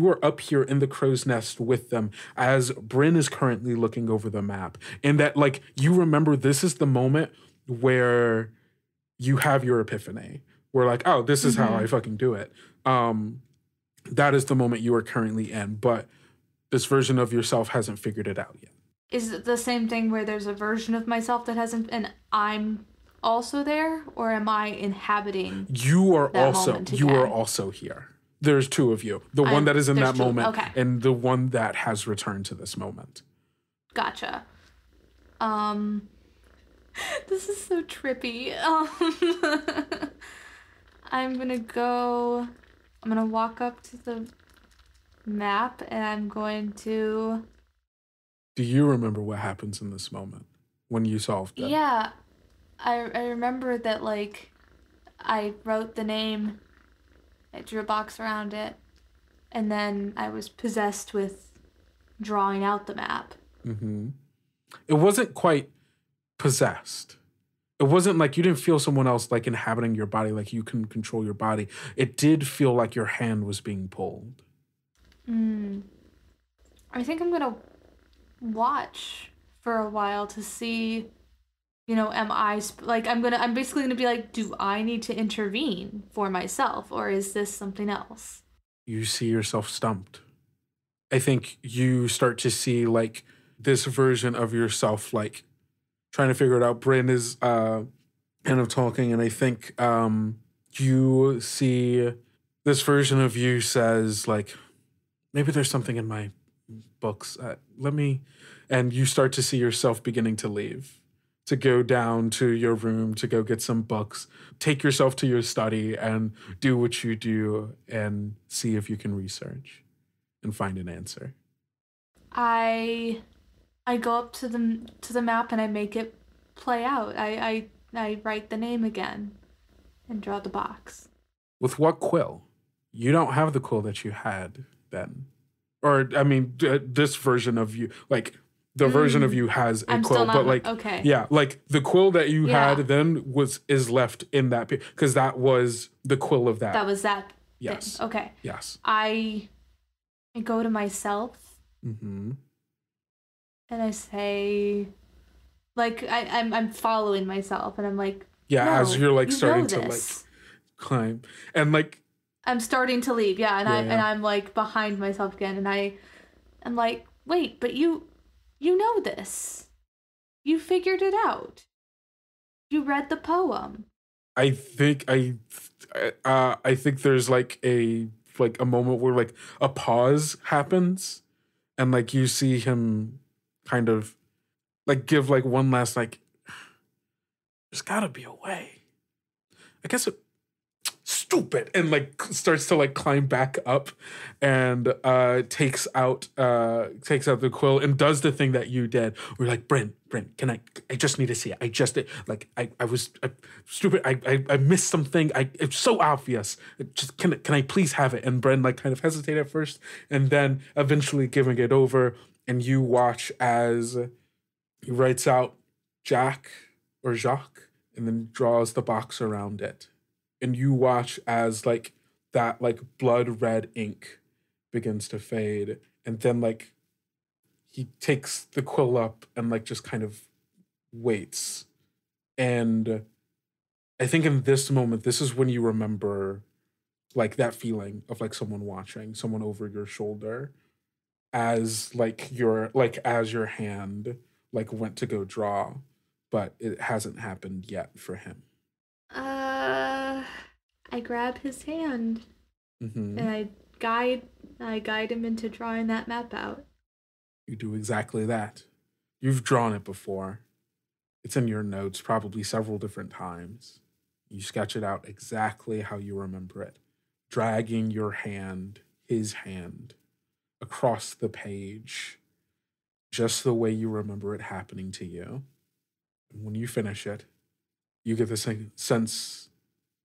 Speaker 2: are up here in the crow's nest with them as Bryn is currently looking over the map. And that, like, you remember this is the moment where you have your epiphany. Where like, oh, this is how I fucking do it. That is the moment you are currently in, but this version of yourself hasn't figured it out yet.
Speaker 3: Is it the same thing where there's a version of myself that hasn't, and I'm also there, or am I inhabiting?
Speaker 2: You are also here. There's two of you. The one that is in that moment, and the one that has returned to this moment.
Speaker 3: Gotcha. This is so trippy. I'm gonna walk up to the map, and I'm going to...
Speaker 2: Do you remember what happens in this moment when you solved it?
Speaker 3: Yeah. I remember that, like, I wrote the name, I drew a box around it, and then I was possessed with drawing out the map.
Speaker 2: Mm-hmm. It wasn't quite possessed. It wasn't like you didn't feel someone else, like, inhabiting your body, like you can control your body. It did feel like your hand was being pulled.
Speaker 3: I think I'm gonna watch for a while to see, you know, I'm basically gonna be like, do I need to intervene for myself, or is this something else?
Speaker 2: You see yourself stumped. I think you start to see, like, this version of yourself, like, trying to figure it out. Bryn is kind of talking, and I think you see this version of you says, like, maybe there's something in my books. And you start to see yourself beginning to leave, to go down to your room, to go get some books, take yourself to your study and do what you do and see if you can research and find an answer.
Speaker 3: I go up to the map and I make it play out. I write the name again and draw the box.
Speaker 2: With what quill? You don't have the quill that you had then. Or, I mean, this version of you, like, the version of you has a quill, but, like, yeah, like, the quill that you had then is left in that, because that was the quill of that.
Speaker 3: That was that
Speaker 2: yes.
Speaker 3: thing. Okay.
Speaker 2: Yes.
Speaker 3: I go to myself.
Speaker 2: Mm-hmm.
Speaker 3: And I say, like, I'm following myself, and I'm like,
Speaker 2: yeah,
Speaker 3: no,
Speaker 2: as you're, like, starting to, like, climb. And, like,
Speaker 3: I'm starting to leave, and I'm like behind myself again, and I'm like, wait, but you know this. You figured it out. You read the poem.
Speaker 2: I think there's like a moment where, like, a pause happens, and, like, you see him kind of, like, give, like, one last, like, there's gotta be a way. I guess stupid, and, like, starts to, like, climb back up and takes out the quill and does the thing that you did. We're like, Bryn, can I just need to see it. I was stupid. I missed something. It's so obvious. Just can I please have it? And Bryn, like, kind of hesitated at first and then eventually giving it over, and you watch as he writes out Jack or Jacques and then draws the box around it. And you watch as, like, that, like, blood red ink begins to fade. And then, like, he takes the quill up and, like, just kind of waits. And I think in this moment, this is when you remember, like, that feeling of, like, someone watching, someone over your shoulder as, like, your hand, like, went to go draw, but it hasn't happened yet for him.
Speaker 3: I grab his hand, and I guide him into drawing that map out.
Speaker 2: You do exactly that. You've drawn it before. It's in your notes probably several different times. You sketch it out exactly how you remember it, dragging your hand, his hand, across the page, just the way you remember it happening to you. And when you finish it, you get this sense,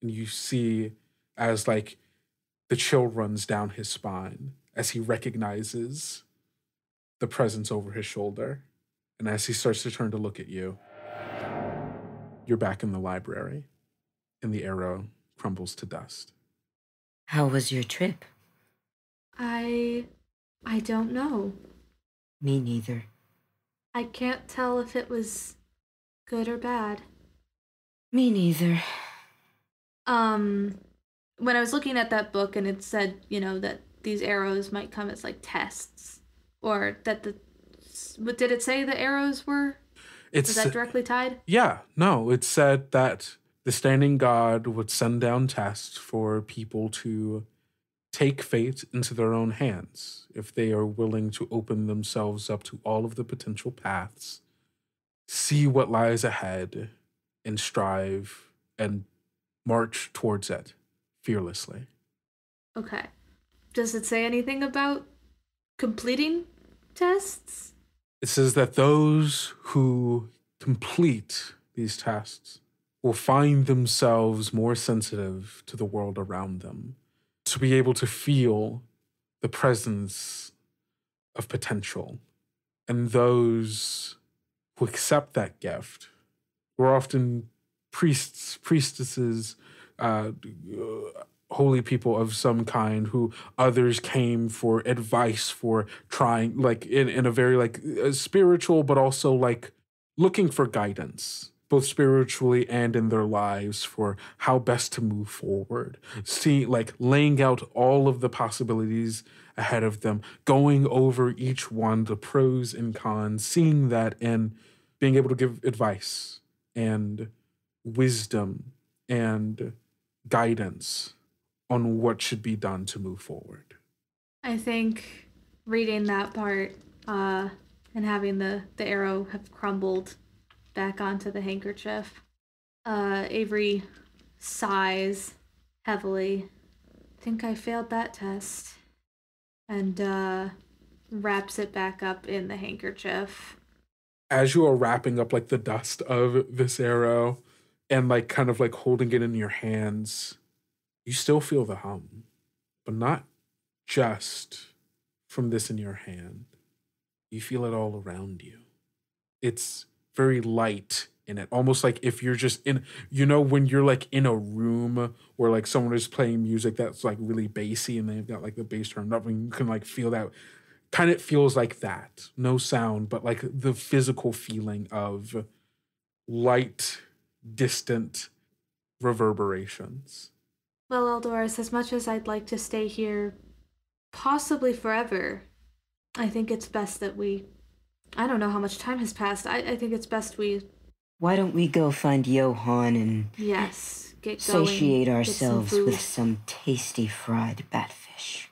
Speaker 2: and you see as like the chill runs down his spine as he recognizes the presence over his shoulder. And as he starts to turn to look at you, you're back in the library, and the arrow crumbles to dust.
Speaker 4: How was your trip?
Speaker 3: I don't know.
Speaker 4: Me neither.
Speaker 3: I can't tell if it was good or bad.
Speaker 4: Me neither.
Speaker 3: When I was looking at that book and it said, that these arrows might come as like tests, or that did it say the arrows were? Was that directly tied?
Speaker 2: Yeah, no, it said that the standing god would send down tests for people to take fate into their own hands if they are willing to open themselves up to all of the potential paths, see what lies ahead, and strive and march towards it fearlessly.
Speaker 3: Okay. Does it say anything about completing tests?
Speaker 2: It says that those who complete these tests will find themselves more sensitive to the world around them, to be able to feel the presence of potential. And those who accept that gift were often priests, priestesses, holy people of some kind who others came for advice for trying, like in a very like spiritual, but also like looking for guidance, both spiritually and in their lives for how best to move forward. See, like laying out all of the possibilities ahead of them, going over each one, the pros and cons, seeing that and being able to give advice and wisdom and guidance on what should be done to move forward.
Speaker 3: I think reading that part and having the arrow have crumbled back onto the handkerchief, Avery sighs heavily. I think I failed that test. And wraps it back up in the handkerchief.
Speaker 2: As you are wrapping up like the dust of this arrow and like kind of like holding it in your hands, you still feel the hum, but not just from this in your hand. You feel it all around you. It's very light in it, almost like if you're just in, when you're like in a room where like someone is playing music that's like really bassy and they've got like the bass turned up and you can like feel that. Kind of feels like that. No sound, but like the physical feeling of light, distant reverberations.
Speaker 3: Well, Eldoris, as much as I'd like to stay here, possibly forever, I think it's best that I don't know how much time has passed. I think it's best we...
Speaker 4: Why don't we go find Johan and...
Speaker 3: Yes, get going.
Speaker 4: Satiate ourselves with some tasty fried batfish.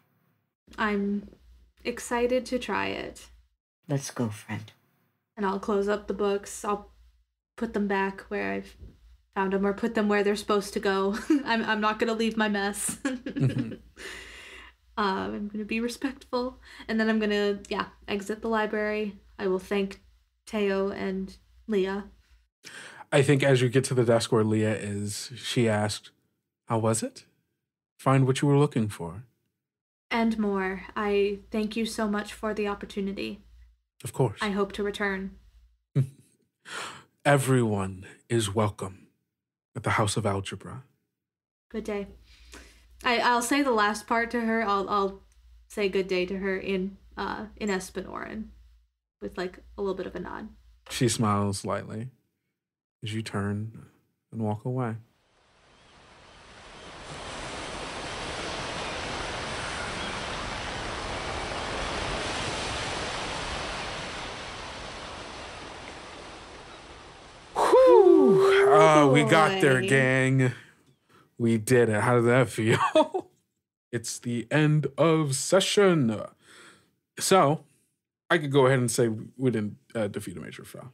Speaker 3: I'm excited to try it.
Speaker 4: Let's go, friend.
Speaker 3: And I'll close up the books. I'll put them back where I've found them, or put them where they're supposed to go. I'm not going to leave my mess.
Speaker 2: Mm-hmm.
Speaker 3: I'm going to be respectful. And then I'm going to, exit the library. I will thank Teo and Leah.
Speaker 2: I think as you get to the desk where Leah is, she asked, "How was it? Find what you were looking for?"
Speaker 3: And more. I thank you so much for the opportunity.
Speaker 2: Of course.
Speaker 3: I hope to return.
Speaker 2: Everyone is welcome at the House of Algebra.
Speaker 3: Good day. I'll say the last part to her. I'll say good day to her in Espenoran with like a little bit of a nod.
Speaker 2: She smiles lightly as you turn and walk away. We got there, gang. We did it. How does that feel? It's the end of session. So, I could go ahead and say we didn't defeat a major foe.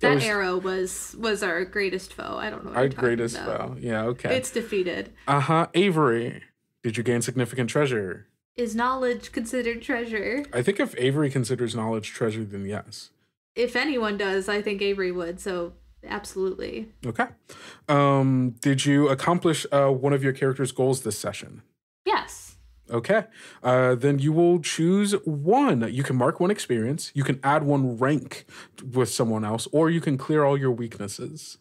Speaker 3: That arrow was our greatest foe. I don't know what
Speaker 2: Our
Speaker 3: you're talking
Speaker 2: greatest
Speaker 3: about.
Speaker 2: foe. Yeah, okay.
Speaker 3: It's defeated.
Speaker 2: Avery, did you gain significant treasure?
Speaker 3: Is knowledge considered treasure?
Speaker 2: I think if Avery considers knowledge treasure, then yes.
Speaker 3: If anyone does, I think Avery would, so absolutely.
Speaker 2: Okay. Did you accomplish one of your character's goals this session?
Speaker 3: Yes.
Speaker 2: Okay. Then you will choose one. You can mark one experience, you can add one rank with someone else, or you can clear all your weaknesses.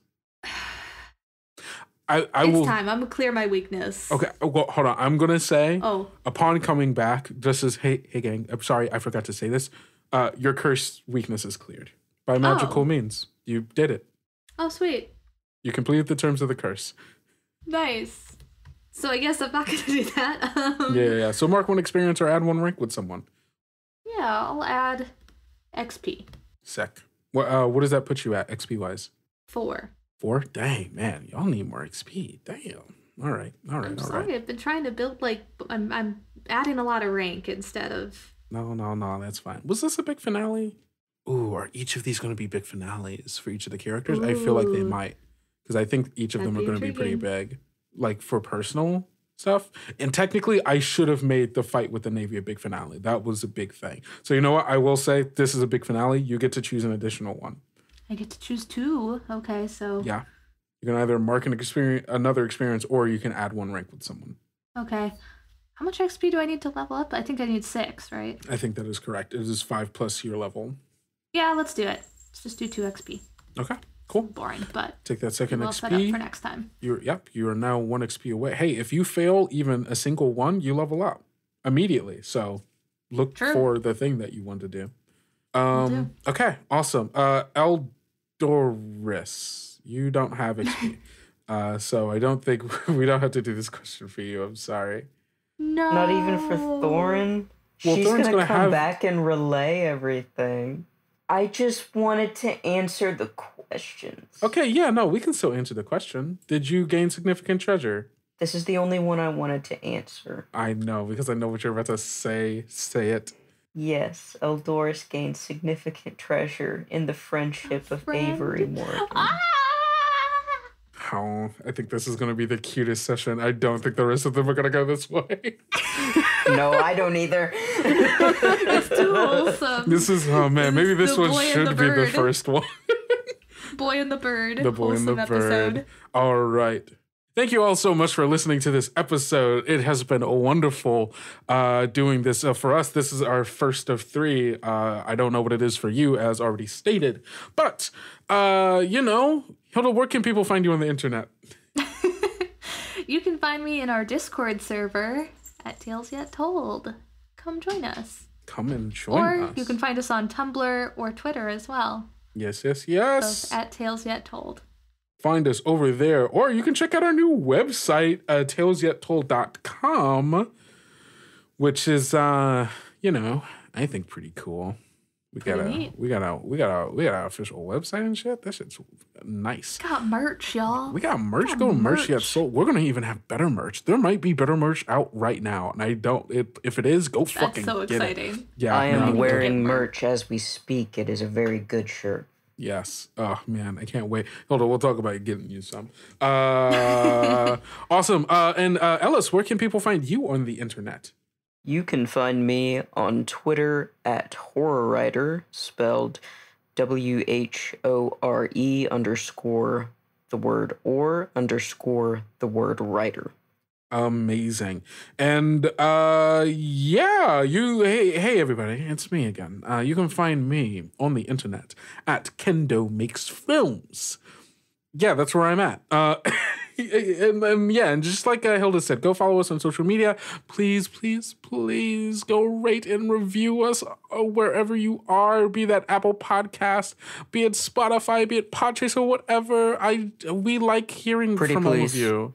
Speaker 2: It's
Speaker 3: time. I'm gonna clear my weakness.
Speaker 2: Okay, well, hold on. I'm gonna say, upon coming back, just as hey gang, I'm sorry, I forgot to say this. Your curse weakness is cleared by magical means. You did it.
Speaker 3: Oh, sweet.
Speaker 2: You completed the terms of the curse.
Speaker 3: Nice. So I guess I'm not gonna do that.
Speaker 2: Yeah. So mark one experience or add one rank with someone.
Speaker 3: Yeah, I'll add XP.
Speaker 2: Sick. What does that put you at XP wise?
Speaker 3: 4.
Speaker 2: 4? Dang, man, y'all need more XP. Damn. All right.
Speaker 3: I'm sorry. I've been trying to build I'm adding a lot of rank instead of.
Speaker 2: No, that's fine. Was this a big finale? Ooh, are each of these going to be big finales for each of the characters? Ooh. I feel like they might, because I think each of them are going to be pretty big, like for personal stuff. And technically, I should have made the fight with the Navy a big finale. That was a big thing. So you know what? I will say this is a big finale. You get to choose an additional one.
Speaker 3: I get to choose 2. Okay, so
Speaker 2: yeah, you can either mark another experience, or you can add one rank with someone.
Speaker 3: Okay, how much XP do I need to level up? I think I need 6, right?
Speaker 2: I think that is correct. It is 5+ your level.
Speaker 3: Yeah, let's do it. Let's just do 2 XP.
Speaker 2: Okay, cool.
Speaker 3: Boring, but
Speaker 2: take that second
Speaker 3: we'll
Speaker 2: XP.
Speaker 3: Set up for next time.
Speaker 2: You are now 1 XP away. Hey, if you fail even a single one, you level up immediately. So look for the thing that you want to do. Okay, awesome. Edloris, you don't have XP. So I don't think we don't have to do this question for you. I'm sorry.
Speaker 3: No.
Speaker 4: Not even for Thorin?
Speaker 2: Well,
Speaker 4: She's
Speaker 2: Thorin's
Speaker 4: gonna come back and relay everything. I just wanted to answer the questions.
Speaker 2: Okay, yeah, no, we can still answer the question. Did you gain significant treasure?
Speaker 4: This is the only one I wanted to answer.
Speaker 2: I know, because I know what you're about to say. Say it.
Speaker 4: Yes, Edloris gained significant treasure in the friendship of Avery Morrigan.
Speaker 2: Oh, I think this is going to be the cutest session. I don't think the rest of them are going to go this way.
Speaker 4: No, I don't either.
Speaker 3: It's too wholesome.
Speaker 2: This is, oh man, maybe this one should be the first one.
Speaker 3: Boy and the Bird.
Speaker 2: The Boy and the
Speaker 3: episode.
Speaker 2: Bird. All right. Thank you all so much for listening to this episode. It has been wonderful doing this. For us, this is our first of 3. I don't know what it is for you, as already stated. But, Hilda, where can people find you on the internet?
Speaker 3: You can find me in our Discord server at Tales Yet Told. Come join us.
Speaker 2: Come and join us.
Speaker 3: Or you can find us on Tumblr or Twitter as well.
Speaker 2: Yes. Both
Speaker 3: at Tales Yet Told.
Speaker 2: Find us over there. Or you can check out our new website, talesyettold.com, which is, I think pretty cool. We got our official website and shit. That shit's nice.
Speaker 3: Got merch, y'all.
Speaker 2: We got merch. Go to Merch Yet Sold. We're gonna even have better merch. There might be better merch out right now, and I don't. If it is, go fucking
Speaker 3: so
Speaker 2: get
Speaker 3: exciting.
Speaker 2: it. Yeah,
Speaker 4: I am wearing merch as we speak. It is a very good shirt.
Speaker 2: Yes. Oh man, I can't wait. Hold on, we'll talk about getting you some. Awesome. And Ellis, where can people find you on the internet?
Speaker 4: You can find me on Twitter at HorrorWriter, spelled WHORE_ the word or _ the word writer.
Speaker 2: Amazing. And hey everybody, it's me again. You can find me on the internet at Kendo Makes Films. Yeah, that's where I'm at. And just like Hilda said, go follow us on social media. Please go rate and review us wherever you are, be that Apple Podcast, be it Spotify, be it Podchaser, or whatever. We like hearing from all of you.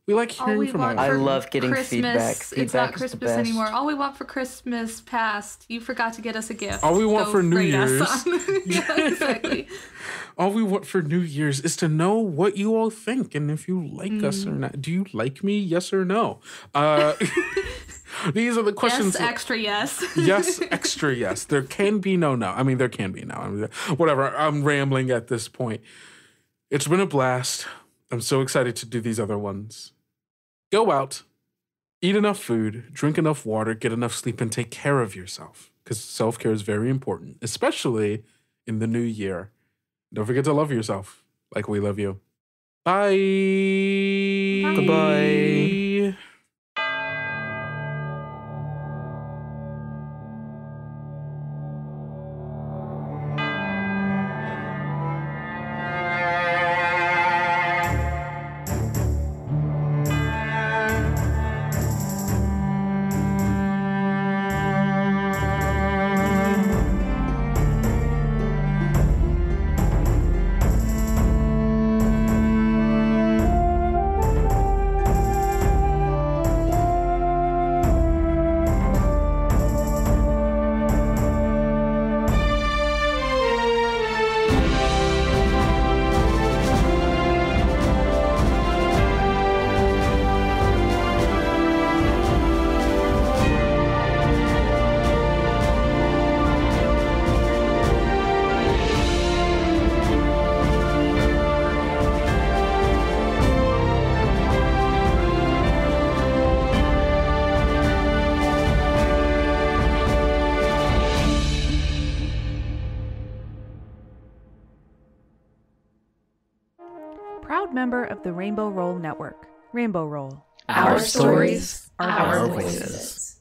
Speaker 2: We like hearing from all of you.
Speaker 4: I love getting
Speaker 3: Christmas,
Speaker 4: feedback.
Speaker 3: It's not Christmas anymore. All we want for Christmas past, you forgot to get us a gift.
Speaker 2: All we want for New Year's.
Speaker 3: Yeah, exactly.
Speaker 2: All we want for New Year's is to know what you all think and if you like us or not. Do you like me? Yes or no? These are the questions.
Speaker 3: Yes, extra yes.
Speaker 2: Yes, extra yes. There can be no. I mean, there can be no. I mean, whatever. I'm rambling at this point. It's been a blast. I'm so excited to do these other ones. Go out, eat enough food, drink enough water, get enough sleep, and take care of yourself. Because self-care is very important, especially in the new year. Don't forget to love yourself like we love you. Bye.
Speaker 4: Goodbye.
Speaker 5: Proud member of the Rainbow Roll Network. Rainbow Roll.
Speaker 6: Our stories, our voices.